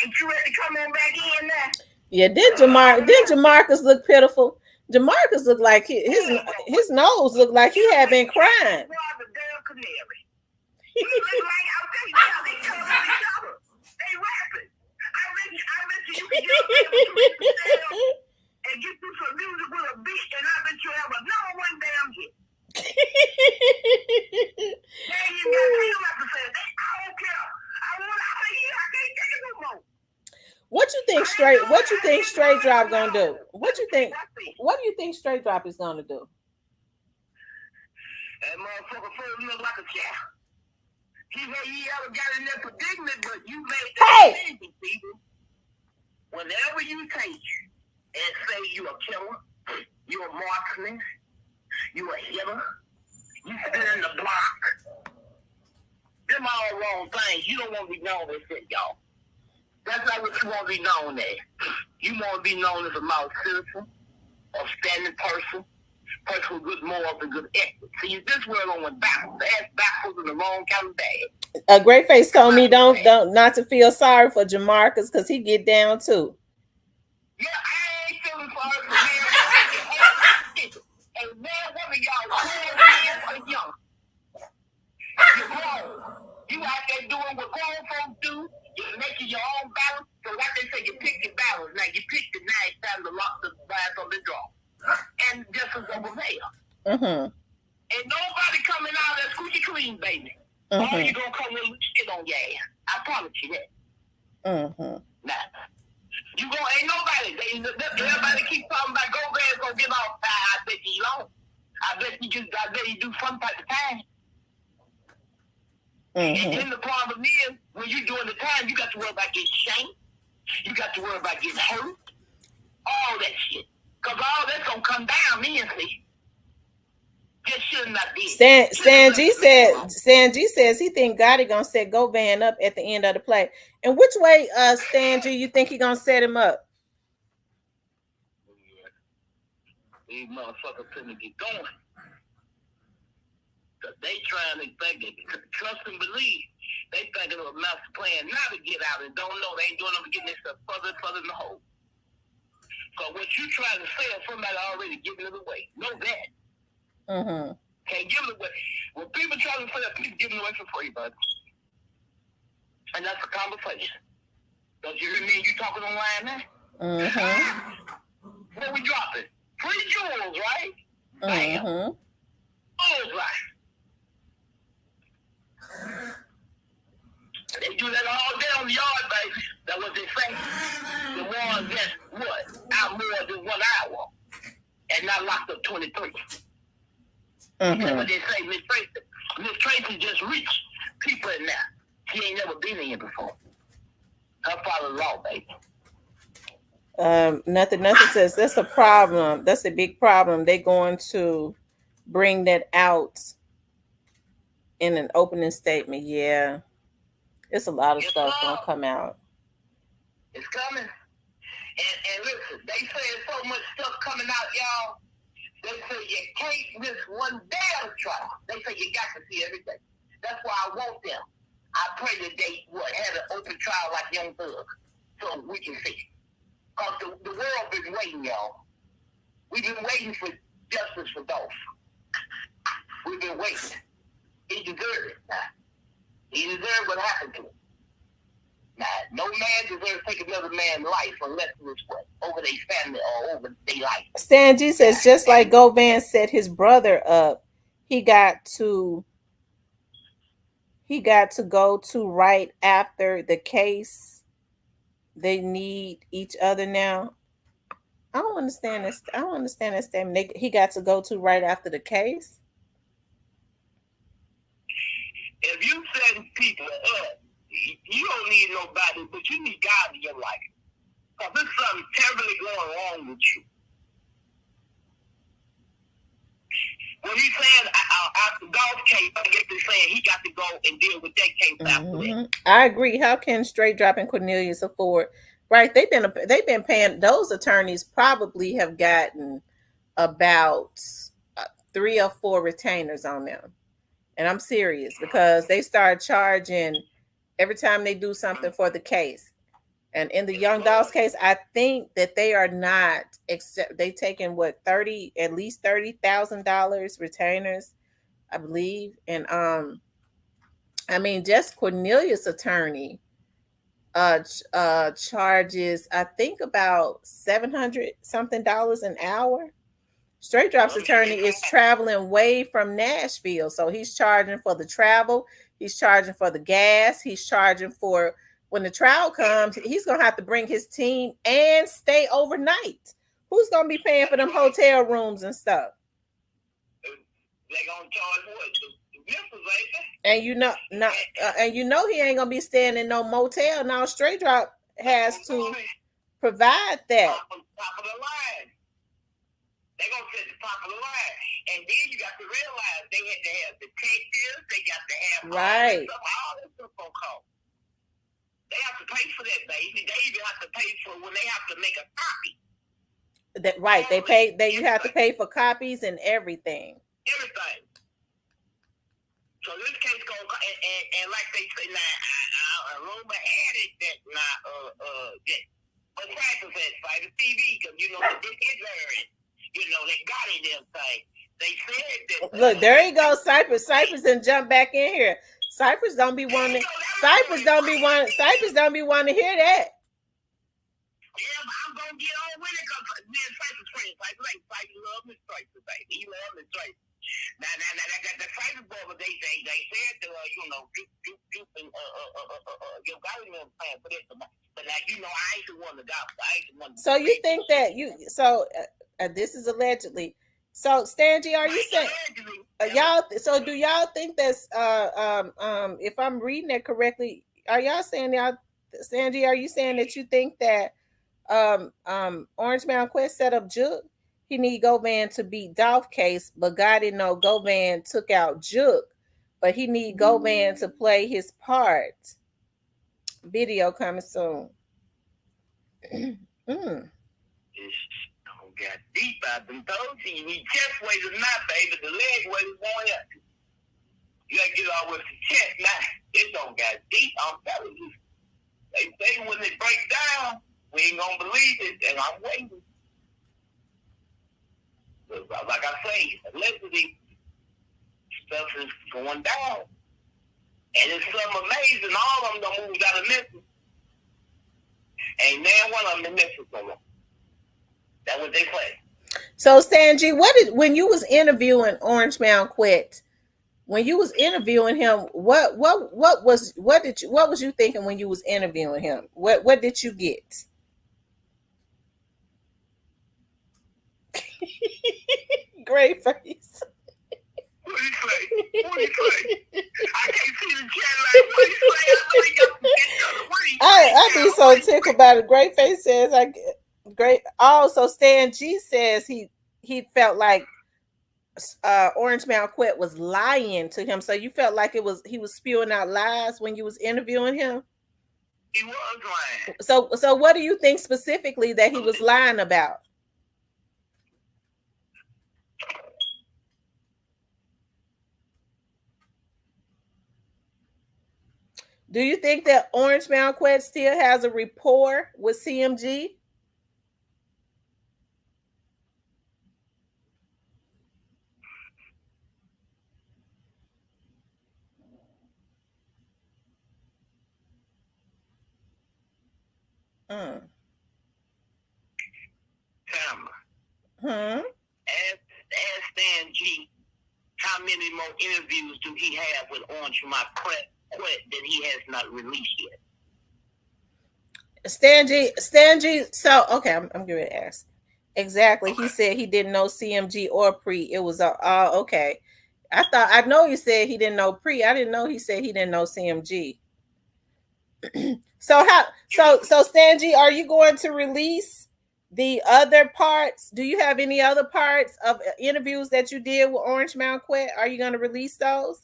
Speaker 9: Ain't you ready to come on back in now?
Speaker 1: Yeah, did Jamarcus look pitiful? Jamarcus looked like his nose looked like he had been crying.
Speaker 9: They rapping. I bet you can get and get you some music with a beat, and I bet you have a number one damn hit. You don't have to say it. I don't care. I can't take it no more.
Speaker 1: What you think straight drop gonna do? What do you think straight drop is gonna do?
Speaker 9: That motherfucker first look like a cat. He ever got in that predicament, but you made that decision, people. Whenever you take and say you a killer, you a marksman, you a hitter, you sit in the block. Them all wrong things. You don't want to be known as that, y'all. That's not what you want to be known as. You want to be known as a model citizen, a standing person with good morals and good ethics. See, this world on went backwards. The ass backwards in the wrong kind of bag.
Speaker 1: A Great Face told me don't not to feel sorry for Jamarcus because he get down too.
Speaker 9: Yeah, I ain't feeling sorry for him. And man, one of y'all are young. You're grown. You out there doing what grown folks do. You're making your own balance. So like they say, you pick your balance. Now you pick the night time to lock the glass on the draw. And this is over there.
Speaker 1: Mm-hmm.
Speaker 9: And nobody coming out as squeaky clean, baby.
Speaker 1: Mm-hmm.
Speaker 9: Or you gonna come with shit on your ass. I promise you that.
Speaker 1: Mm-hmm.
Speaker 9: Nah. You ain't nobody. Everybody keep talking about go bad gonna get off. I bet you don't. I bet you do some type of time.
Speaker 1: Mm-hmm.
Speaker 9: And then the problem is, when you're doing the time, you got to worry about getting shamed. You got to worry about getting hurt. All that shit. Because all that's going to come down, me and see. Just should not be.
Speaker 1: Stan G says he think Gotti going to set Govan up at the end of the play. And which way, Stan G, you think he going to set him up?
Speaker 9: These motherfuckers couldn't get going. Because they trying to think, trust and believe. They thinking of a master plan now to get out and don't know. They ain't doing them to get themselves further in the hole. So what you trying to sell, somebody already giving it away. Know that.
Speaker 1: Mm-hmm.
Speaker 9: Can't give it away. When people try to sell, people giving it away for free, buddy. And that's a conversation. Don't you hear me? You talking online now?
Speaker 1: Mm-hmm.
Speaker 9: What we dropping? Free jewels, right?
Speaker 1: Mm-hmm.
Speaker 9: Jewels, right? They do that all day on the yard, baby. That's what they say. The ones that, out more than 1 hour and not locked up 23.
Speaker 1: Mm-hmm.
Speaker 9: That's what they say. Miss Tracy just reached people in there. She ain't never been in here before. Her father's law, baby.
Speaker 1: Nothing says that's a problem. That's a big problem. They're going to bring that out in an opening statement. Yeah. It's a lot of stuff going to come out.
Speaker 9: It's coming. And listen, they say so much stuff coming out, y'all. They say you can't miss one day of the trial. They say you got to see everything. That's why I want them. I pray that they have an open trial like Young Thug so we can see. Because the world been waiting, y'all. We've been waiting for justice for Dolph. We've been waiting. He deserves it now. He deserved what happened to him. Now, no man deserves to take another man's life unless it was what, over their family or over their life.
Speaker 1: Stan G says, just like Govan set his brother up, he got to go to right after the case. They need each other now. I don't understand this. I don't understand that statement. He got to go to right after the case.
Speaker 9: If you setting people up, you don't need nobody, but you need God in your life. Because there's something terribly going wrong with you. When he's saying after Dolph case, I get to saying he got to go and deal with that case after that.
Speaker 1: I agree. How can Straight Drop and Cornelius afford? Right, they've been paying. Those attorneys probably have gotten about 3 or 4 retainers on them, and I'm serious because they start charging every time they do something for the case. And in the Young Dolls case, I think that they are not except they taken at least $30,000 retainers, I believe. And I mean, just Cornelius' attorney charges, I think, about $700 something an hour. Straight Drop's attorney is traveling way from Nashville, so he's charging for the travel, he's charging for the gas, he's charging for when the trial comes, he's gonna have to bring his team and stay overnight. Who's gonna be paying for them hotel rooms and stuff?
Speaker 9: They gonna charge what?
Speaker 1: And you know he ain't gonna be staying in no motel. Now Straight Drop has to provide that.
Speaker 9: Top of the line. They gonna set the top of the line, and then you got to realize they had to have detectives. They got to have all this stuff on call. They have to pay for that, baby. They even have to pay for when they have to make a copy.
Speaker 1: That right? They pay. You have to pay for copies and everything.
Speaker 9: Everything. So this case goes, and like they say now, rumor had it that but Cypress had Cypress TV because you know the big Israel, you know they got it them thing. They said that.
Speaker 1: Look, there you go, Cypress. Cypress and jump back in here. Cypress don't be wanting. Cypress don't be wanting to hear that.
Speaker 9: Yeah, but I'm gonna get on with it because me and Cypress friends. Cypress love Miss Cypress, baby. He love Miss Cypress. Now, the Cypress brother, they said to you know, Juke and Yo Gotti and playing for this, but now you know I ain't the one to go. I ain't the one.
Speaker 1: So you think that this is allegedly. So Stangy, are you saying y'all? So do y'all think that's if I'm reading it correctly, are y'all saying Stangy? Are you saying that you think that Orange Mountain Quest set up Juke? He need Govan to beat Dolph case, but God didn't know Govan took out Juke, but he need Govan to play his part. Video coming soon.
Speaker 9: Got deep. I've been told you need chest weight or not, baby. The leg weight is going up. You gotta get all with the chest now. It don't got deep. I'm telling you. They say when it breaks down, we ain't gonna believe it, and I'm waiting. But like I say, allegedly, stuff is going down, and it's something amazing. All of them don't move out of Memphis. Ain't man one of them in Memphis no more. That's what they play.
Speaker 1: So Stangy, when you was interviewing Orange Mound Quet, when you was interviewing him, what was you thinking when you was interviewing him? What did you get? Great face.
Speaker 9: What do you say? What do you say? I can't see the chat like what do you say?
Speaker 1: I be so tickled about it. Great face says great. Also, Stan G says he felt like Orange Mound Quet was lying to him. So you felt like he was spewing out lies when you was interviewing him?
Speaker 9: He was lying.
Speaker 1: So what do you think specifically that he was lying about? Do you think that Orange Mound Quet still has a rapport with CMG?
Speaker 9: Tamara. Ask Stan G how many more interviews do he have with Orange Mike Quet that he has not released yet?
Speaker 1: Stan G. So, okay, I'm going to ask. Exactly. Okay. He said he didn't know CMG or Pre. It was okay. I know he said he didn't know Pre. I didn't know he said he didn't know CMG. So Stan G, are you going to release the other parts? Do you have any other parts of interviews that you did with Orange Mound Quet? Are you going to release those?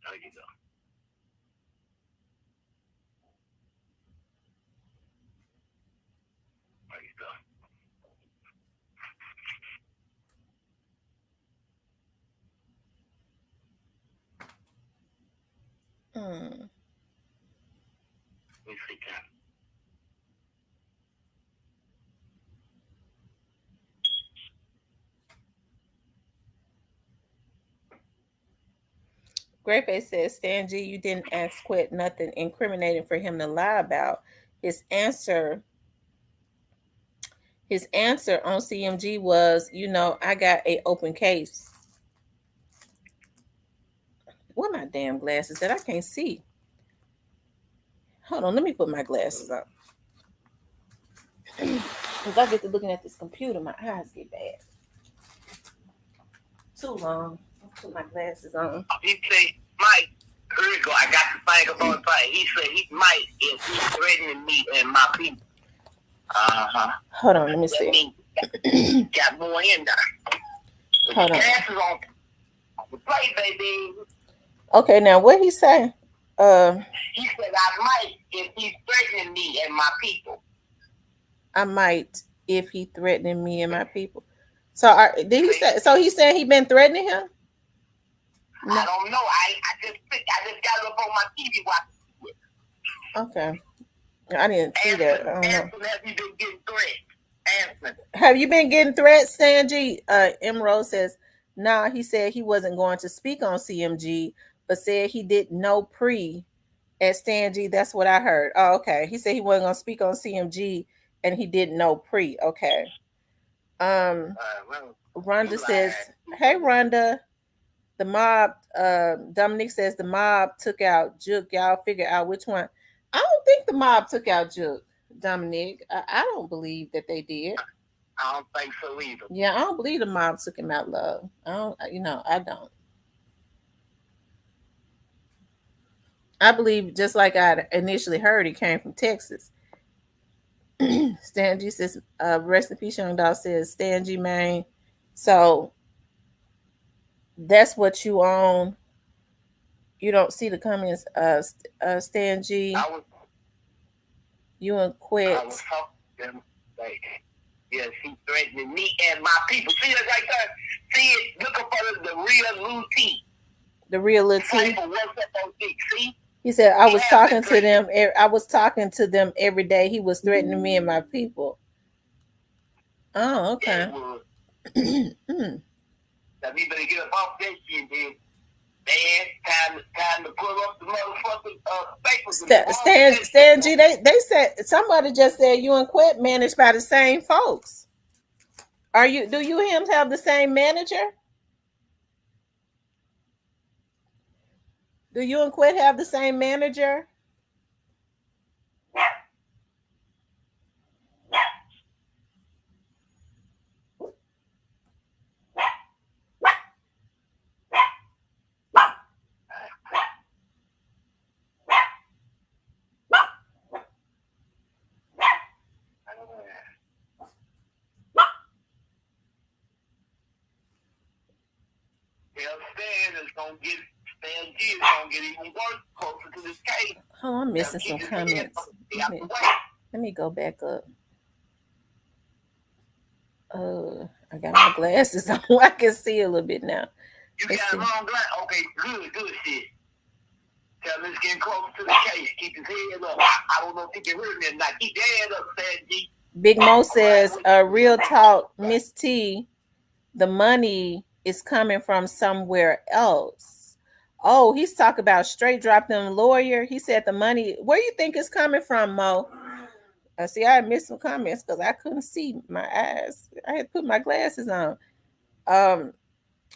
Speaker 9: There you go. Let me see,
Speaker 1: Greyface says, Stan G, you didn't ask Quet nothing incriminating for him to lie about. His answer on CMG was, I got an open case. What are my damn glasses that I can't see? Hold on, let me put my glasses on. Because I get to looking at this computer, my eyes get bad. Too long. I'll put my glasses on.
Speaker 9: He said, Mike, here we go. I got to think about it. He said he might if he's threatening me and my people.
Speaker 1: Hold on, let me see.
Speaker 9: Got more in there.
Speaker 1: Hold on.
Speaker 9: Glasses on the plate, baby.
Speaker 1: Okay, now what he say?
Speaker 9: He said I might if he's threatening me and my people.
Speaker 1: I might if he threatening me and my people. So did he say? So he said he been threatening him?
Speaker 9: No. I don't know. I just got it up on my TV watching.
Speaker 1: Okay, I didn't see that. I don't know.
Speaker 9: Have you been getting threats?
Speaker 1: Have you been getting threats, Stan G? Emerald says, nah. He said he wasn't going to speak on CMG, but said he didn't know Pre at Stan G. That's what I heard. Oh, okay. He said he wasn't going to speak on CMG, and he didn't know Pre. Okay. Rhonda says, hey, Rhonda. The mob, Dominique says the mob took out Juke. Y'all figure out which one. I don't think the mob took out Juke, Dominique. I don't believe that they did.
Speaker 9: I don't think so either.
Speaker 1: Yeah, I don't believe the mob took him out, love. I don't. I believe, just like I initially heard, he came from Texas. Stan G says, rest in peace, Young Dog says, Stan G, man. So that's what you own. You don't see the comments, Stan G. You and Quet.
Speaker 9: I was talking to them like, yes, he threatening me and my people. See it right there? See it? Look up for the real Luti.
Speaker 1: The real Luti.
Speaker 9: See?
Speaker 1: He said, I was talking to them. I was talking to them every day. He was threatening me and my people. Oh, okay.
Speaker 9: Now we better get up off that shit, then. Man, time to pull up the motherfucking papers.
Speaker 1: Stan G, they said, somebody just said you and Quet managed by the same folks. Do you and him have the same manager? Do you and Quet have the same manager?
Speaker 9: Stan G is gonna get even worse closer to this case.
Speaker 1: Oh, I'm missing some comments. Let me go back up. I got my glasses on. I can see a little bit now.
Speaker 9: You got the wrong glass? Okay, good shit. Tell him it's getting closer to the case. Keep his head up. I don't know if he can hear me or not. Keep your head up, Stan G.
Speaker 1: Big Mo says, real talk, Miss T, the money is coming from somewhere else. Oh, he's talking about straight drop them lawyer. He said the money, where you think it's coming from, Mo? See, I missed some comments because I couldn't see my eyes. I had to put my glasses on.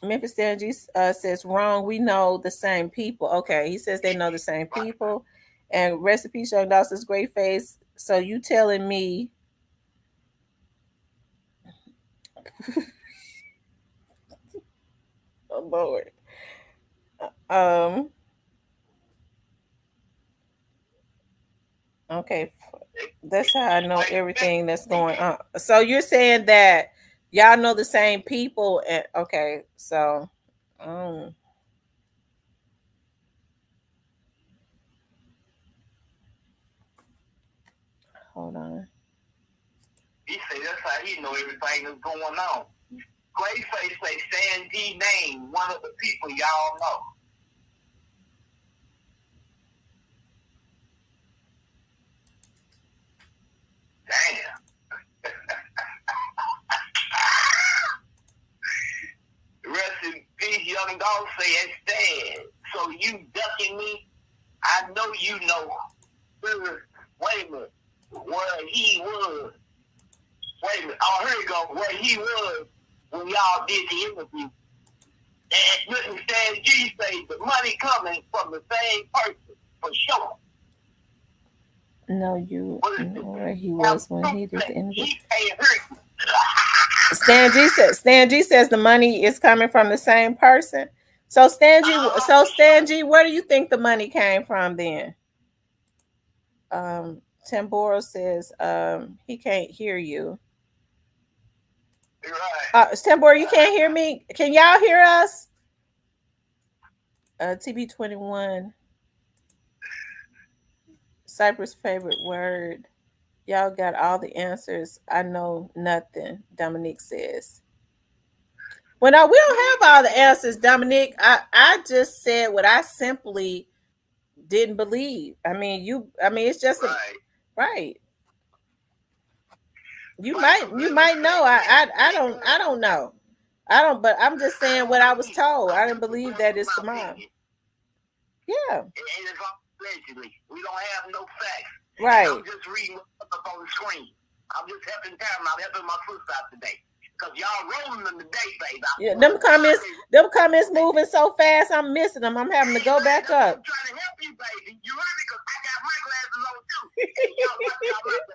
Speaker 1: Memphis Energy says wrong. We know the same people. Okay, he says they know the same people. And Recipe Young Dawg says great face. So you telling me? Oh Lord. Okay, that's how I know everything that's going on. So you're saying that y'all know the same people, and okay, so hold on.
Speaker 6: He say that's how he know everything that's going on. Grayface say Stan G name one of the people y'all know. Damn. Rest in peace, Young Dawg say it's Stan. So you ducking me? I know you know. Wait a minute. Where he was. Wait a minute. Oh, here you go. Where he was when y'all did the interview. And listen, Stan G say the money coming from the same person for sure.
Speaker 1: No, you know where he was when he did the interview. Stan G says the money is coming from the same person. So Stan G, where do you think the money came from then? Tamboro says he can't hear you. Tamboro, you can't hear me? Can y'all hear us? TB21. Cypress' favorite word. Y'all got all the answers. I know nothing, Dominique says. Well, no, we don't have all the answers, Dominique. I just said what I simply didn't believe. It's just right. You might know. I don't know. But I'm just saying what I was told. I didn't believe that it's the mom. Yeah.
Speaker 6: Allegedly. We don't have no facts.
Speaker 1: Right.
Speaker 6: I'm just reading up on the screen. I'm just helping Tamara. I'm helping my sister out today. Because y'all rolling them today, baby.
Speaker 1: Yeah, them comments moving so fast, I'm missing them. I'm having to go back up.
Speaker 6: I'm trying to help you, baby. You heard me? Because I got my glasses on too. And y'all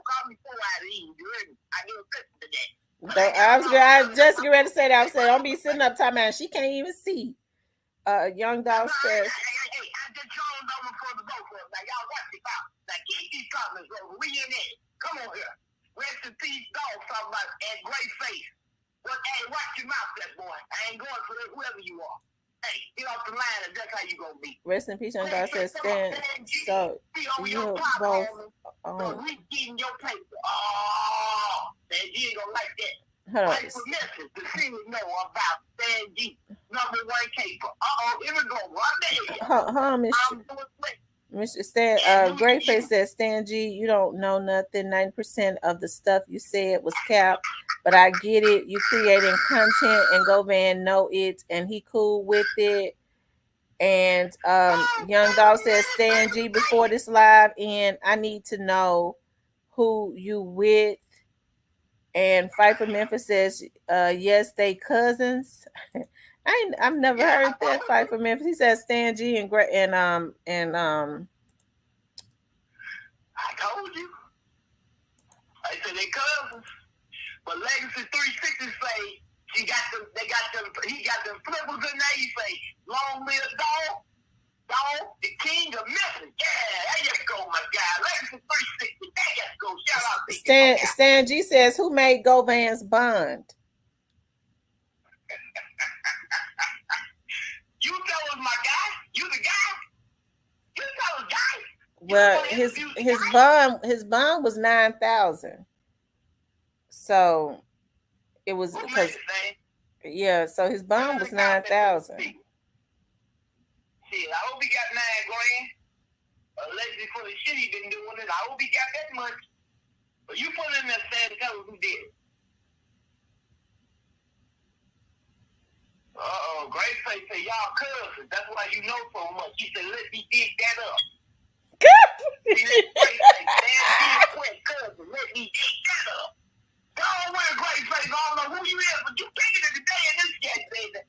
Speaker 6: call me 4 out of Eve. You heard me? I did listen to that.
Speaker 1: I was just getting ready to say that. I said, don't be sitting up talking about she can't even see. Young Dawg says.
Speaker 6: Hey, I just joined over for the both of us. Now, y'all watch it out. Now, keep these comments over. We in it. Come on here. Rest in peace, Dolph, talking about at great face. Well, hey, watch your mouth, that boy. I ain't going for whoever you are. Hey, get off the line, and that's how you gonna be.
Speaker 1: Rest in peace, Young Dawg says, Stan. So, you both.
Speaker 6: We getting your paper. Oh, man, you ain't gonna like that.
Speaker 1: Hold on.
Speaker 6: The thing we know about Stan G, #1 caper. Here we go.
Speaker 1: Hold on, Mr. Stan. Great Face says, Stan G, you don't know nothing. 90% of the stuff you said was cap, but I get it. You creating content, and Govan know it, and he cool with it. And Young Dawg says, Stan G, before this live end, I need to know who you with. And Fight for Memphis says, yes, they cousins. I've never heard that. Fight for Memphis. He says Stan G and
Speaker 6: I told you. I said they cousins. But Legacy 360 say he got them flippers in there. He say, long live Dolph. Dolph, the king of Memphis. Yeah, there you go, my guy. Legacy 360. There you go. Shout out to
Speaker 1: Stan G says, who made Govan's bond?
Speaker 6: You tell us, my guy. You the guy. You tell us, guy.
Speaker 1: Well, his bond was $9,000. So it was because so his bond was $9,000.
Speaker 6: Shit, I hope he got $9,000. Allegedly for the shit he been doing it. I hope he got that much. But you put in there saying tell us who did it. Great face say y'all cousins. That's why you know so much. He said, let me dig that up. See, Great face, cousin.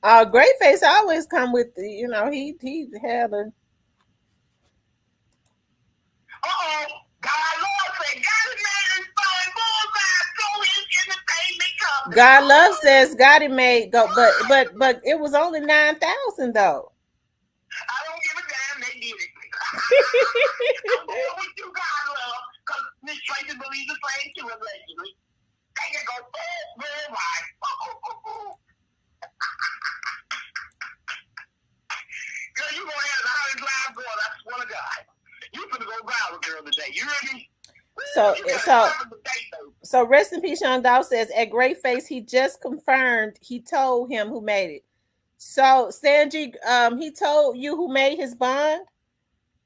Speaker 1: Greatface always come with the, he had a. God Love says Gotti made go, but it was only 9,000 though.
Speaker 9: I don't give a damn. They did it. I'm going with you, God Love, because Miss Tracy believes the same too, allegedly. They can go very wide. Girl, you gonna have the hottest live going. I swear to God. You finna go viral, girl, today. You hear me?
Speaker 1: So rest in peace, Young Dolph says at Greatface he just confirmed he told him who made it. So Stanji, he told you who made his bond.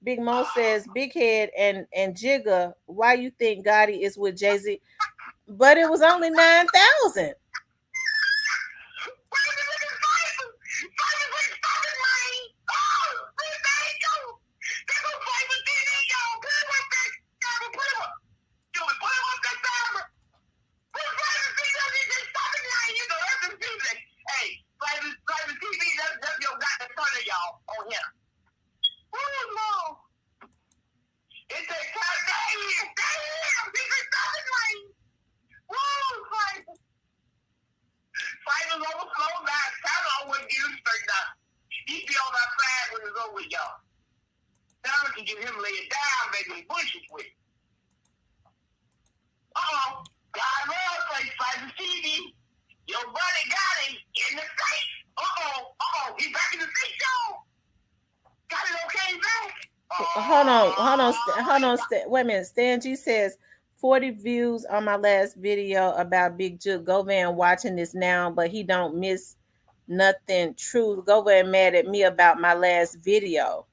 Speaker 1: Big Mo says Big Head and Jigga. Why you think Gotti is with Jay-Z? But it was only 9,000.
Speaker 9: Tamara can get him laid down, baby, bushes with. God love place fighting TV. Your buddy got him in the face. He's back in the face, y'all. Got it okay back.
Speaker 1: Hold on. Wait a minute. Stan G says 40 views on my last video about Big Juke. Govan watching this now, but he don't miss nothing. True. Govan mad at me about my last video.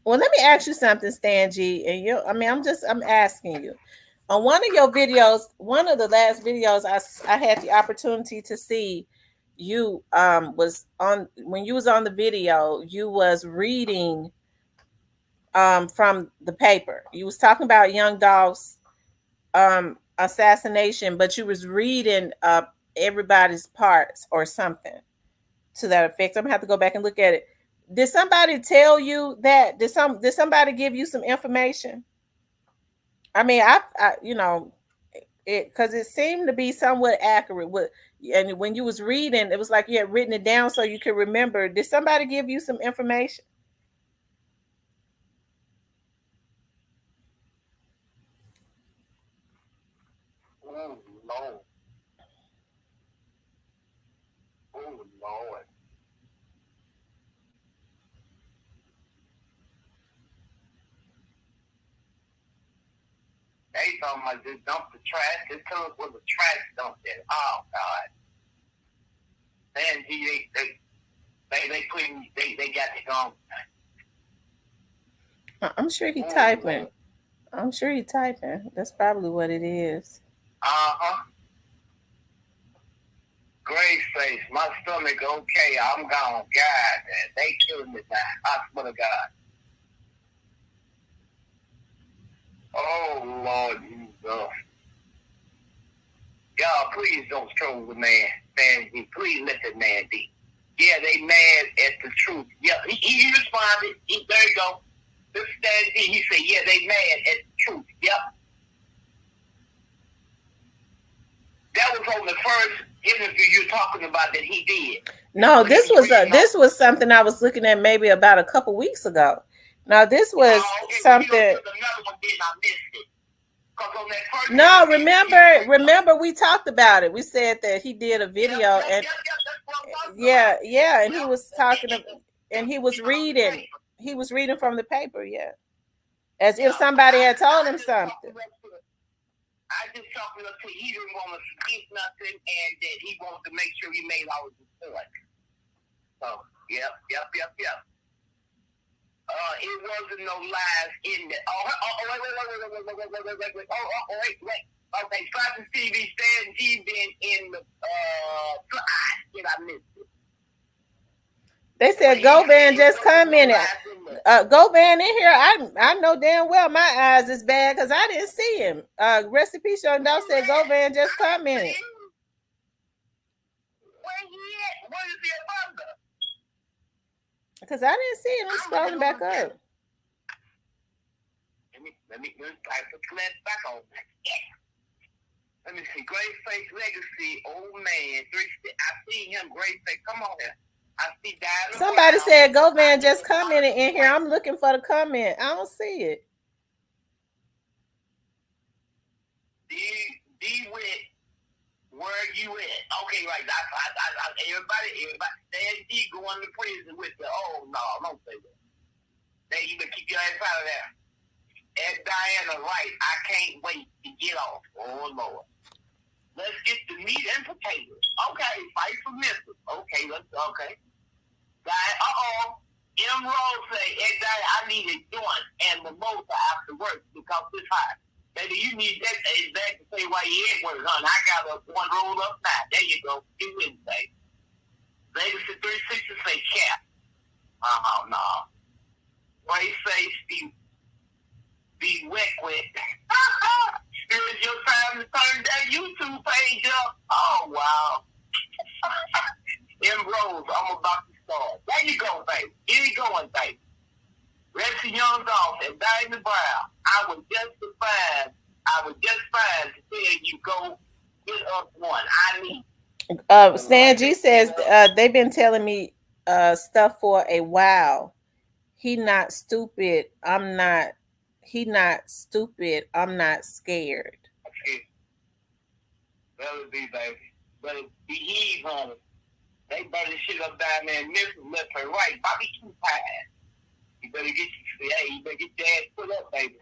Speaker 1: Well, let me ask you something, Stan G. And I'm asking you. On one of your videos, one of the last videos I had the opportunity to see, you was on, when you was on the video, you was reading from the paper. You was talking about Young Dolph's assassination, but you was reading everybody's parts or something to that effect. I'm gonna have to go back and look at it. Did somebody tell you that? Did somebody give you some information? I mean, I because it seemed to be somewhat accurate. And when you was reading, it was like you had written it down so you could remember. Did somebody give you some information?
Speaker 9: Oh, Lord. Oh, Lord. They talking about just dump the trash. Just tell us where the trash dump is. Oh, God. Man, they got it gone.
Speaker 1: I'm sure he typing. Lord. I'm sure he typing. That's probably what it is.
Speaker 9: Great face. My stomach okay. I'm gone. God, man. They killing me now. I swear to God. Oh, Lord Jesus. God, please don't troll the man. Please let the man be. Yeah, they mad at the truth. Yeah, he responded. There you go. This Stan G, he said, yeah, they mad at the truth. Yep. That was on the first interview you're talking about that he did.
Speaker 1: No, this was something I was looking at maybe about a couple weeks ago. Now this was something. No, remember we talked about it. We said that he did a video and and he was talking and he was reading from the paper, as if somebody had told him something.
Speaker 9: I just talked to him until he didn't want to forget nothing and that he wanted to make sure he made all his points. So, yep. It wasn't no lies in it. Wait. Okay, Fox TV Stan G been in the I missed it.
Speaker 1: They said Govan just commented. Govan in here. I know damn well my eyes is bad because I didn't see him. Rest in peace, Young Dolph said Govan just commented.
Speaker 9: What is he under?
Speaker 1: Because I didn't see it. I'm scrolling back up.
Speaker 9: Let me put the back on. Yeah. Let me see. Great Face Legacy, old man. I see him. Great Face. Come on here. I see that.
Speaker 1: Somebody said Go Van just commented in here. I'm looking for the comment. I don't see it.
Speaker 9: D with where you at? Okay, right. Everybody Stan G going to prison with the no, don't say that. They even keep your ass out of there. And Diana, right, I can't wait to get off. Oh, Lord. Let's get the meat and potatoes. Okay, fight for missiles. Okay. M. Rose say, Ed Diana, I need a joint and mimosa after work because it's hot. Baby, you need that to say why you ain't work, honey. I got one rolled up now. There you go. You wouldn't say. Legacy 360 say, cap. No. Why you say, be wet. It's your time to turn that YouTube page up. Oh, wow. M. Rose, I'm about to start. There you go, baby. Get it going, baby. Reggie Young Dolph and Diamond Brown. I was just fine to tell you go get us one. I need.
Speaker 1: Stan G says they've been telling me stuff for a while. He not stupid. I'm not scared.
Speaker 9: Okay. Better be, baby. Better behave, honey. They better shit up down there and miss left and right. Bobby too tired. You better get your ass put up, baby.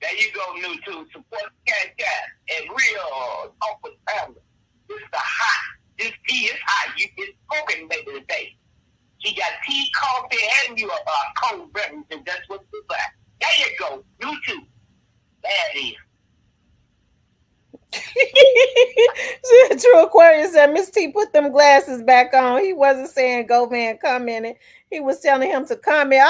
Speaker 9: There you go, new too. Support the cat and real talk with family. This is the hot. This tea is hot. It's smoking, baby, today. She got tea, coffee, and you a cold beverage, and that's what it's like. There you go, new too. There it is.
Speaker 1: True Aquarius said Miss T put them glasses back on. He wasn't saying Go Van commenting. He was telling him to comment.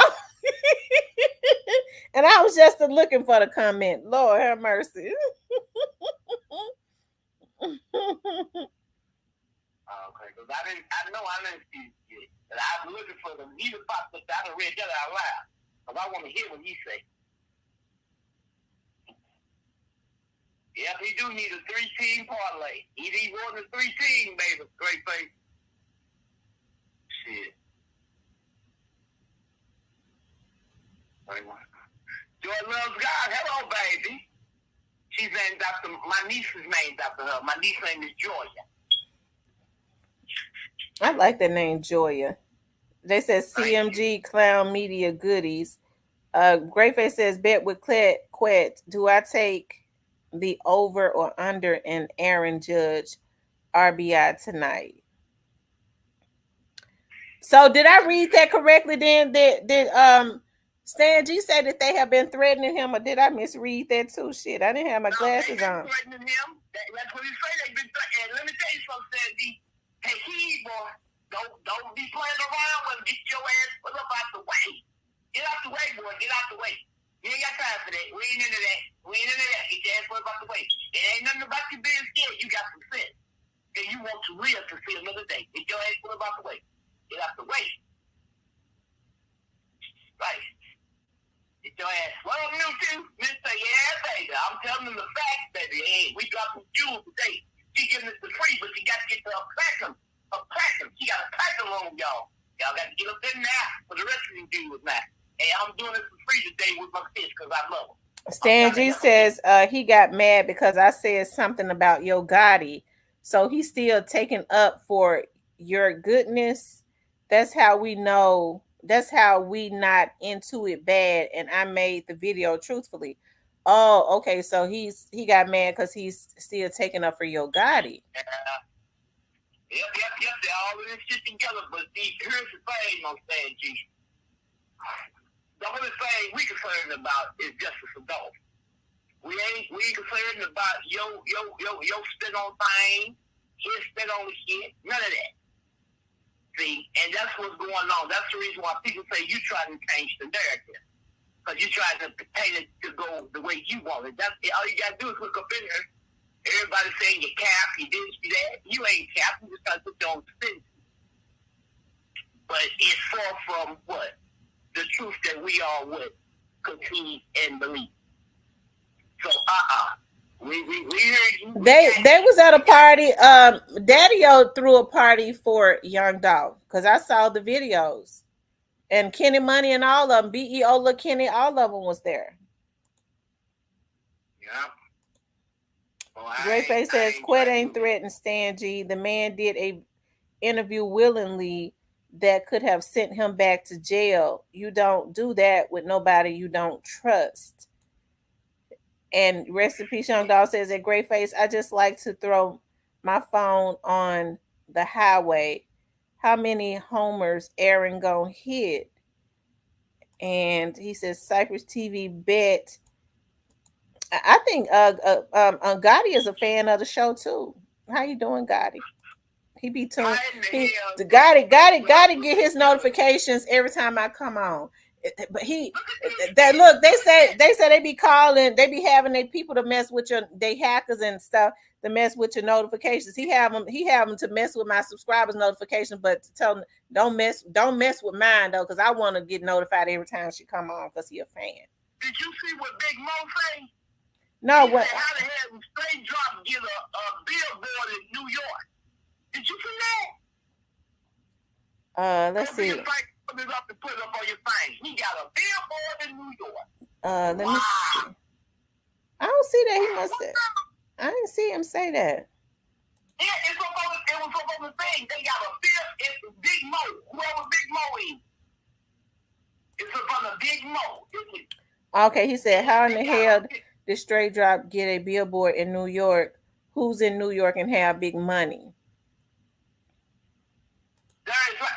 Speaker 1: And I was just looking for the comment. Lord have mercy.
Speaker 9: Okay, because I know I didn't see it. And I was looking for them. He was popped up. I done read that out loud. Because I want to hear what he say. Yeah, he do need a 3-team parlay. He need more than 3-team, baby. Great face. Shit. Joy loves God. Hello, baby. She's named after, my niece is named after her. My niece's name is Joya.
Speaker 1: I like the name Joya. They said CMG Clown Media Goodies. Greyface says, bet with Quet. Do I take the over or under in Aaron Judge RBI tonight? So did I read that correctly then? Did Stan G say that they have been threatening him, or did I misread that too? Shit, I didn't have my glasses on.
Speaker 9: Threatening him. That's what he say. They've been threatening. Let me tell you something, Stan G. Hey, boy, don't be playing around with him. Get your ass put up out the way. Get out the way, boy. Get out the way. You ain't got time for that. We ain't into that. Get your ass put up out the way. It ain't nothing about you being scared. You got some sense. And you want to live to see another day. Get your ass put up out the way. Get out the way. Right. Get your ass. What I'm new to? Mr. Yeah, baby. I'm telling them the facts, baby. Hey, we got some jewels today. She giving us the free, but she got to get to a platinum. She got a platinum on, y'all. Y'all got to get up in there for the rest of these jewels now. Hey, I'm doing this for free today with my fish because I love them.
Speaker 1: Stan G says he got mad because I said something about Yo Gotti. So he's still taking up for your goodness. That's how we know. That's how we not into it bad. And I made the video truthfully. Oh, okay. So he got mad because he's still taking up for Yo Gotti.
Speaker 9: Yep. They're all in this shit together. But here's the thing on Stan G. The only thing we concerned about is justice for Dolph. We ain't concerned about yo spit on thing, his spit on the shit, none of that. See, and that's what's going on. That's the reason why people say you trying to change the narrative. Because you trying to paint it to go the way you want it. That's all you gotta do is look up in here Everybody saying you cap, you this, you that. You ain't cap. You just got to put your own spin. But it's far from what? The truth that we all would conceive and believe. So, we heard you.
Speaker 1: They was at a party. Daddy-O threw a party for Young Dolph because I saw the videos, and Kenny Money and all of them, BEO Lil Kenny, all of them was there.
Speaker 9: Yeah. Well,
Speaker 1: Greyface says, "Quit ain't threatened Stan G. The man did a interview willingly that could have sent him back to jail. You don't do that with nobody you don't trust." And rest in peace, Young Dog says, "At Greyface, I just like to throw my phone on the highway. How many homers Aaron gonna hit?" And he says, "Cypress TV bet." I think Gotti is a fan of the show too. How you doing, Gotti? He be tuned. Gotti get his notifications every time I come on. But they say they be calling, they be having their people to mess with they hackers and stuff to mess with your notifications. He have them to mess with my subscribers' notifications, but to tell them don't mess with mine though, because I want to get notified every time she come on because he a fan.
Speaker 9: Did you see what Big Mo say?
Speaker 1: No,
Speaker 9: he
Speaker 1: what?
Speaker 9: Said, how the hell would Straight Drop get a billboard in New York? Did you see
Speaker 1: that? Let's see.
Speaker 9: Put it up and put it up on your thing. He got a billboard in New York.
Speaker 1: Let me see. I don't see that. He must have. I didn't see him say that.
Speaker 9: Yeah, it was up on the thing. They got a bill. It's Big Mo. Whoever Big Mo is. It's up on the Big Mo.
Speaker 1: Okay, he said, "How in the hell did Straight Drop get a billboard in New York? Who's in New York and have big money?"
Speaker 9: That is right.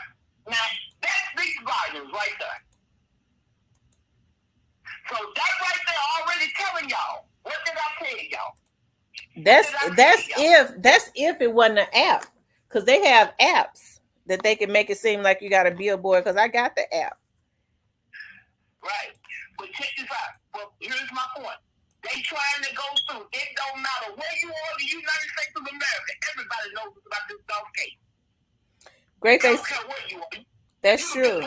Speaker 9: Now, that speaks volumes right there. So that right there already telling y'all. What did I tell y'all?
Speaker 1: That's if it wasn't an app, because they have apps that they can make it seem like you got a billboard. Because I got the app.
Speaker 9: Right, but check this out. Well, here's my point. They trying to go through. It don't matter where you are in the United States of America. Everybody knows about this Dolph case.
Speaker 1: Greyface.
Speaker 9: Don't care where you are.
Speaker 1: That's true.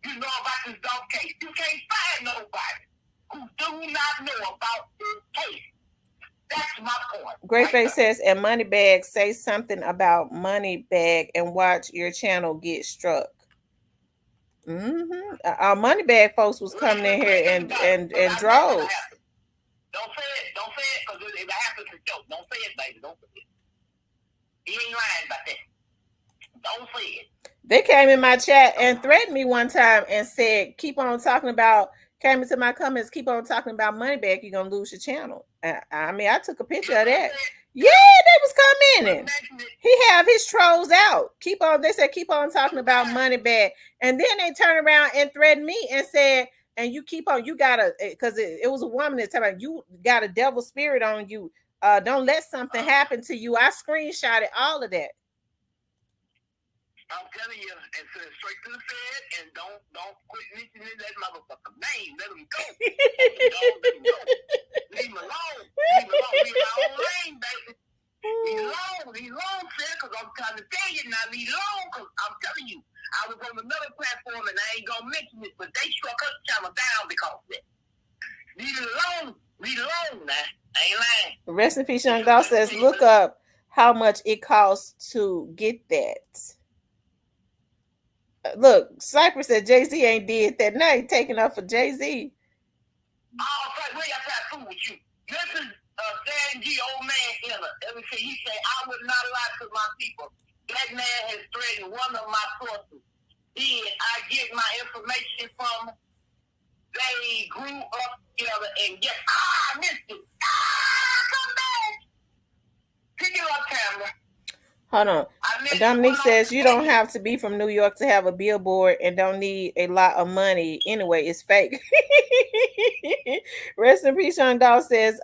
Speaker 9: You know about this Dolph case. You can't find nobody who do not know about this case. That's my point.
Speaker 1: Greyface says, "And Moneybag, say something about Moneybag and watch your channel get struck." Our Moneybag folks was coming in here and drove.
Speaker 9: Don't say it, because if it happens, it's a joke. Don't say it, baby. Don't say it. He ain't lying about that. Don't say it.
Speaker 1: They came in my chat and threatened me one time and said, came into my comments, keep on talking about Moneybag, you're going to lose your channel. I mean, I took a picture of that. Yeah, they was commenting. He have his trolls out. They said, keep on talking about Moneybag. And then they turned around and threatened me and said, and you keep on, you gotta, because it was a woman that's telling you got a devil spirit on you. Don't let something happen to you. I screenshotted all of that.
Speaker 9: I'm telling you, and send it straight to the Fed, and don't quit mentioning that motherfucker name. Let him go. Leave him alone. Leave my own lane, baby. Leave alone, sir, because I'm trying to tell you now, leave alone, because I'm telling you, I was on another platform, and I ain't gonna mention it, but they struck us channel down because of it. Leave it alone. Leave it alone, man. I ain't lying.
Speaker 1: Rest in peace, Young Dog says, look up how much it costs to get that. Look, Cypress said Jay-Z ain't did that. Now he taking up for Jay-Z.
Speaker 9: Oh, Frank, we got to fool with you. This is Stan G, old man killer. Everything he said, I would not lie to my people. That man has threatened one of my sources. I get my information from. They grew up together and I missed it. Come back. Pick it up, Tamara.
Speaker 1: Hold on. Dominique says you don't have to be from New York to have a billboard and don't need a lot of money. Anyway, it's fake. Rest in peace, Young Dog says,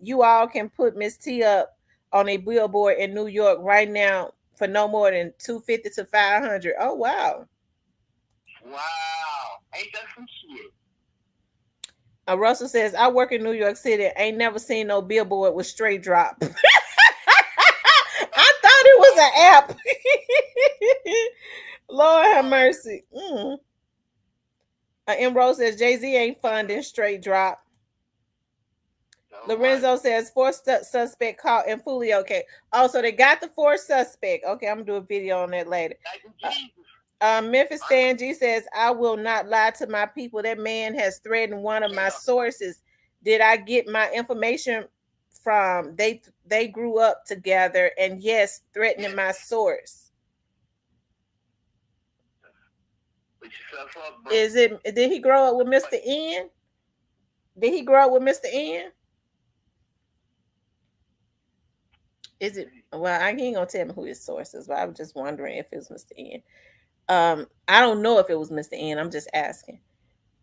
Speaker 1: you all can put Miss T up on a billboard in New York right now for no more than $250 to $500. Oh, wow.
Speaker 9: Wow. Ain't that some shit?
Speaker 1: Russell says, I work in New York City. Ain't never seen no billboard with straight drop. I thought it was an app. Lord have mercy. M. Rose says, Jay-Z ain't funding straight drop. Lorenzo says, fourth suspect caught in Fully. Okay. Also, they got the fourth suspect. Okay, I'm going to do a video on that later. Memphis Stan G says, I will not lie to my people. That man has threatened one of my sources. Did I get my information from? They grew up together, and yes, threatening my source. Is it? Did he grow up with Mr. N? Did he grow up with Mr. N? Is it? Well, he ain't gonna tell me who his source is, but I was just wondering if it was Mr. N. I don't know if it was Mr. N. I'm just asking.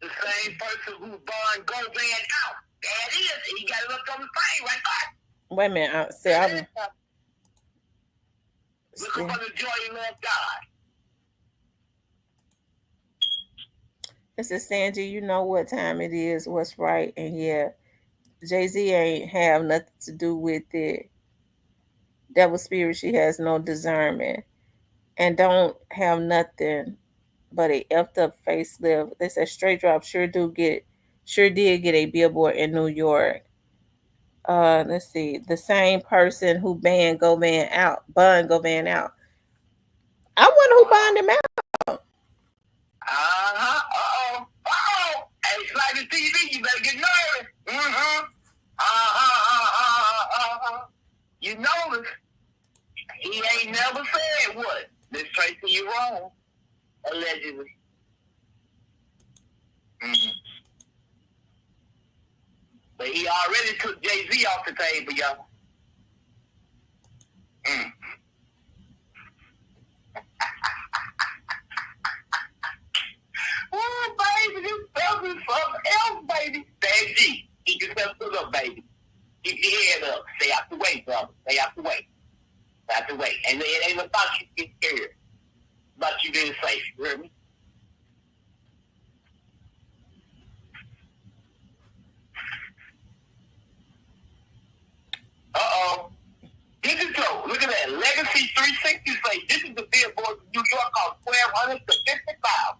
Speaker 9: The same person who burned Govan out. There it is. He got it up on the thing right there.
Speaker 1: Wait a minute.
Speaker 9: Looking for the joy and love God.
Speaker 1: This is Sanji. You know what time it is, what's right. And yeah, Jay-Z ain't have nothing to do with it. Devil spirit, she has no discernment. And don't have nothing but a effed up facelift. They said straight drop sure did get a billboard in New York. Let's see. The same person who banned Govan out. I wonder who banned him out.
Speaker 9: Hey, it's like the TV, you better get nervous. You notice he ain't never said what. Miss Tracy, you wrong. Allegedly. But he already took Jay-Z off the table, y'all. Oh, baby, this stuff is something else, baby. Stan G, keep yourself stood up, baby. Keep your head up. Stay out the way, brother. Stay out the way. Stay out the way. And it ain't about you getting scared. About you being safe. You hear me? This is so. Look at that. Legacy 360 say this is the billboard in New York called 1,200 to 55.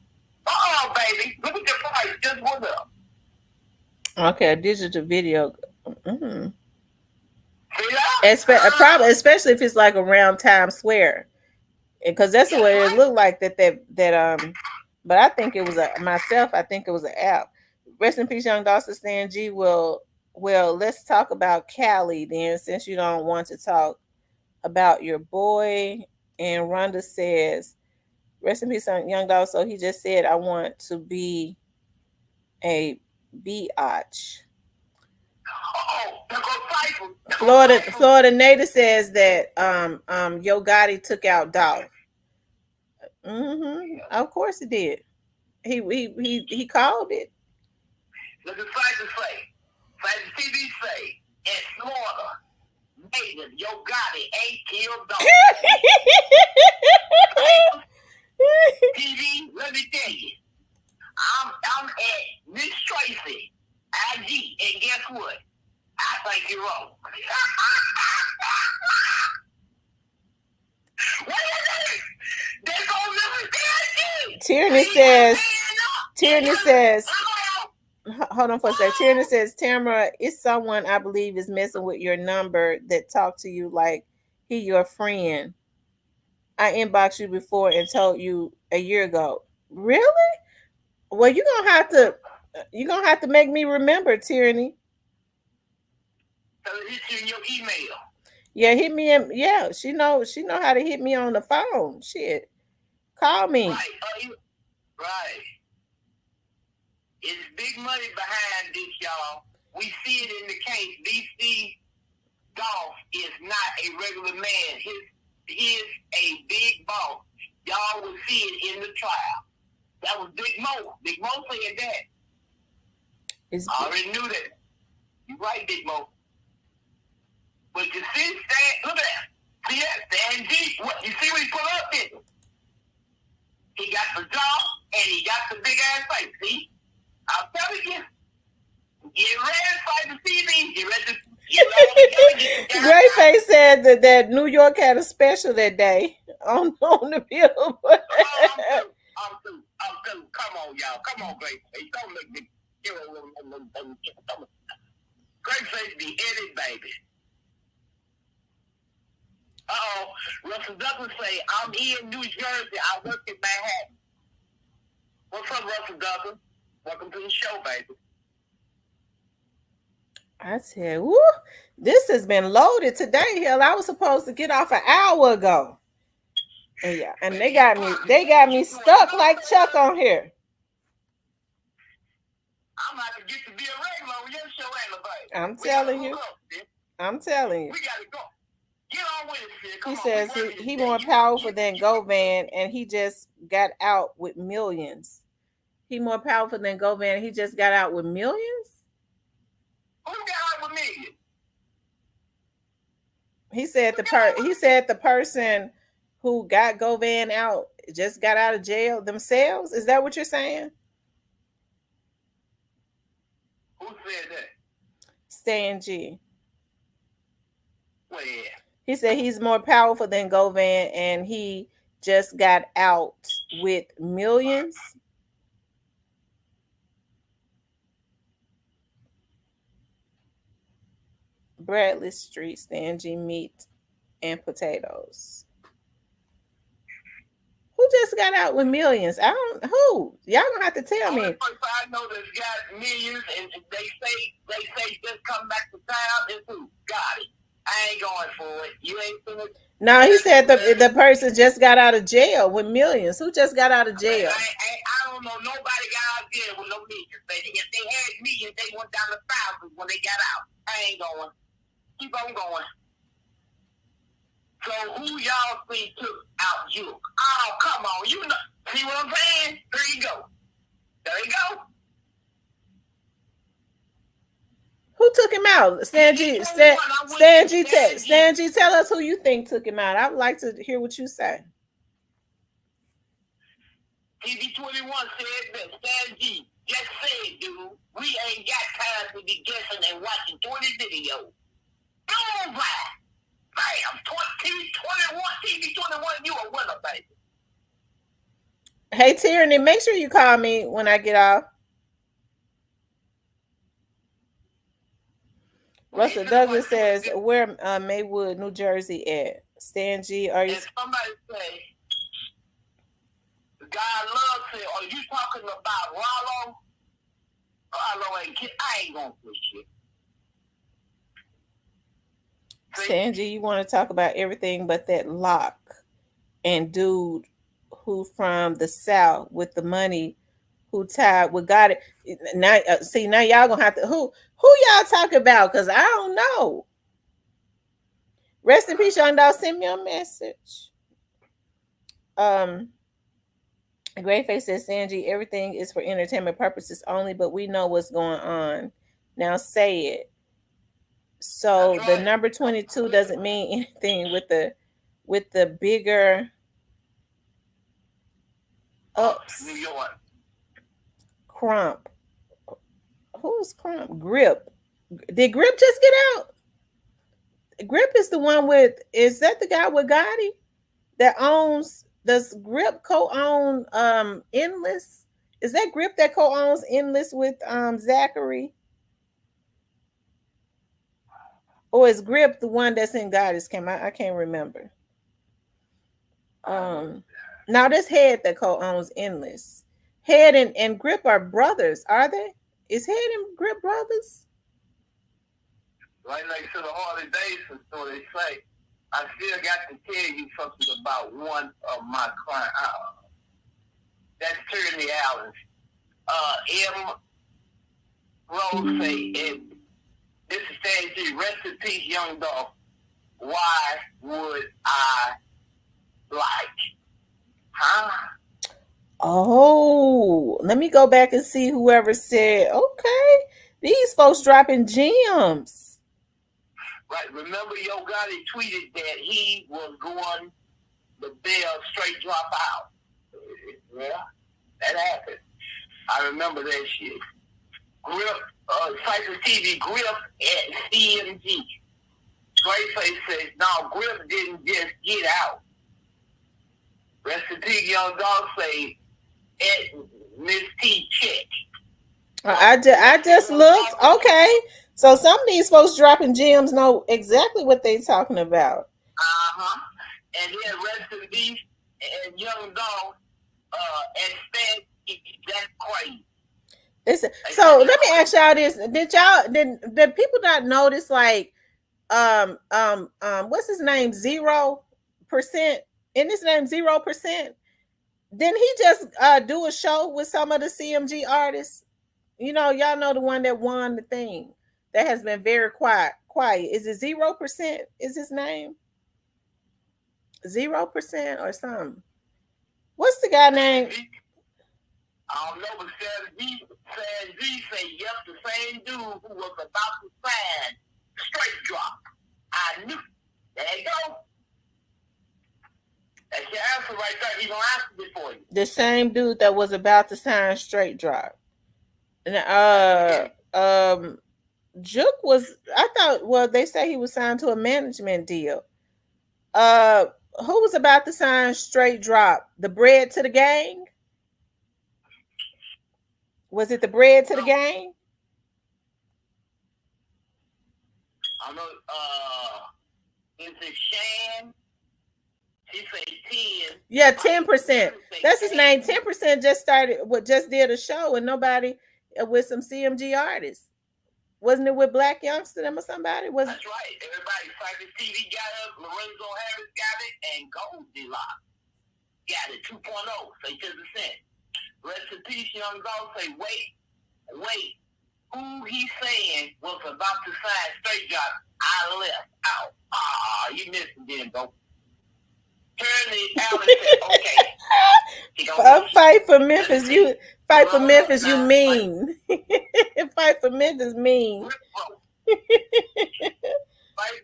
Speaker 9: Baby. Look at the price. Just went up.
Speaker 1: Okay, digital video. Especially if it's like around Times Square, because that's the way it looked like that. But I think it was I think it was an app. Rest in peace, young Dawson Stan G. Well, let's talk about Cali then, since you don't want to talk about your boy. And Rhonda says, rest in peace, young dog. So he just said, I want to be a biatch. Florida native says that Yo Gotti took out Dolph. Of course he did. He called it.
Speaker 9: Look at Flash TV say, in Florida, Nathan, Yo Gotti ain't killed Dolph. TV, let me tell you, I'm at Miss Tracy, IG, and guess what? I think you're wrong. What is it? They're going to
Speaker 1: Tyranny says, hold on for a second. Tyranny says, Tamara, it's someone I believe is messing with your number that talked to you like he your friend. I inboxed you before and told you a year ago. Really? Well, you're gonna have to make me remember, Tyranny.
Speaker 9: So hit you in your email.
Speaker 1: Yeah, hit me in. Yeah, she know how to hit me on the phone. Shit, call me.
Speaker 9: Right. It's big money behind this, y'all. We see it in the case. DC Dolph is not a regular man. He is a big boss. Y'all will see it in the trial. That was Big Mo. Big Mo said that. I already knew that. You're right, Big Mo. But you see, look at that. See that? Stan G. What? You see what he put up there? He got the jaw and he got the big ass face. See? I'm telling you. You ready to see me? You ready to
Speaker 1: Grayface said that New York had a special that day on the billboard.
Speaker 9: I'm through. Come on, y'all. Come on, Grayface. Don't make me Grayface be headed, baby. Russell Douglas say, I'm in New Jersey. I work in Manhattan. What's up, Russell Douglas? Welcome to the show, baby.
Speaker 1: I said, woo, this has been loaded today. Hell, I was supposed to get off an hour ago. And yeah, and they got me stuck like Chuck on here.
Speaker 9: I'm about to get to be a regular on your show, ain't
Speaker 1: I'm telling you.
Speaker 9: We gotta go. Get on with it,
Speaker 1: He says he more powerful than Govan, and he just got out with millions. He more powerful than Govan. He just got out with millions.
Speaker 9: Who got out with millions?
Speaker 1: He said the person who got Govan out just got out of jail themselves. Is that what you're saying?
Speaker 9: Who said that?
Speaker 1: Stan G.
Speaker 9: Well, yeah.
Speaker 1: He said he's more powerful than Govan, and he just got out with millions. Bradley Street, Stan G meat and potatoes. Who just got out with millions? Who? Y'all gonna have to tell me.
Speaker 9: The only person I know that's got millions and they say just come back to town is who? Gotti. I ain't going for it. You ain't seen it.
Speaker 1: No, he said the person just got out of jail with millions. Who just got out of jail?
Speaker 9: I don't know. Nobody got out of jail with no millions, baby. If they had millions, they went down to thousands when they got out. I ain't going. Keep on going. So who y'all think took out Juke? Oh, come on. You know. See what I'm saying? There you go. There you go.
Speaker 1: Who took him out? Stan G, tell us who you think took him out. I would like to hear what you say.
Speaker 9: TV21 said that Stan G just said, dude, we ain't got time to be guessing and watching 20 videos. Boom, bam, TV21, you a winner, baby.
Speaker 1: Hey, Tierney, make sure you call me when I get off. Russell Douglas says, where Maywood, New Jersey at? Stan G, are you...
Speaker 9: And somebody say, God loves it. Are you talking about Rollo? Rollo ain't kid. I ain't gonna push shit.
Speaker 1: Stan G, you want to talk about everything but that lock and dude who from the South with the money who tied with got it. Now, now y'all gonna have to who y'all talk about? Because I don't know. Rest in peace, young dog. Send me a message. Greyface says, Sanji, everything is for entertainment purposes only, but we know what's going on. Now say it. So the number 22 doesn't mean anything with the bigger ups.
Speaker 9: New York.
Speaker 1: Crump. Who's Crump? Grip. Did Grip just get out? Grip is the one with, is that the guy with Gotti that owns, does Grip co-own Endless? Is that Grip that co-owns Endless with Zachary? Or is Grip the one that's in Gotti's camp? I can't remember. Now this Head that co-owns Endless. Head and Grip are brothers, are they? Is Head and Grip brothers?
Speaker 9: Right next to the Harley Davidson, so they say. I still got to tell you something about one of my clients. That's Tierney Allen. M. Rose say, and this is Stan G. Rest in peace, young Dolph. Why would I like? Huh?
Speaker 1: Oh, let me go back and see whoever said, okay, these folks dropping gems.
Speaker 9: Right, remember Yo Gotti tweeted that he was going the bail straight drop out. Yeah, that happened. I remember that shit. grip, Cypress TV grip at CMG. Straight says, no, grip didn't just get out. Rest in peace, Young Dog say, at Miss T check.
Speaker 1: I just looked. Okay. So some of these folks dropping gems know exactly what they're talking about.
Speaker 9: Uh-huh. And then rest in peace and Young Dog and Stan, that's crazy.
Speaker 1: So let me ask y'all this. Did people not notice like what's his name? 0%? Isn't his name 0%? Didn't he just do a show with some of the CMG artists? You know, y'all know the one that won the thing that has been very quiet. Is it 0%? Is his name 0% or something? What's the guy name?
Speaker 9: I don't know, but Sam G say, yep, the same dude who was about to sign Straight Drop. I knew. There you go. That's your answer right there. He gonna answer it for you.
Speaker 1: The same dude that was about to sign Straight Drop. And Juke was, I thought, well, they say he was signed to a management deal. Who was about to sign Straight Drop? The Bread to the Gang? Was it the Bread to the Gang?
Speaker 9: I know, is it Shan? He said 10.
Speaker 1: Yeah, 10%. That's his name. 10% just did a show and nobody with some CMG artists. Wasn't it with Black Youngster or somebody?
Speaker 9: That's right. Everybody, Cypress TV got it, Lorenzo Harris got it, and Goldilocks got it 2.0, say 10%. Rest in peace, Young Dog say, wait. Who he saying was about to sign Straight Drop? I left out. You missed it then, though. Turn it out and say, okay.
Speaker 1: Fight for Memphis. Fight for Memphis, you mean. Fight for Memphis mean.
Speaker 9: Fight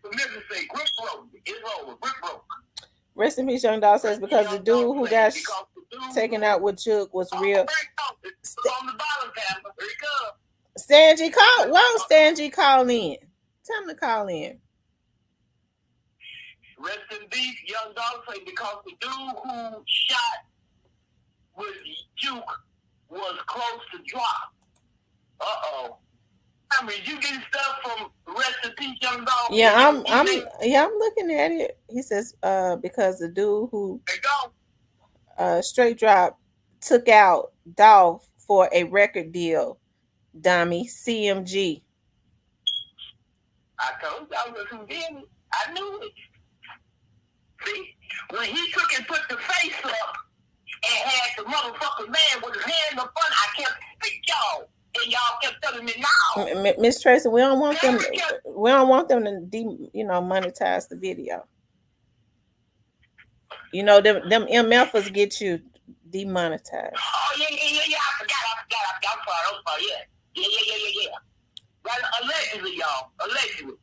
Speaker 9: for Memphis say grip rope. It's over. Grip rope.
Speaker 1: Rest in peace, Young Dog says, because the dude who got taken out with Juke was real.
Speaker 9: On the bottom, Tamara. Here it comes.
Speaker 1: Stan G, call. Why don't Stan G call in? Tell him to call in.
Speaker 9: Rest in peace, Young Dog say, because the dude who shot with Juke was close to drop. I mean, you getting stuff from Rest in Peace, Young Dog?
Speaker 1: Yeah, I'm looking at it. He says, because the dude who Straight Drop took out Dolph for a record deal. Dummy, CMG.
Speaker 9: I told y'all who did it. I knew it. See, when he took and put the face up and had the motherfucking man with his hand up front, I kept speaking y'all, and y'all kept telling me no.
Speaker 1: Miss Tracy, we don't want them. We don't want them to monetize the video. You know them MFers get you demonetized.
Speaker 9: Oh yeah. I forgot. I'm sorry. Yeah. Right, allegedly, y'all. Allegedly.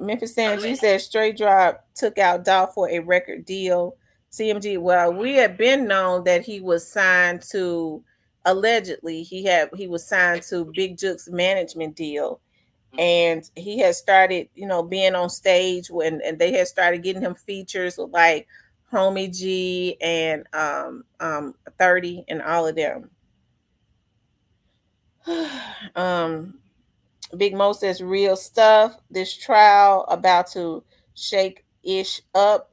Speaker 1: Memphis Stan G said Straight Drop took out Dolph for a record deal. CMG. Well, we had been known that he was signed to, allegedly, he was signed to Big Juke's management deal, and he had started, being on stage and they had started getting him features with like Homie G and 30 and all of them. Big Mo says real stuff. This trial about to shake ish up,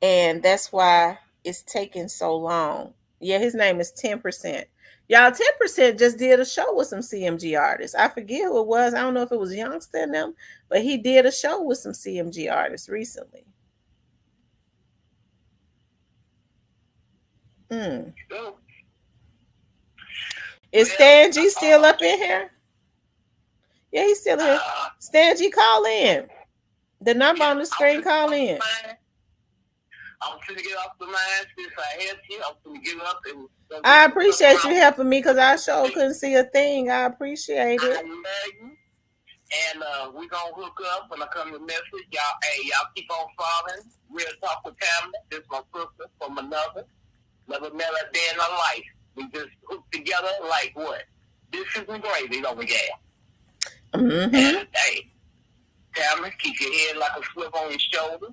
Speaker 1: and that's why it's taking so long. Yeah, his name is 10%. Y'all, 10% just did a show with some CMG artists. I forget who it was. I don't know if it was Youngster and them, but he did a show with some CMG artists recently. Is Stan G still up in here? Yeah, he's still here. Stan G, call in. The number on the screen, call in.
Speaker 9: I'm trying to get off the line since I helped you. I'm trying to get up and.
Speaker 1: I appreciate you helping me because I sure couldn't see a thing. I appreciate it.
Speaker 9: And we're going to hook up when I come to message. Y'all keep on following. Real Talk with Tamara. This is my sister from another. Never met a day in my life. We just hooked together like what? biscuits and gravy over there.
Speaker 1: Mm-hmm.
Speaker 9: And hey, Tamara, keep your head like a flip on your shoulder.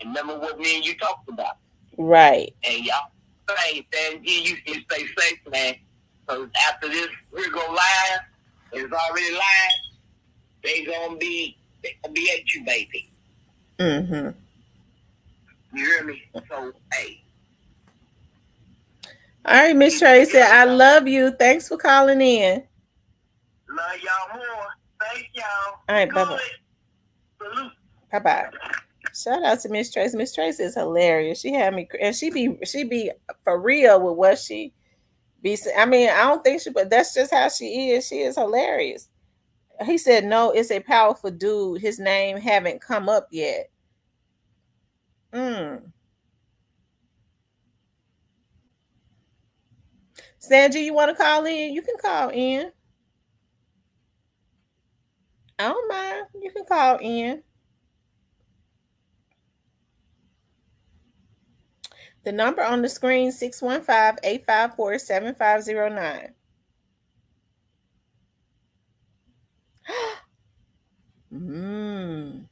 Speaker 9: And remember what me and you talked about.
Speaker 1: Right.
Speaker 9: And y'all say, you stay safe, man. Because after this, we're going live. It's already live. They gonna be at you, baby.
Speaker 1: Mm-hmm.
Speaker 9: You hear me? So, hey.
Speaker 1: All right, Miss Tracy, I love you. Thanks for calling in.
Speaker 9: Love y'all more. Thank y'all.
Speaker 1: All right, bye-bye.
Speaker 9: Salute.
Speaker 1: Bye-bye. Shout out to Miss Tracy. Miss Tracy is hilarious. She had me, and she be for real with what she be. I mean, I don't think she, but that's just how she is. She is hilarious. He said, no, it's a powerful dude. His name haven't come up yet. Sanji, you want to call in? You can call in. I don't mind. You can call in. The number on the screen, 615-854-7509. Mmm.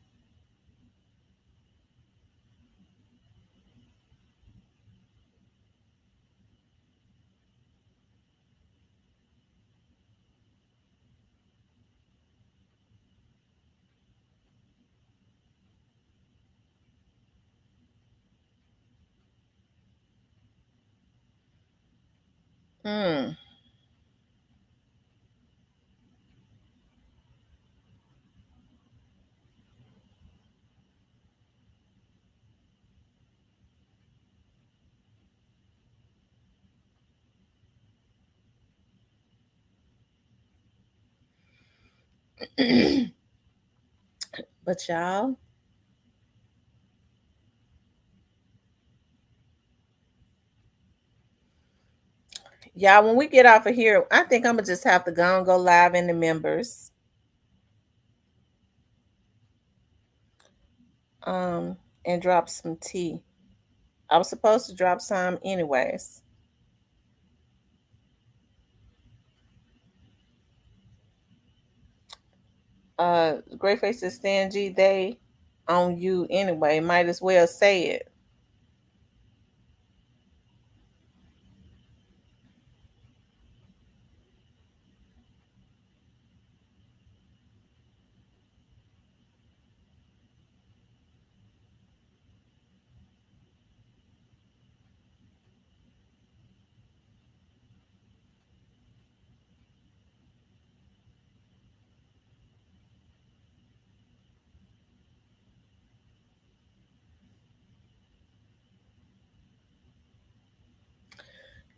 Speaker 1: Mm. But y'all, when we get off of here, I think I'm gonna just have to go live in the members. And drop some tea. I was supposed to drop some anyways. Great Faces Stan G, they on you anyway. Might as well say it.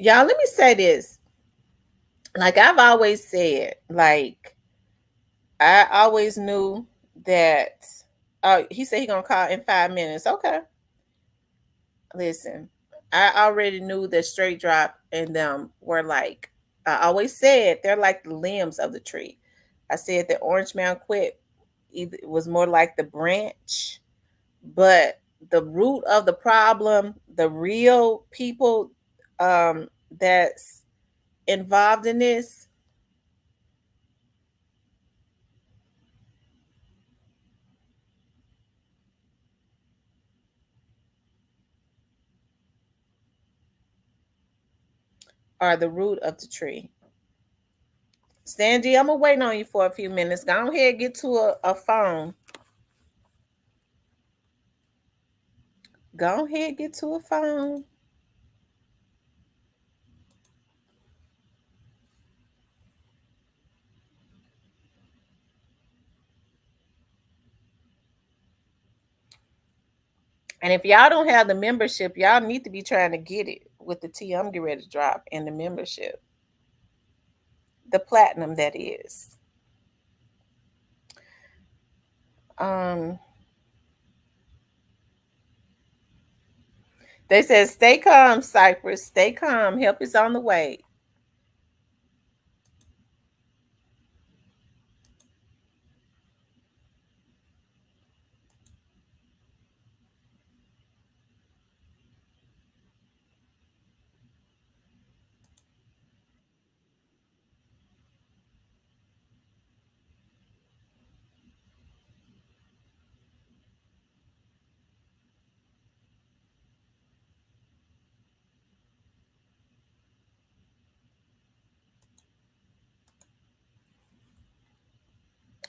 Speaker 1: Y'all, let me say this. Like I've always said, like I always knew that he said he gonna call in 5 minutes. Okay. Listen, I already knew that Straight Drop and them were like, I always said they're like the limbs of the tree. I said that Orange Mound Quit was more like the branch, but the root of the problem, the real people that's involved in this, are the root of the tree. Stangy, I'm gonna wait on you for a few minutes. Go ahead, get to a phone. Go ahead, get to a phone. And if y'all don't have the membership, y'all need to be trying to get it with the tea I'm getting ready to drop in the membership. The platinum, that is. They said, stay calm, Cypress. Stay calm. Help is on the way.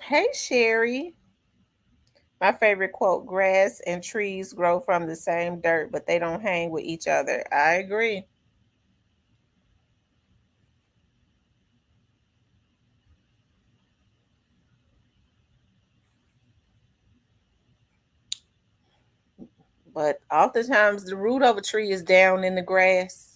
Speaker 1: Hey, Sherry. My favorite quote: grass and trees grow from the same dirt, but they don't hang with each other. I agree. But oftentimes the root of a tree is down in the grass.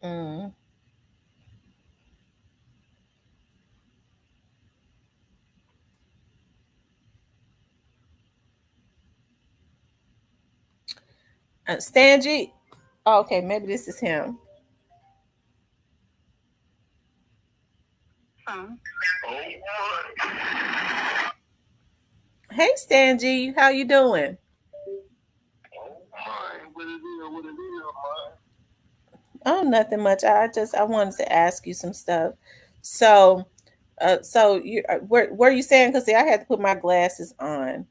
Speaker 1: Mm. Stangy. Oh, okay, maybe this is him. Hey, Stangy, how you doing? Oh, nothing much. I wanted to ask you some stuff. So, you where you saying? Because see, I had to put my glasses on.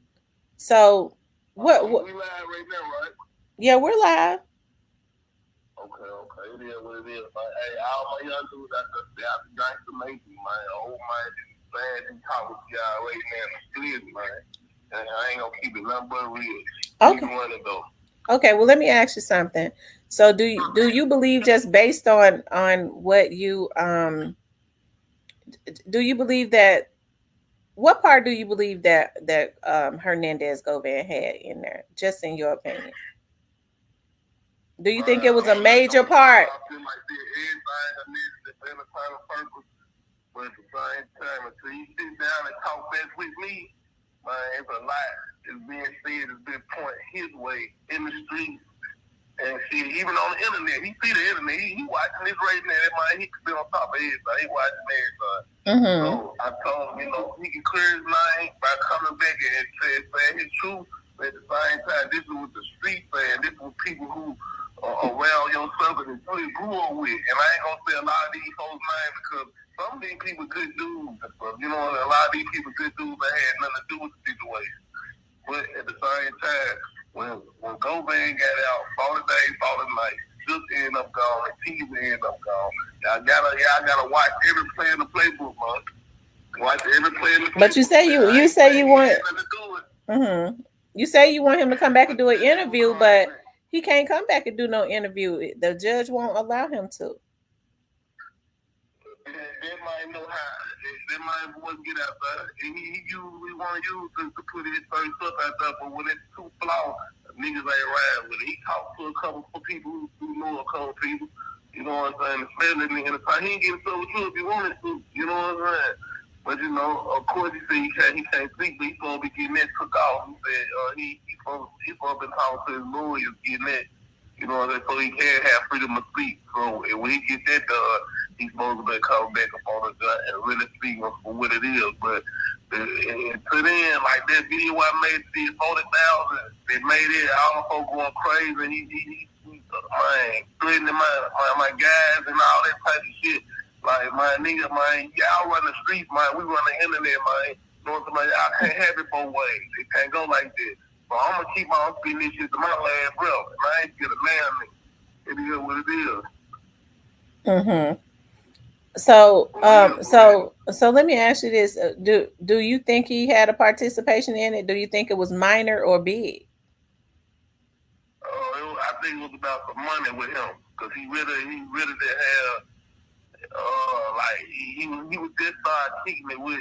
Speaker 1: So, what?
Speaker 6: We live right now, right?
Speaker 1: Yeah, we're live.
Speaker 6: Okay. It is what it is. Hey, all my young dudes out there, I be nice to make you, man. Old man is bad and talk with y'all right now in the streets, man. And I ain't gonna keep it nothing but real.
Speaker 1: Okay.
Speaker 6: Keep running though.
Speaker 1: Okay, well, let me ask you something. So, do you believe, just based on what you do you believe that, what part do you believe that Hernandez Govan had in there, just in your opinion? Do you think it was a major part?
Speaker 6: I feel like everything needs to be a purpose, but at the same time, until you sit down and talk back with me, man, it's a lot. It's being said, it's been pointed his way in the streets. And see, even on the internet, he see the internet. He watching this right now. That man, he can be on top of everything. He watching everything.
Speaker 1: Mm-hmm.
Speaker 6: So I told him, he can clear his mind by coming back and saying his truth. But at the same time, this is what the street saying. This is what people who are around your circle and really grew up with. And I ain't gonna say a lot of these folks' names because some of these people good dudes and stuff. A lot of these people good dudes that had nothing to do with the situation. But at the same time, when Govan got out, 40 days, 40 nights, just end up gone, and team end up gone. Y'all gotta watch every play in the playbook, man. Watch every play in the playbook.
Speaker 1: But you say you want. Mm-hmm. You say you want him to come back and do an interview, but he can't come back and do no interview. The judge won't allow him to.
Speaker 6: That might know how. That might want to get out there. And he usually want to use to put his first stuff out there, but when it's too flawed, niggas ain't right with it. He talked to a couple of people who know a couple of people. You know what I'm saying? Especially in the time. He ain't getting so with you if he wanted to. You know what I'm saying? But of course he said he can't speak, but he's supposed to be getting that took off. He said he's supposed to be talking to his lawyers, getting that. You know what I'm saying? So he can't have freedom of speech. So when he gets that done, he's supposed to be coming back up on the gun and really speak for what it is. But and put in like that video I made, the 40,000, they made it, all the folks going crazy. He threatening my guys and all that type of shit. Like, my nigga, man, y'all run the streets, man. We run the internet, man. You know what I'm saying? I can't have it both ways. It can't go like this. So I'm going to keep on speaking this shit to my last breath. And I ain't get a man me. It is what it is.
Speaker 1: Mm-hmm. So let me ask you this: do you think he had a participation in it? Do you think it was minor or big?
Speaker 6: I think it was about the money with him because he really did have he was just started kicking it with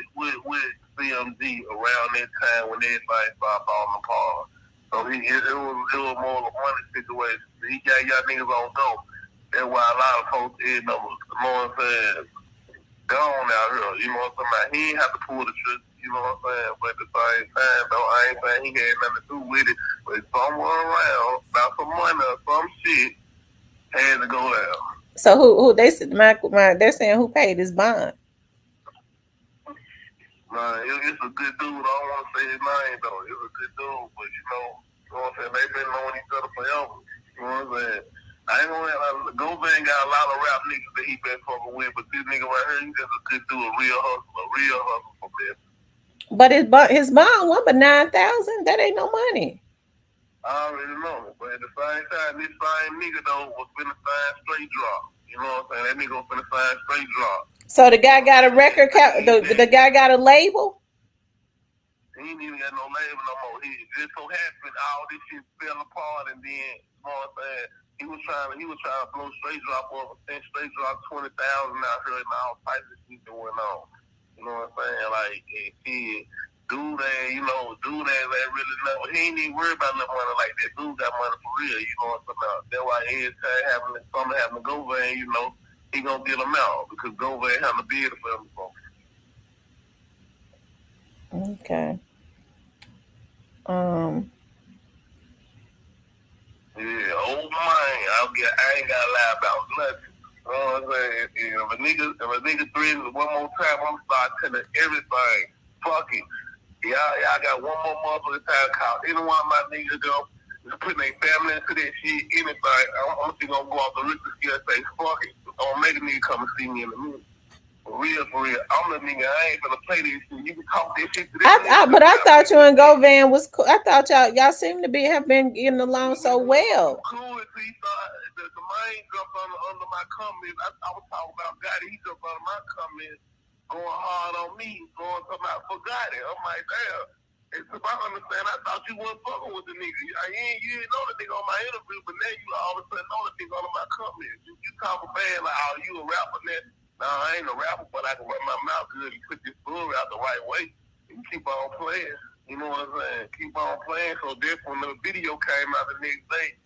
Speaker 6: CMG around that time when everybody started falling apart. So it was more of a money situation. He got y'all niggas on go. That's why a lot of folks end up, you know what I'm saying, gone out here. You know what I'm saying? He ain't have to pull the trigger. You know what I'm saying? But at the same time, though, I ain't saying he had nothing to do with it. But somewhere around, about some money or some shit, had to go out.
Speaker 1: So who they said they're saying who paid his bond?
Speaker 6: Nah, it's a good dude. I don't want to say his name though. It's a good dude, but you know what I'm saying? They've been knowing each other forever. You know what I'm saying? I ain't gonna Govan got a lot of rap niggas that he been fucking with, but this nigga right here, he just a good dude, a real hustler for this.
Speaker 1: But his bond won but 9,000. That ain't no money.
Speaker 6: I already know, but at the same time, this same nigga though was finna sign straight drop. You know what I'm saying? That nigga was finna sign straight drop.
Speaker 1: So the guy got a record. The guy got a label.
Speaker 6: He ain't even got no label no more. He just so happened all this shit fell apart, and then you know what I'm saying? He was trying to blow straight drop over, and straight drop 20,000 out here, and all types of shit going on. You know what I'm saying? Like, shit. Dude that really know. He ain't even worried about no money like that. Dude got money for real, you know what I'm saying? That's why every time something happen to Govan, you know, he gonna get him out because Govan had a bid for him before.
Speaker 1: Okay.
Speaker 6: Yeah, old man, I ain't gotta lie about nothing. You know what I'm saying? If a nigga threatens one more time, I'm gonna start telling everything. Fuck it. Y'all got one more motherfucking time call. Any one of my niggas go, just putting their family into that shit, anything. I'm just gonna go off the risk scale and say, fuck it. I'm gonna make a nigga come and see me in a minute. For real. I'm the nigga. I ain't gonna play this shit. You can talk this shit to this.
Speaker 1: But I thought you and Govan was cool. I thought y'all seem to have been getting along so well.
Speaker 6: Cool until he started, the main jumped under my comments. I was talking about Gotti. He jumped under my comments, going hard on me, going talking about for Gotti. I'm like, damn. And to my understand, I thought you wasn't fucking with the nigga. You didn't know the nigga on my interview, but now you all of a sudden know the nigga under my comments. You talking bad like, oh, you a rapper now? No, I ain't a rapper, but I can run my mouth good and put this story out the right way and keep on playing. You know what I'm saying? Keep on playing. So therefore, when the video came out the next day,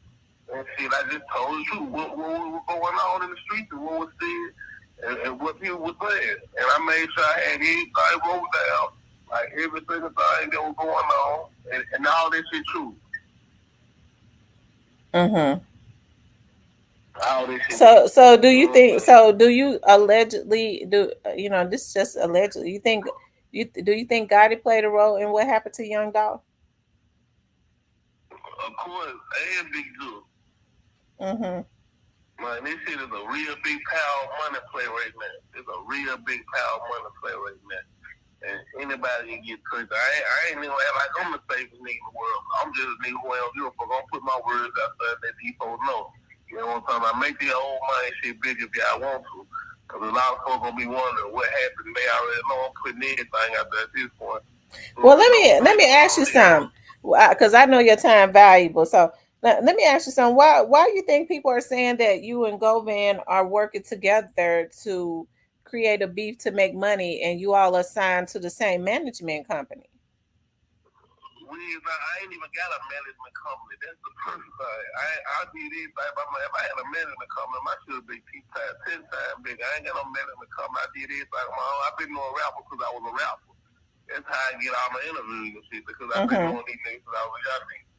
Speaker 6: and shit, I just told you what was going on in the streets and what was said and what people were saying. And I made sure I had everything wrote down, like every single thing that was going on, and all this shit true. All this shit.
Speaker 1: So do you think? So do you allegedly do? You know, this is just allegedly. Do you think Gotti played a role in what happened to young Dolph?
Speaker 6: Of course, and Big Juke. Man, this shit is a real big power money play right now. It's a real big power money play right now. And anybody can get tricked. I ain't even like I'm the safest nigga in the world. I'm just a nigga who ain't give a fuck. I'm put my words out there that people know. You know what I'm talking about? Make the old money shit big if y'all want to. Because a lot of folks gonna be wondering what happened. They already know I'm putting anything out there at this point.
Speaker 1: Well, let me ask you something, because I know your time valuable. So let me ask you something. Why do you think people are saying that you and Govan are working together to create a beef to make money, and you all are signed to the same management company?
Speaker 6: I ain't even got a management company. That's the first thing. I did anything. If I had a management company, my shit would be 10 times bigger. I ain't got no management company. I did anything on my own. I've been doing rapper because I was a rapper. That's how I get all my interviews and shit, because I've been doing these things since I was a young nigga.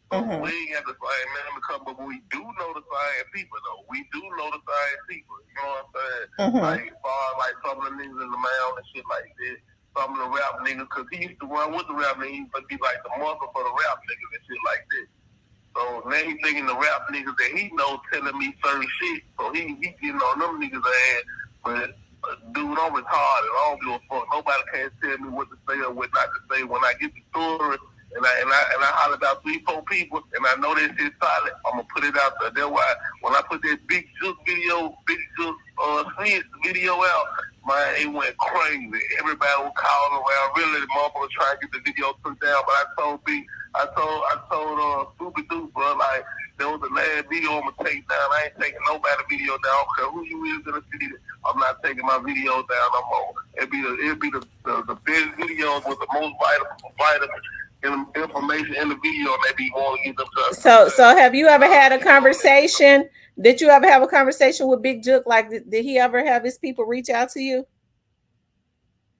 Speaker 6: So we ain't got the same management company, but we do know the same people, though. We do know the same people. You know what I'm saying? Like, as far as like some of the niggas in the mail and shit like this. Some of the rap niggas, because he used to run with the rap niggas, but be like the muscle for the rap niggas and shit like this. So now he thinking the rap niggas that he knows telling me certain shit, so he getting on them niggas' ass. But dude, I'm retarded. I don't give a fuck. Nobody can tell me what to say or what not to say. When I get the story and I holler about 3-4 people and I know that shit's solid, I'm gonna put it out there. That's why when I put that Big Juke video out, man, it went crazy. Everybody was calling around. Really, the motherfucker trying to get the video took down. But I told Stupid Dude, bro, like, there was the last video I'm gonna take down. I ain't taking nobody's video down. I don't care who you is in the city. I'm not taking my video down no more. It'd be the best videos with the most vital information in the video, and they be wanting to get them done.
Speaker 1: So have you ever had a conversation? Did you ever have a conversation with Big Juke? Like, did he ever have his people reach out to you?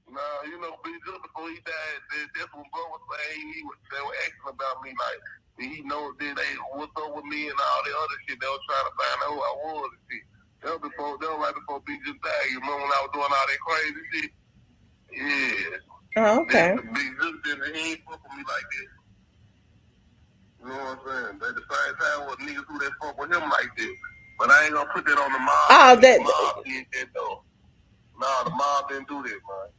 Speaker 6: No, you know, Big Juke, before he died, that's what bro was saying. They were asking about me, like, did he know that what's up with me and all the other shit? They were trying to find out who I was and shit. That was right before Big Juke died. You remember when I was doing all that crazy shit? Yeah.
Speaker 1: Oh, okay.
Speaker 6: Big Juke didn't, he ain't fuck with me like this. You know what I'm saying? But at the same time, with niggas who that fuck with him like this. But I ain't gonna put that on the mob.
Speaker 1: Oh,
Speaker 6: The mob did that though. Nah, the mob didn't do that, man.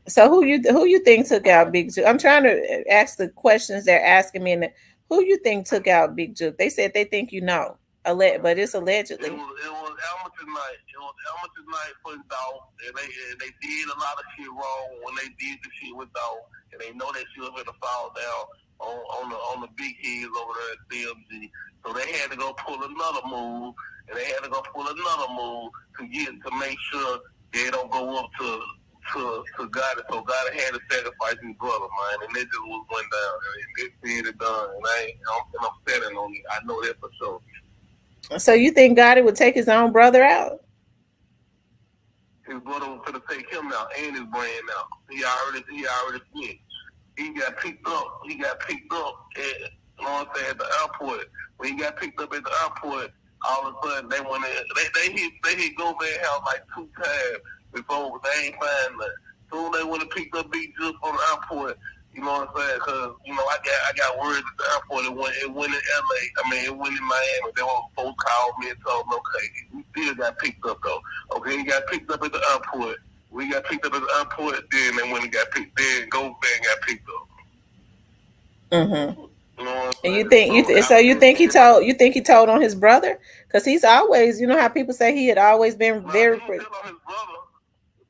Speaker 1: So who you think took out Big Juke? I'm trying to ask the questions they're asking me. And who you think took out Big Juke? They said they think you know, but it's allegedly.
Speaker 6: It was amateur night. It was amateur night for Dolph, and they did a lot of shit wrong when they did the shit with Dolph, and they know that shit was gonna fall down on the big heads over there at CMG. So they had to go pull another move, and they had to go pull another move to make sure they don't go up to Gotti. So Gotti had to sacrifice his brother, man, and it just went down. And they said it done, and I'm upsetting on it. I know that for sure.
Speaker 1: So you think Gotti would take his own brother out?
Speaker 6: His brother was gonna take him out and his brand out. He already snitched. He got picked up. At, you know what I'm saying, at the airport. When he got picked up at the airport, all of a sudden they went in. They hit Govan house like 2 times before they ain't find nothing. Soon they went and picked up Big Juke from the airport. You know what I'm saying? Because, you know, I got words at the airport. It went in LA. I mean, it went in Miami. They were folks called me and told me, okay, we still got picked up though. Okay, he got picked up at the airport. We got picked up at the airport. Then they went and got picked. Then Govan got picked up.
Speaker 1: Mm-hmm.
Speaker 6: You know what I'm
Speaker 1: and
Speaker 6: saying?
Speaker 1: you think he told on his brother? Because he's always, you know how people say he had always been very.
Speaker 6: He didn't tell on his brother.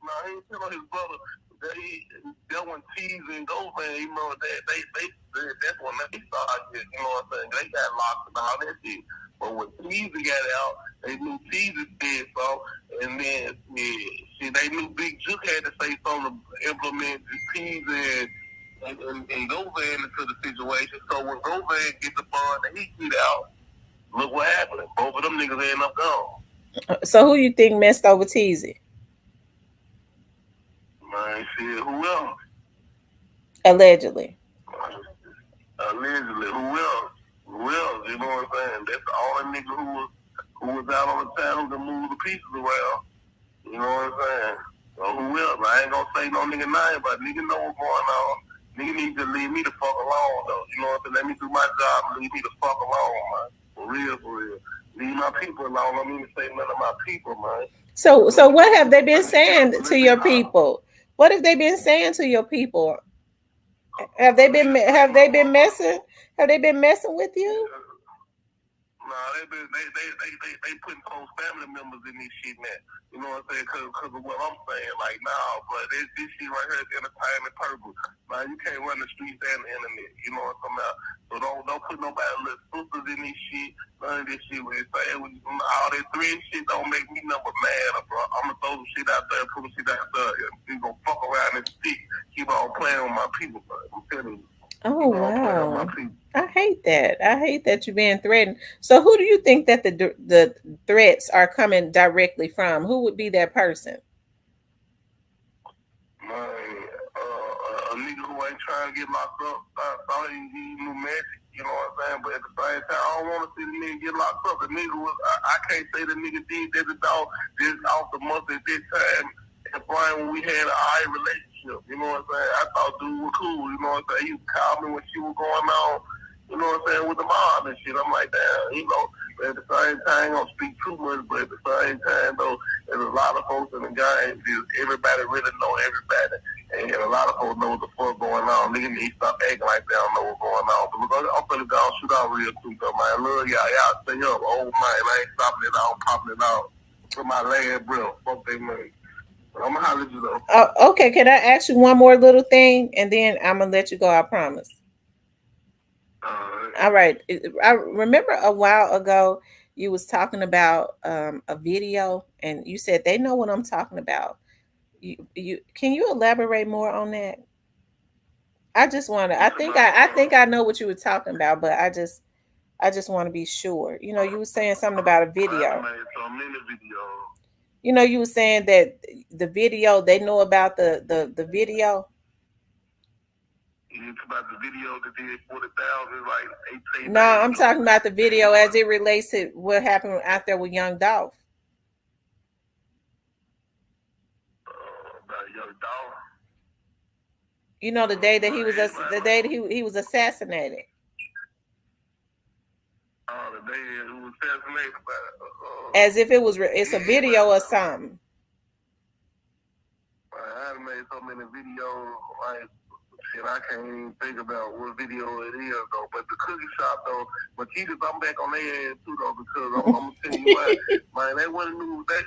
Speaker 6: No, he didn't tell on his brother. That one T's and Govan, you know, that's when they started, you know what I'm saying? They got locked and all that shit. But when Teasy got out, they knew Teasy did so, and then they knew Big Juke had to say something to implement Teasy and Govan into the situation. So when Govan get the bond and he get out, look what happened. Both of them niggas end up gone.
Speaker 1: So who you think messed over Teasy?
Speaker 6: Man, shit, who else?
Speaker 1: Allegedly.
Speaker 6: Allegedly, who else? You know what I'm saying? That's the only nigga who was out on the town to move the pieces around. You know what I'm saying? So who else? I ain't gonna say no nigga name, but nigga know what's going on. Nigga need to leave me the fuck alone, though. You know what I'm saying? Let me do my job and leave me the fuck alone, man. For real. Leave my people alone. I mean to say none of my people, man.
Speaker 1: So what have they been saying to your people? What have they been saying to your people? Have they been messing? Have they been messing with you?
Speaker 6: Nah, they putting close family members in this shit, man. You know what I'm saying? Because of what I'm saying. Like, nah, but this shit right here is entertainment purpose. Man, you can't run the streets and the internet. You know what I'm talking about? So don't put nobody little sisters in this shit. None of this shit. When it's saying all that threat shit don't make me number mad, bro. I'm gonna throw some shit out there, put some shit out there. You gonna fuck around and stick. Keep on playing with my people, bro. I'm telling you.
Speaker 1: Oh, wow. I hate that. I hate that you're being threatened. So who do you think that the threats are coming directly from? Who would be that person?
Speaker 6: A nigga who ain't trying to get locked up. Thought he knew magic. You know what I'm saying? But at the same time, I don't want to see the nigga get locked up. The nigga was, I can't say the nigga did that dog just off the month at this time. And Brian, when we had an eye relationship, you know what I'm saying? I thought dude was cool, you know what I'm saying? He called me when she was going on, you know what I'm saying, with the mob and shit. I'm like, damn, you know. But at the same time, I ain't gonna speak too much, but at the same time, though, there's a lot of folks in the game. Everybody really know everybody. And a lot of folks know what the fuck going on. Niggas need to stop acting like they don't know what's going on. But look, I'm finna go shoot out real quick, though, man. I love y'all. Y'all stay up. Oh, man, I ain't stopping it out, popping it out. For my last breath. Fuck they money. I'm gonna holler at you though.
Speaker 1: Okay, can I ask you one more little thing, and then I'm gonna let you go? I promise. All right. I remember a while ago you was talking about a video, and you said they know what I'm talking about. You can you elaborate more on that? I just want to. I think I know what you were talking about, but I just want to be sure. You know, you were saying something about a video. You know, you were saying that the video, they know about the video.
Speaker 6: You about the video that did 40,000, like 18.
Speaker 1: No, I'm talking about the video as it relates to what happened out there with young Dolph.
Speaker 6: About young Dolph.
Speaker 1: You know, the day that he was he was assassinated.
Speaker 6: The day he was assassinated.
Speaker 1: As if it was it's a video or something.
Speaker 6: I made so many videos, like, shit, I can't even think about what video it is, though. But the cookie shop, though, Makitas, I'm back on their ass, too, though, because I'm going to tell you why. Man, they wouldn't knew that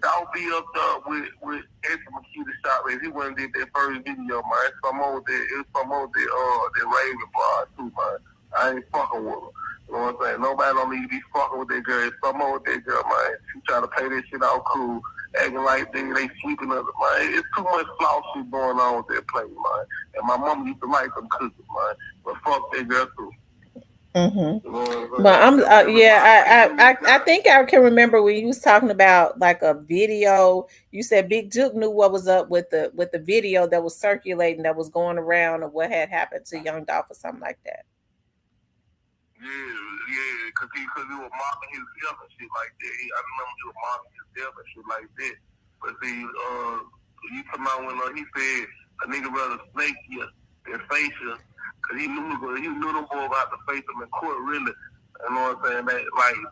Speaker 6: Dolph be up there with Extra Makita shop if he wouldn't did that first video, man. It's promoted that Raven Broad, too, man. I ain't fucking with her. You know what I'm saying? Nobody don't need to be fucking with that girl. It's promote that girl, man. She try to play that shit out cool. Acting like they sweeping up, man. It's too much flaw shit going on with that place, man. And my mama used to like them cookies, man. But fuck that girl too.
Speaker 1: Mm-hmm. You know, but I'm I think I can remember when you was talking about like a video. You said Big Juke knew what was up with the video that was circulating, that was going around, or what had happened to young Dolph or something like that.
Speaker 6: Yeah, because he was mocking his death and shit like that. I remember he was mocking his death and shit like that. But see, you come out when he said a nigga rather snake you than face you, because he knew them boy about to face him in court, really. You know what I'm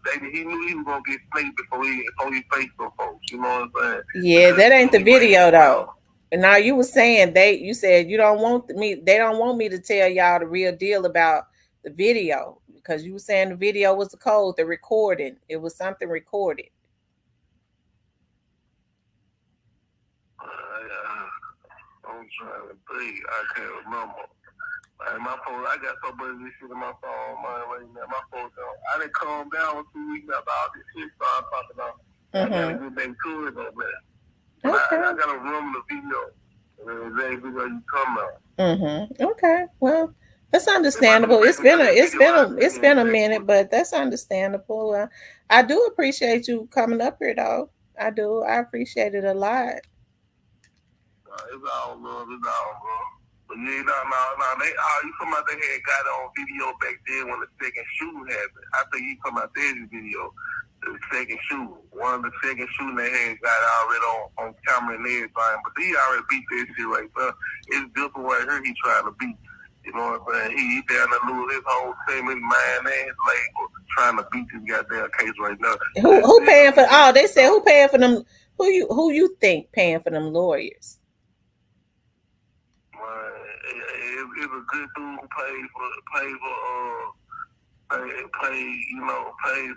Speaker 6: saying? He knew he was gonna get snaked before he faced them folks. You know what I'm saying?
Speaker 1: Yeah, that ain't the video though. And now you were saying you said you don't want me. They don't want me to tell y'all the real deal about the video, because you were saying the video was the code, the recording. It was something recorded.
Speaker 6: I'm trying to think. I can't remember. My phone, I got so much this shit in my phone, man, right now. My phone, I didn't calm down 2 weeks after all this shit started popping up. Mm-hmm. I gotta get back to it, though, man. Okay. I gotta remember the video. And exactly video you come out.
Speaker 1: Mm-hmm. Okay. Well, that's understandable. It's been a minute, but that's understandable. I do appreciate you coming up here, though. I do. I appreciate it a lot.
Speaker 6: It's all love. It's all love. But yeah, no. You come out, they had got it on video back then when the second shooting happened. I think you come out there's video, the second shooting. One of the second shooting they had got already on camera and everything. But he already beat that shit right there. It's different right here he trying to beat. You know what I'm saying? He down to lose his whole team, his mind and his label, trying to beat this goddamn case right now.
Speaker 1: Who paying for? Oh, they said who paying for them? Who you think paying for them lawyers?
Speaker 6: It's a good dude who paid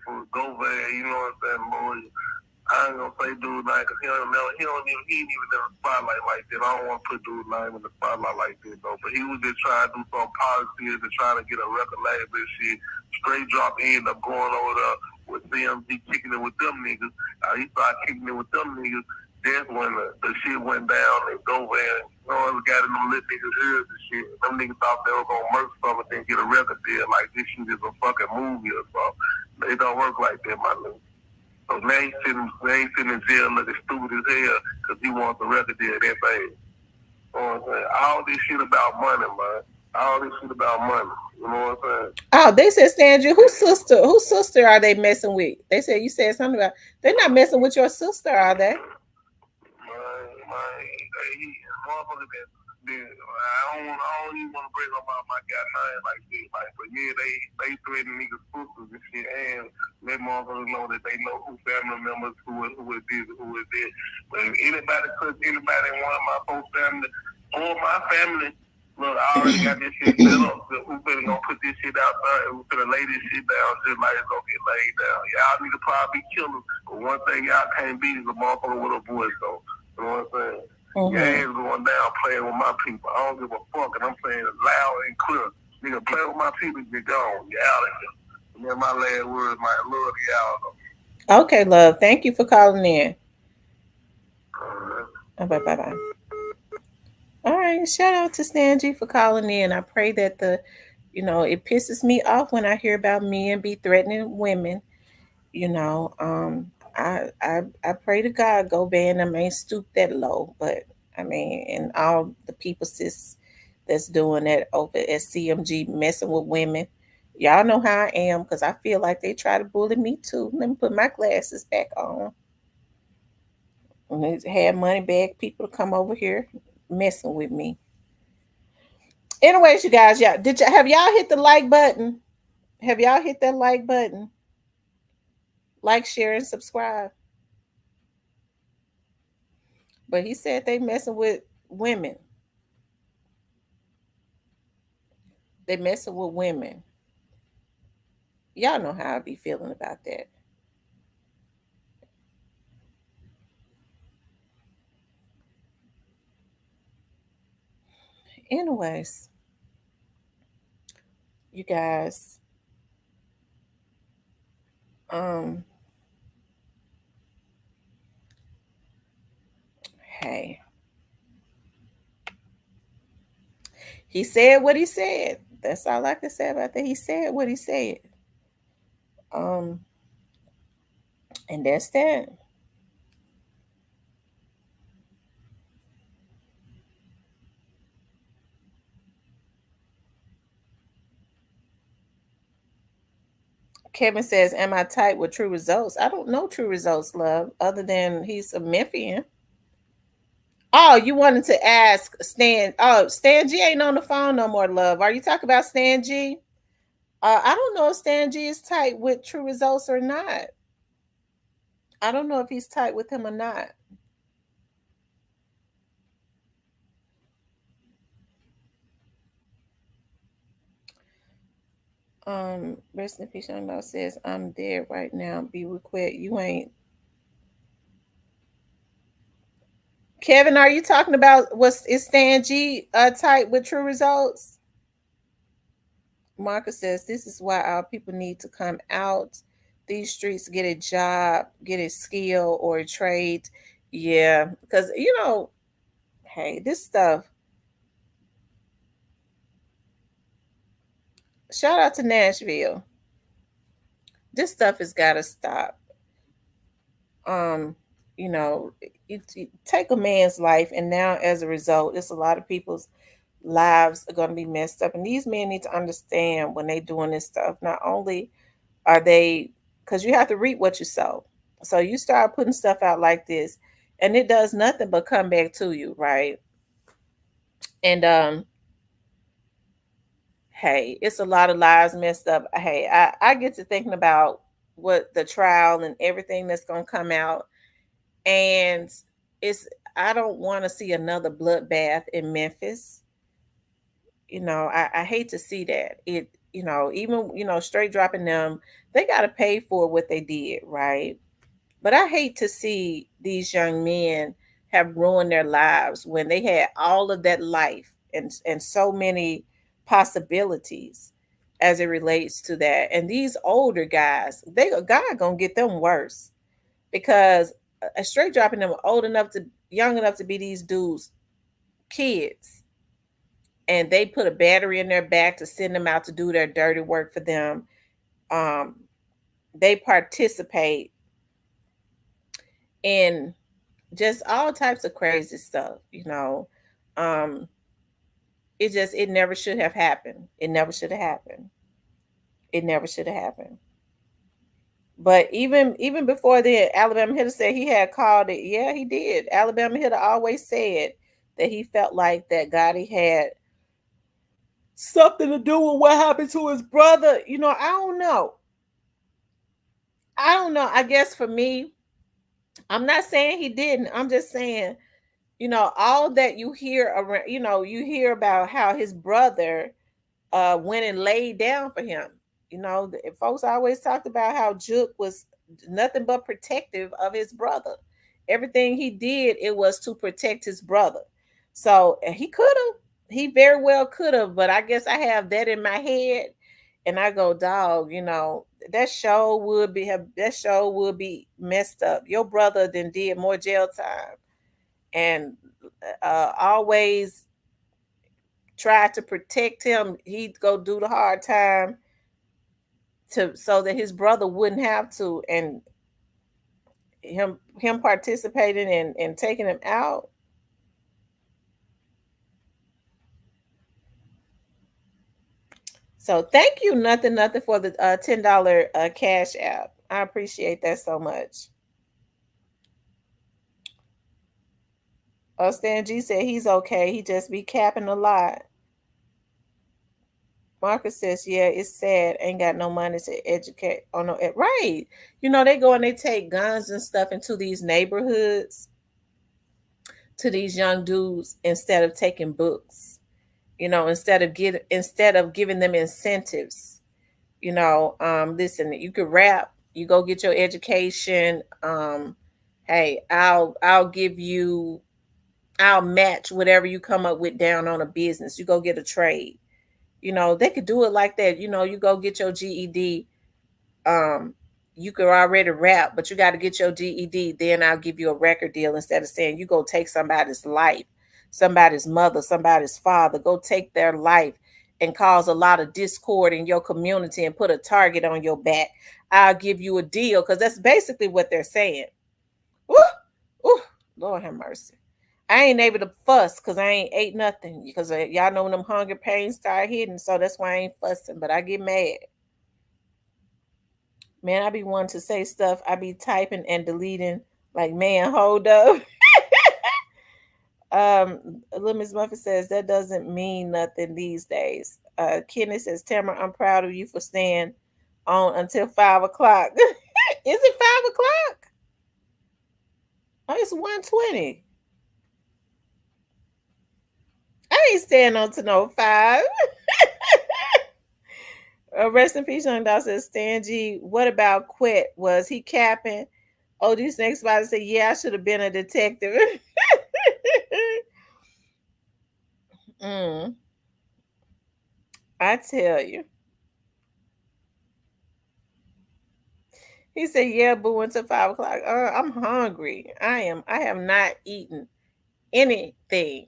Speaker 6: for GoVan, you know what I'm saying, lawyer. I ain't gonna say dude name because he ain't even in the spotlight like that. I don't want to put dude name in the spotlight like that though. But he was just trying to do some policies and trying to get a record label and shit. Straight drop ended up going over there with CMG kicking it with them niggas. He started kicking it with them niggas. That's when the shit went down and GoVan, got in them lit niggas' ears and shit. Them niggas thought they were gonna murk something and get a record deal like this shit is a fucking movie or something. They don't work like that, my nigga. So now he's sitting in jail looking stupid as hell because he wants a record deal that bad. You know what I'm saying? All this shit about money, man. All this shit about money. You know what I'm saying?
Speaker 1: Oh, they said, Stanju, whose sister are they messing with? They said, you said something about, they're not messing with your sister, are they?
Speaker 6: I don't even want to bring up my guy like this. But yeah, they threaten niggas' sisters and shit, and let motherfuckers know that they know who family members, who is this, who is this. But if anybody in one of my whole family or my family, look, I already got this shit set up. Who better gonna put this shit out there and who better lay this shit down just like it's gonna get laid down. Y'all need to probably be killers, but one thing y'all can't beat is a motherfucker with a voice, though. You know what I'm saying? Mm-hmm. Your ass going down playing with my people. I don't give a fuck, and I'm saying it loud and clear. Nigga, play with my people, get gone. You out of here. And then my last words, my love, you out.
Speaker 1: Okay, love. Thank you for calling in. Bye. All right. Shout out to Stanji for calling in. I pray that it pisses me off when I hear about men be threatening women. I pray to God GoVan them ain't stoop that low, but I mean, and all the people that's doing that over at CMG messing with women, y'all know how I am because I feel like they try to bully me too. Let me put my glasses back on. And they had money bag people to come over here messing with me. Anyways, you guys, have y'all hit the like button? Have y'all hit that like button? Like, share, and subscribe. But he said they messing with women. They messing with women. Y'all know how I be feeling about that. Anyways, you guys, hey, he said what he said. That's all I can say about that. He said what he said. And that's that. Kevin says, "Am I tight with True Results?" I don't know True Results, love, other than he's a Memphian. Oh, you wanted to ask Stan? Oh, Stan G ain't on the phone no more, love. Are you talking about Stan G? I don't know if Stan G is tight with True Results or not. I don't know if he's tight with him or not. Rest in peace, Young Dog says, "I'm there right now. Be quit. You ain't." Kevin, are you talking about is Stan G tight with True Results? Marcus says, "This is why our people need to come out these streets, get a job, get a skill or a trade." Yeah, because hey, this stuff. Shout out to Nashville. This stuff has got to stop. You take a man's life, and now as a result, it's a lot of people's lives are going to be messed up. And these men need to understand when they're doing this stuff. Not only are they, because you have to reap what you sow. So you start putting stuff out like this, and it does nothing but come back to you, right? And hey, it's a lot of lives messed up. Hey, I get to thinking about what the trial and everything that's gonna come out, and I don't want to see another bloodbath in Memphis. I hate to see that. Even straight dropping them, they got to pay for what they did, right? But I hate to see these young men have ruined their lives when they had all of that life and so many possibilities as it relates to that. And these older guys, God gonna get them worse, because a straight dropping them young enough to be these dudes, kids, and they put a battery in their back to send them out to do their dirty work for them. They participate in just all types of crazy stuff. It never should have happened. It never should have happened. It never should have happened. But even before then, Alabama Hitter said he had called it. Yeah, he did. Alabama Hitter always said that he felt like that Gotti had something to do with what happened to his brother. I don't know. I guess for me, I'm not saying he didn't. I'm just saying, all that you hear around, you hear about how his brother went and laid down for him. Folks always talked about how Juke was nothing but protective of his brother. Everything he did, it was to protect his brother. So he very well could have, but I guess I have that in my head, and I go, dog, that show would be messed up. Your brother then did more jail time, and always tried to protect him. He'd go do the hard time so that his brother wouldn't have to, and him participating and taking him out. So thank you, nothing for the $10 cash app. I appreciate that so much. Stan G said he's okay. He just be capping a lot. Marcus says, yeah, it's sad. Ain't got no money to educate. Oh, no. Right. You know, they go and they take guns and stuff into these neighborhoods to these young dudes instead of taking books. You know, instead of giving them incentives. You know, listen, you could rap, you go get your education. Hey, I'll match whatever you come up with down on a business. You go get a trade. You know, they could do it like that. You know, you go get your GED. You could already rap, but you got to get your GED. Then I'll give you a record deal instead of saying you go take somebody's life, somebody's mother, somebody's father. Go take their life and cause a lot of discord in your community and put a target on your back. I'll give you a deal because that's basically what they're saying. Ooh, ooh, Lord have mercy. I ain't able to fuss because I ain't ate nothing. Because y'all know when them hunger pains start hitting, so that's why I ain't fussing. But I get mad. Man, I be wanting to say stuff. I be typing and deleting. Like, man, hold up. Little Miss Muffet says that doesn't mean nothing these days. Kenny says, Tamara, I'm proud of you for staying on until 5 o'clock. Is it 5 o'clock? Oh, it's 1:20. I ain't staying on to no 5. Rest in peace, Young Dog says, Stan G, what about Quet? Was he capping? Oh, these next body say, yeah, I should have been a detective. I tell you. He said, yeah, boo, until 5 o'clock. I'm hungry. I have not eaten anything.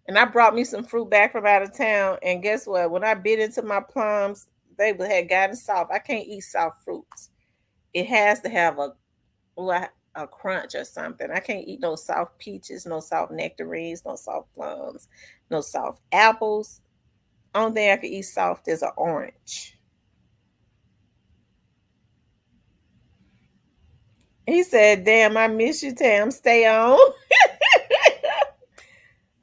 Speaker 1: And I brought me some fruit back from out of town. And guess what? When I bit into my plums, they had gotten soft. I can't eat soft fruits. It has to have a crunch or something. I can't eat no soft peaches, no soft nectarines, no soft plums, no soft apples. Only thing I can eat soft is an orange. He said, damn, I miss you, Tam. Stay on.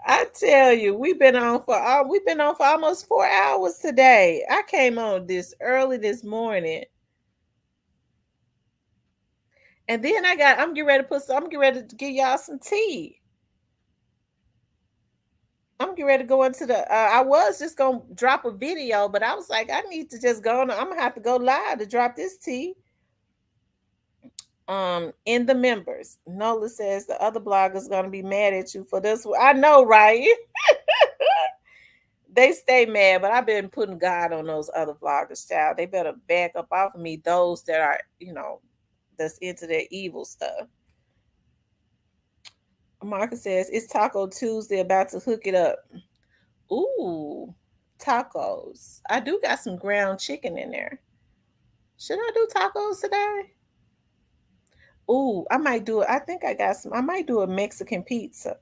Speaker 1: I tell you, we've been on for almost 4 hours today. I came on this early this morning. And then I'm getting ready to give y'all some tea. I'm getting ready to go into I was just going to drop a video, but I was like, I need to just go on. I'm going to have to go live to drop this tea. In the members. Nola says the other blogger's going to be mad at you for this. I know, right? They stay mad, but I've been putting God on those other vloggers, child. They better back up off of me, those that are, that's into their evil stuff. Marcus says, it's Taco Tuesday, about to hook it up. Ooh, tacos. I do got some ground chicken in there. Should I do tacos today? Ooh, I might do it. I think I might do a Mexican pizza.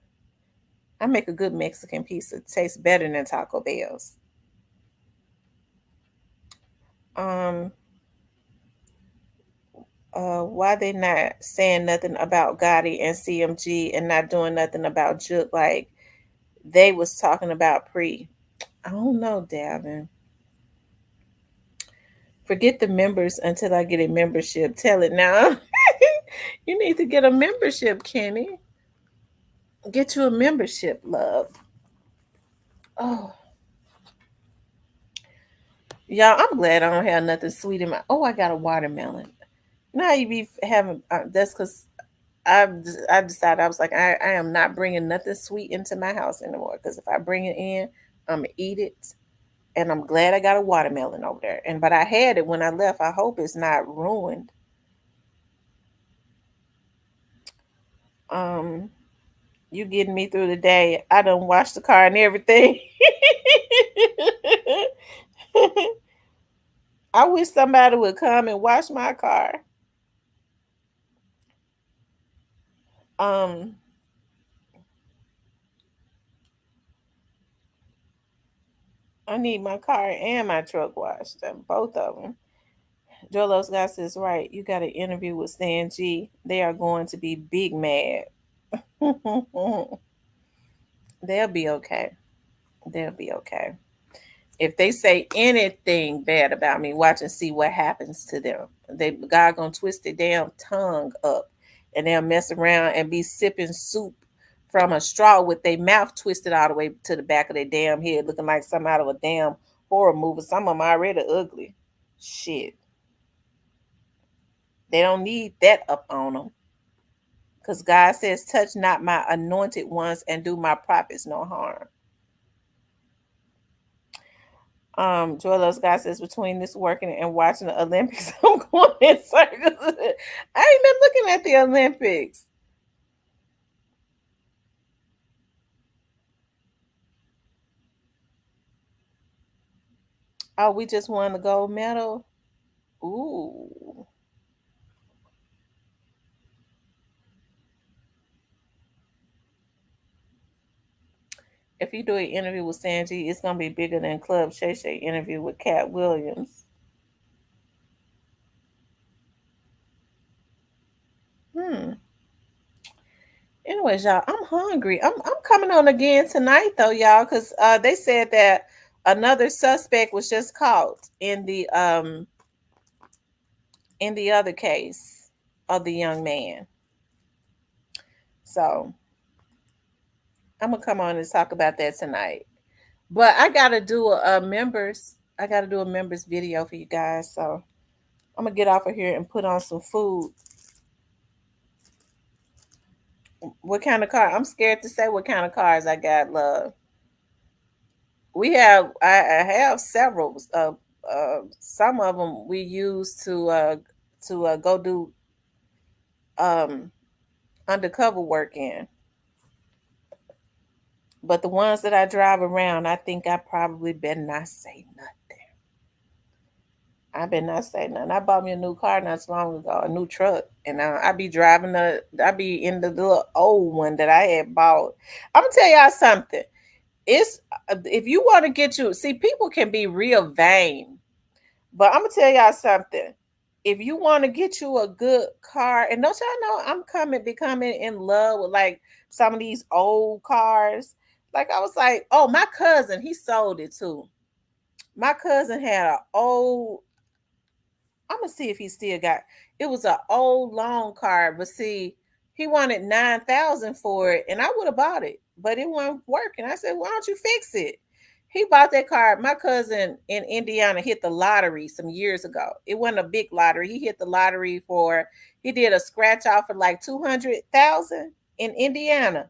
Speaker 1: I make a good Mexican pizza. It tastes better than Taco Bell's. Why they not saying nothing about Gotti and CMG and not doing nothing about Juke like they was talking about pre? I don't know, Davin. Forget the members until I get a membership. Tell it now. You need to get a membership, Kenny. Get you a membership, love. Oh. Y'all, I'm glad I don't have nothing sweet in my... Oh, I got a watermelon. Now you be having... that's because I decided, I was like, I am not bringing nothing sweet into my house anymore. Because if I bring it in, I'm going to eat it. And I'm glad I got a watermelon over there. But I had it when I left. I hope it's not ruined. You getting me through the day. I done washed the car and everything. I wish somebody would come and wash my car. I need my car and my truck washed. Both of them. Joel Scott says, right, you got an interview with Stan G. They are going to be big mad. They'll be okay. They'll be okay. If they say anything bad about me, watch and see what happens to them. God gonna twist their damn tongue up, and they'll mess around and be sipping soup from a straw with their mouth twisted all the way to the back of their damn head, looking like something out of a damn horror movie. Some of them already ugly. Shit, they don't need that up on them, because God says, "Touch not my anointed ones, and do my prophets no harm." Joy Loves God says, between this working and watching the Olympics, I'm going in circles. I ain't been looking at the Olympics. Oh, we just won the gold medal. Ooh. If you do an interview with Sanji, it's gonna be bigger than Club Shay Shay interview with Cat Williams. Hmm. Anyways, y'all, I'm hungry. I'm coming on again tonight though, y'all, because they said that another suspect was just caught in the other case of the young man. So I'm gonna come on and talk about that tonight. But I gotta do a members. I gotta do a members video for you guys. So I'm gonna get off of here and put on some food. What kind of car? I'm scared to say what kind of cars I got. Love. We have. I have several. Some of them we use to go do um undercover work in. But the ones that I drive around, I think I probably better not say nothing. I better not say nothing. I bought me a new car not so long ago, a new truck, and I be driving I be in the little old one that I had bought. I'm gonna tell y'all something. It's if you want to get you, see, people can be real vain, but I'm gonna tell y'all something. If you want to get you a good car, and don't y'all know I'm becoming in love with like some of these old cars. Like I was like, oh, my cousin, he sold it too. My cousin had an old. I'm gonna see if he still got. It was an old long car, but see, he wanted 9,000 for it, and I would have bought it, but it wasn't working. I said, "Why don't you fix it?" He bought that car. My cousin in Indiana hit the lottery some years ago. It wasn't a big lottery. He hit the lottery for. He did a scratch off for like 200,000 in Indiana,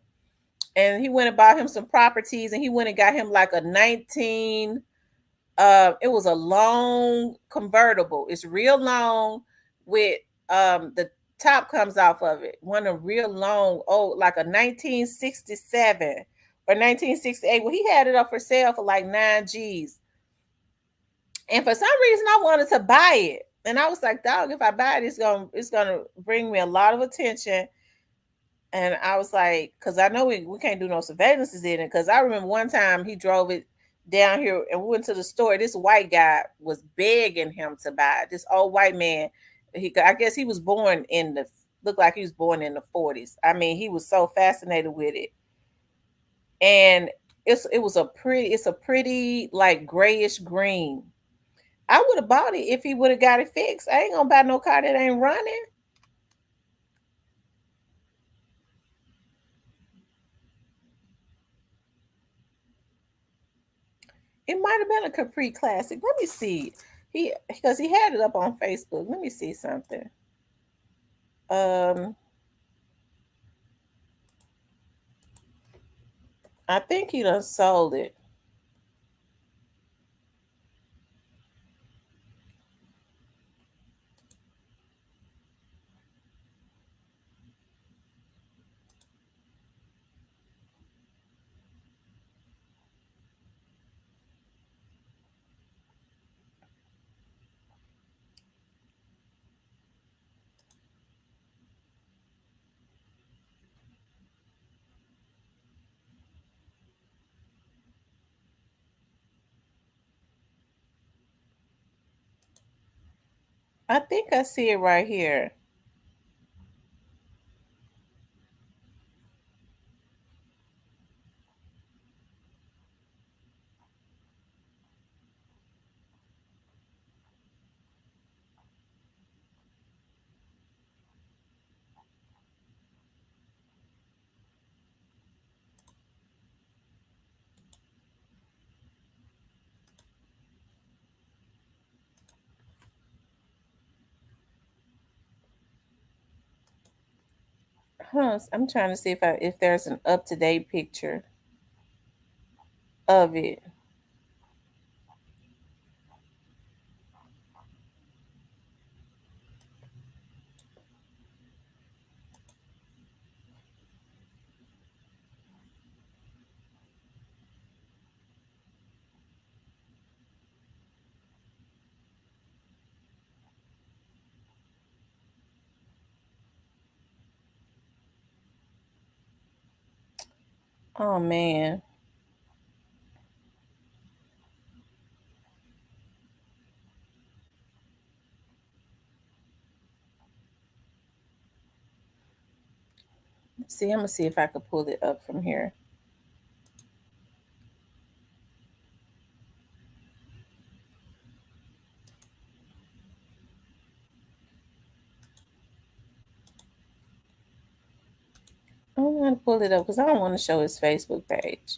Speaker 1: and he went and bought him some properties, and he went and got him like a 19. It was a long convertible. It's real long with the top comes off of it. One of real long, old, like a 1967 or 1968. Well, he had it up for sale for like 9 G's. And for some reason I wanted to buy it. And I was like, dog, if I buy it, it's gonna bring me a lot of attention. And I was like, because I know we can't do no surveillances in it. Because I remember one time he drove it down here and we went to the store. This white guy was begging him to buy it. This old white man. I guess he was born in the looked like he was born in the 40s. I mean, he was so fascinated with it. And it's a pretty like grayish green. I would have bought it if he would have got it fixed. I ain't gonna buy no car that ain't running. It might have been a Capri Classic. Let me see. Because he had it up on Facebook. Let me see something. I think he done sold it. I think I see it right here. I'm trying to see if there's an up-to-date picture of it. Oh man. See, I'm gonna see if I could pull it up from here. I don't know how to pull it up because I don't want to show his Facebook page.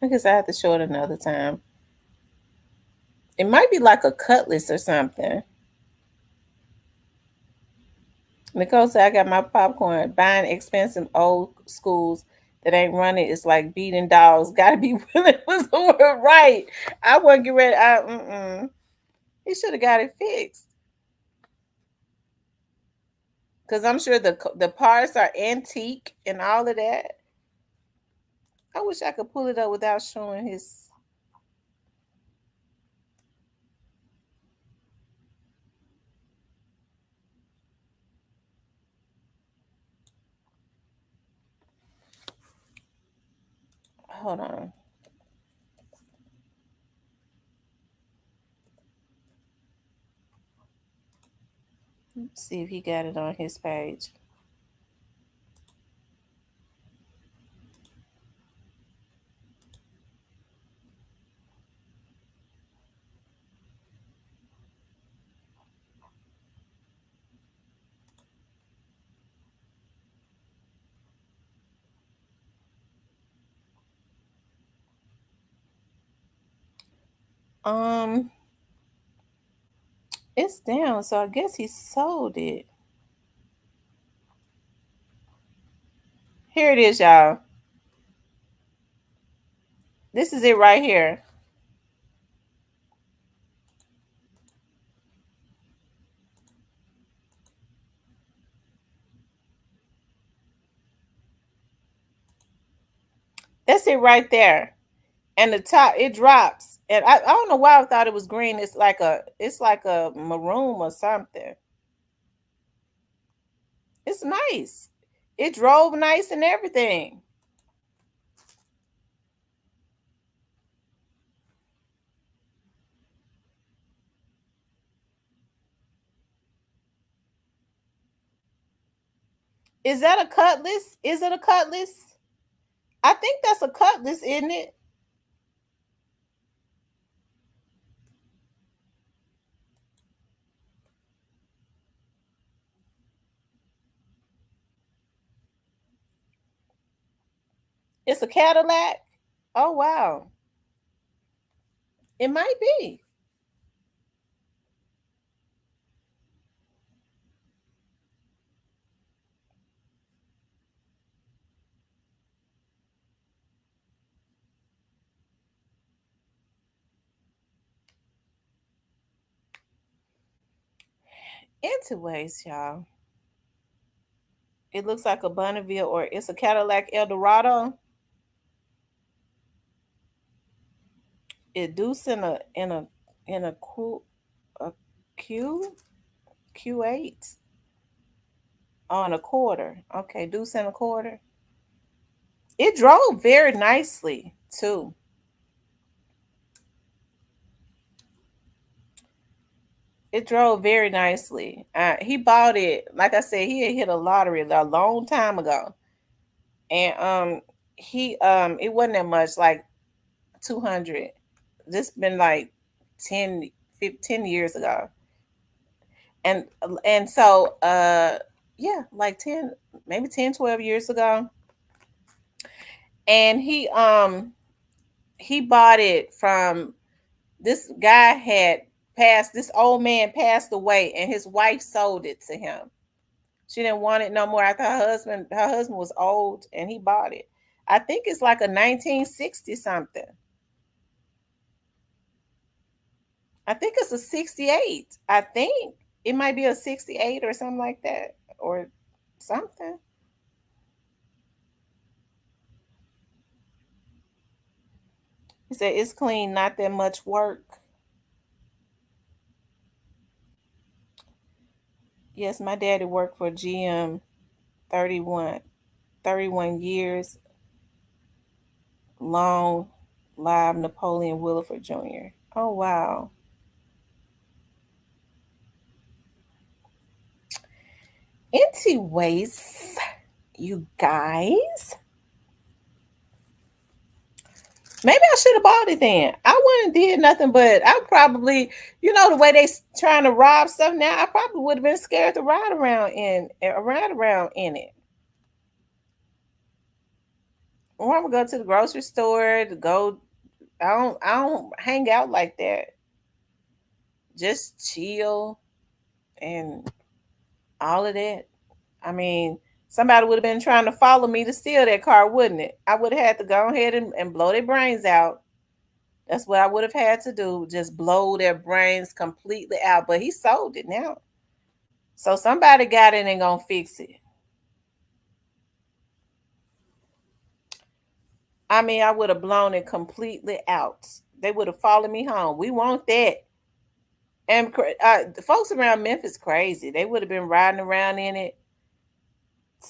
Speaker 1: I guess I have to show it another time. It might be like a cutlass or something. Nicole said, I got my popcorn. Buying expensive old schools that ain't running is like beating dogs. Gotta be willing was the word right. I wouldn't get ready. He should have got it fixed. Because I'm sure the parts are antique and all of that. I wish I could pull it up without showing his. Hold on. Let's see if he got it on his page. Um, it's down, so I guess he sold it. Here it is, y'all. This is it right here. That's it right there. And the top it drops. And I don't know why I thought it was green. It's like a maroon or something. It's nice. It drove nice and everything. Is that a cutlass? Is it a cutlass? I think that's a cutlass, isn't it? It's a Cadillac. Oh wow. It might be. Anyways, y'all. It looks like a Bonneville or it's a Cadillac Eldorado. It deuce in a a Q Q8 on a quarter. Okay, deuce and a quarter. It drove very nicely too. It drove very nicely. He bought it, like I said, he had hit a lottery a long time ago, and he it wasn't that much, like 200. This been like 10, 15 years ago, and so yeah, like 10, maybe 10, 12 years ago. and he bought it from this guy. Had passed, this old man passed away, and his wife sold it to him. She didn't want it no more after her husband was old, and he bought it. I think it's like a 1960 something. I think it's a 68. I think it might be a 68 or something like that, or something. He said it's clean, not that much work. Yes, my daddy worked for GM 31, 31 years. Long live Napoleon Williford Jr. Oh, wow. Anyways, you guys, maybe I should have bought it then. I wouldn't did nothing, but I probably, the way they trying to rob stuff now, I probably would have been scared to ride around in it. Or I'm gonna go to the grocery store to go. I don't hang out like that. Just chill and all of that. I mean, somebody would have been trying to follow me to steal that car, wouldn't it? I would have had to go ahead and blow their brains out. That's what I would have had to do. Just blow their brains completely out. But he sold it now. So somebody got it and gonna fix it. I mean, I would have blown it completely out. They would have followed me home. We want that. And the folks around Memphis crazy. They would have been riding around in it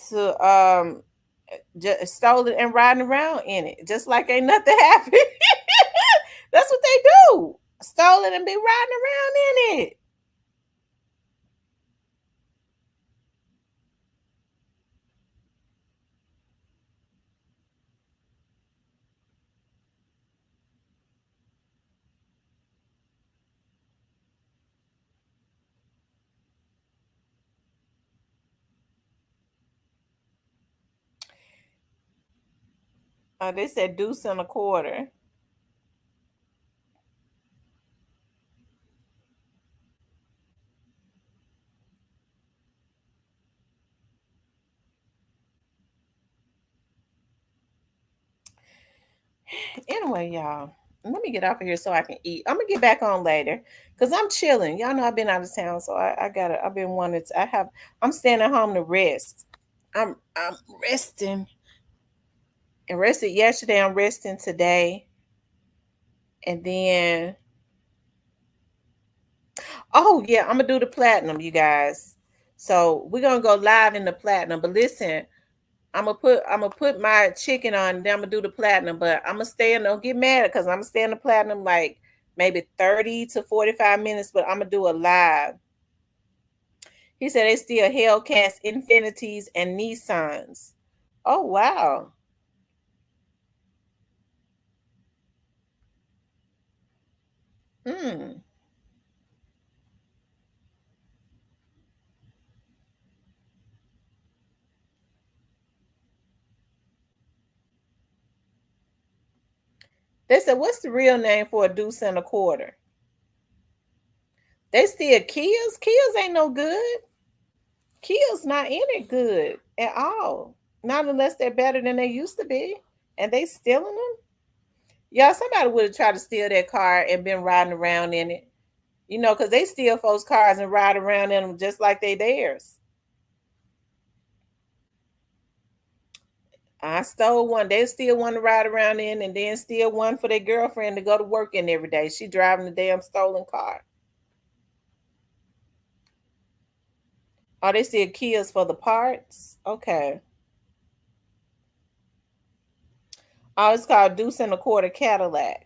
Speaker 1: to just stole it and riding around in it, just like ain't nothing happened. That's what they do. Stole it and be riding around in it. They said deuce and a quarter. Anyway, y'all, let me get off of here so I can eat. I'm gonna get back on later because I'm chilling. Y'all know I've been out of town, so I've been wanting to. I'm staying at home to rest. I'm resting. I rested yesterday. I'm resting today. And then, oh yeah, I'm gonna do the platinum, you guys. So we're gonna go live in the platinum. But listen, I'm gonna put my chicken on, and then I'm gonna do the platinum. But I'm gonna stay in. Don't get mad because I'm gonna stay in the platinum like maybe 30 to 45 minutes. But I'm gonna do a live. He said they still Hellcats, Infinities, and Nissans. Oh wow. Hmm. They said, what's the real name for a deuce and a quarter? They still Kias. Kias ain't no good. Kia's not in it good at all. Not unless they're better than they used to be. And they stealing them. Y'all, somebody would have tried to steal that car and been riding around in it. Because they steal folks' cars and ride around in them just like they theirs. I stole one. They still want to ride around in, and then steal one for their girlfriend to go to work in every day. She driving the damn stolen car. Oh, they still Kias for the parts? Okay. Oh, it's called deuce and a quarter Cadillac.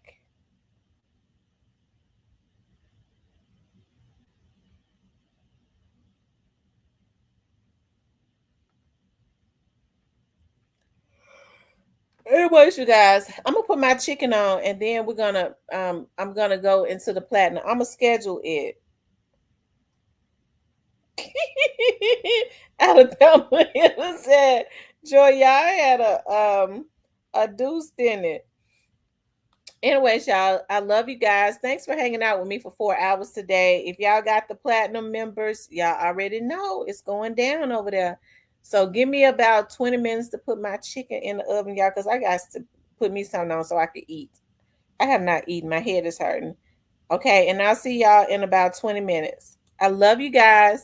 Speaker 1: Anyways, you guys, I'm gonna put my chicken on, and then I'm gonna go into the platinum. I'm gonna schedule it. Alabama said, Joy, y'all had A deuce, didn't it? Anyways, y'all, I love you guys. Thanks for hanging out with me for 4 hours today. If y'all got the platinum members, y'all already know it's going down over there. So give me about 20 minutes to put my chicken in the oven, y'all, because I got to put me something on so I can eat. I have not eaten. My head is hurting. Okay, and I'll see y'all in about 20 minutes. I love you guys.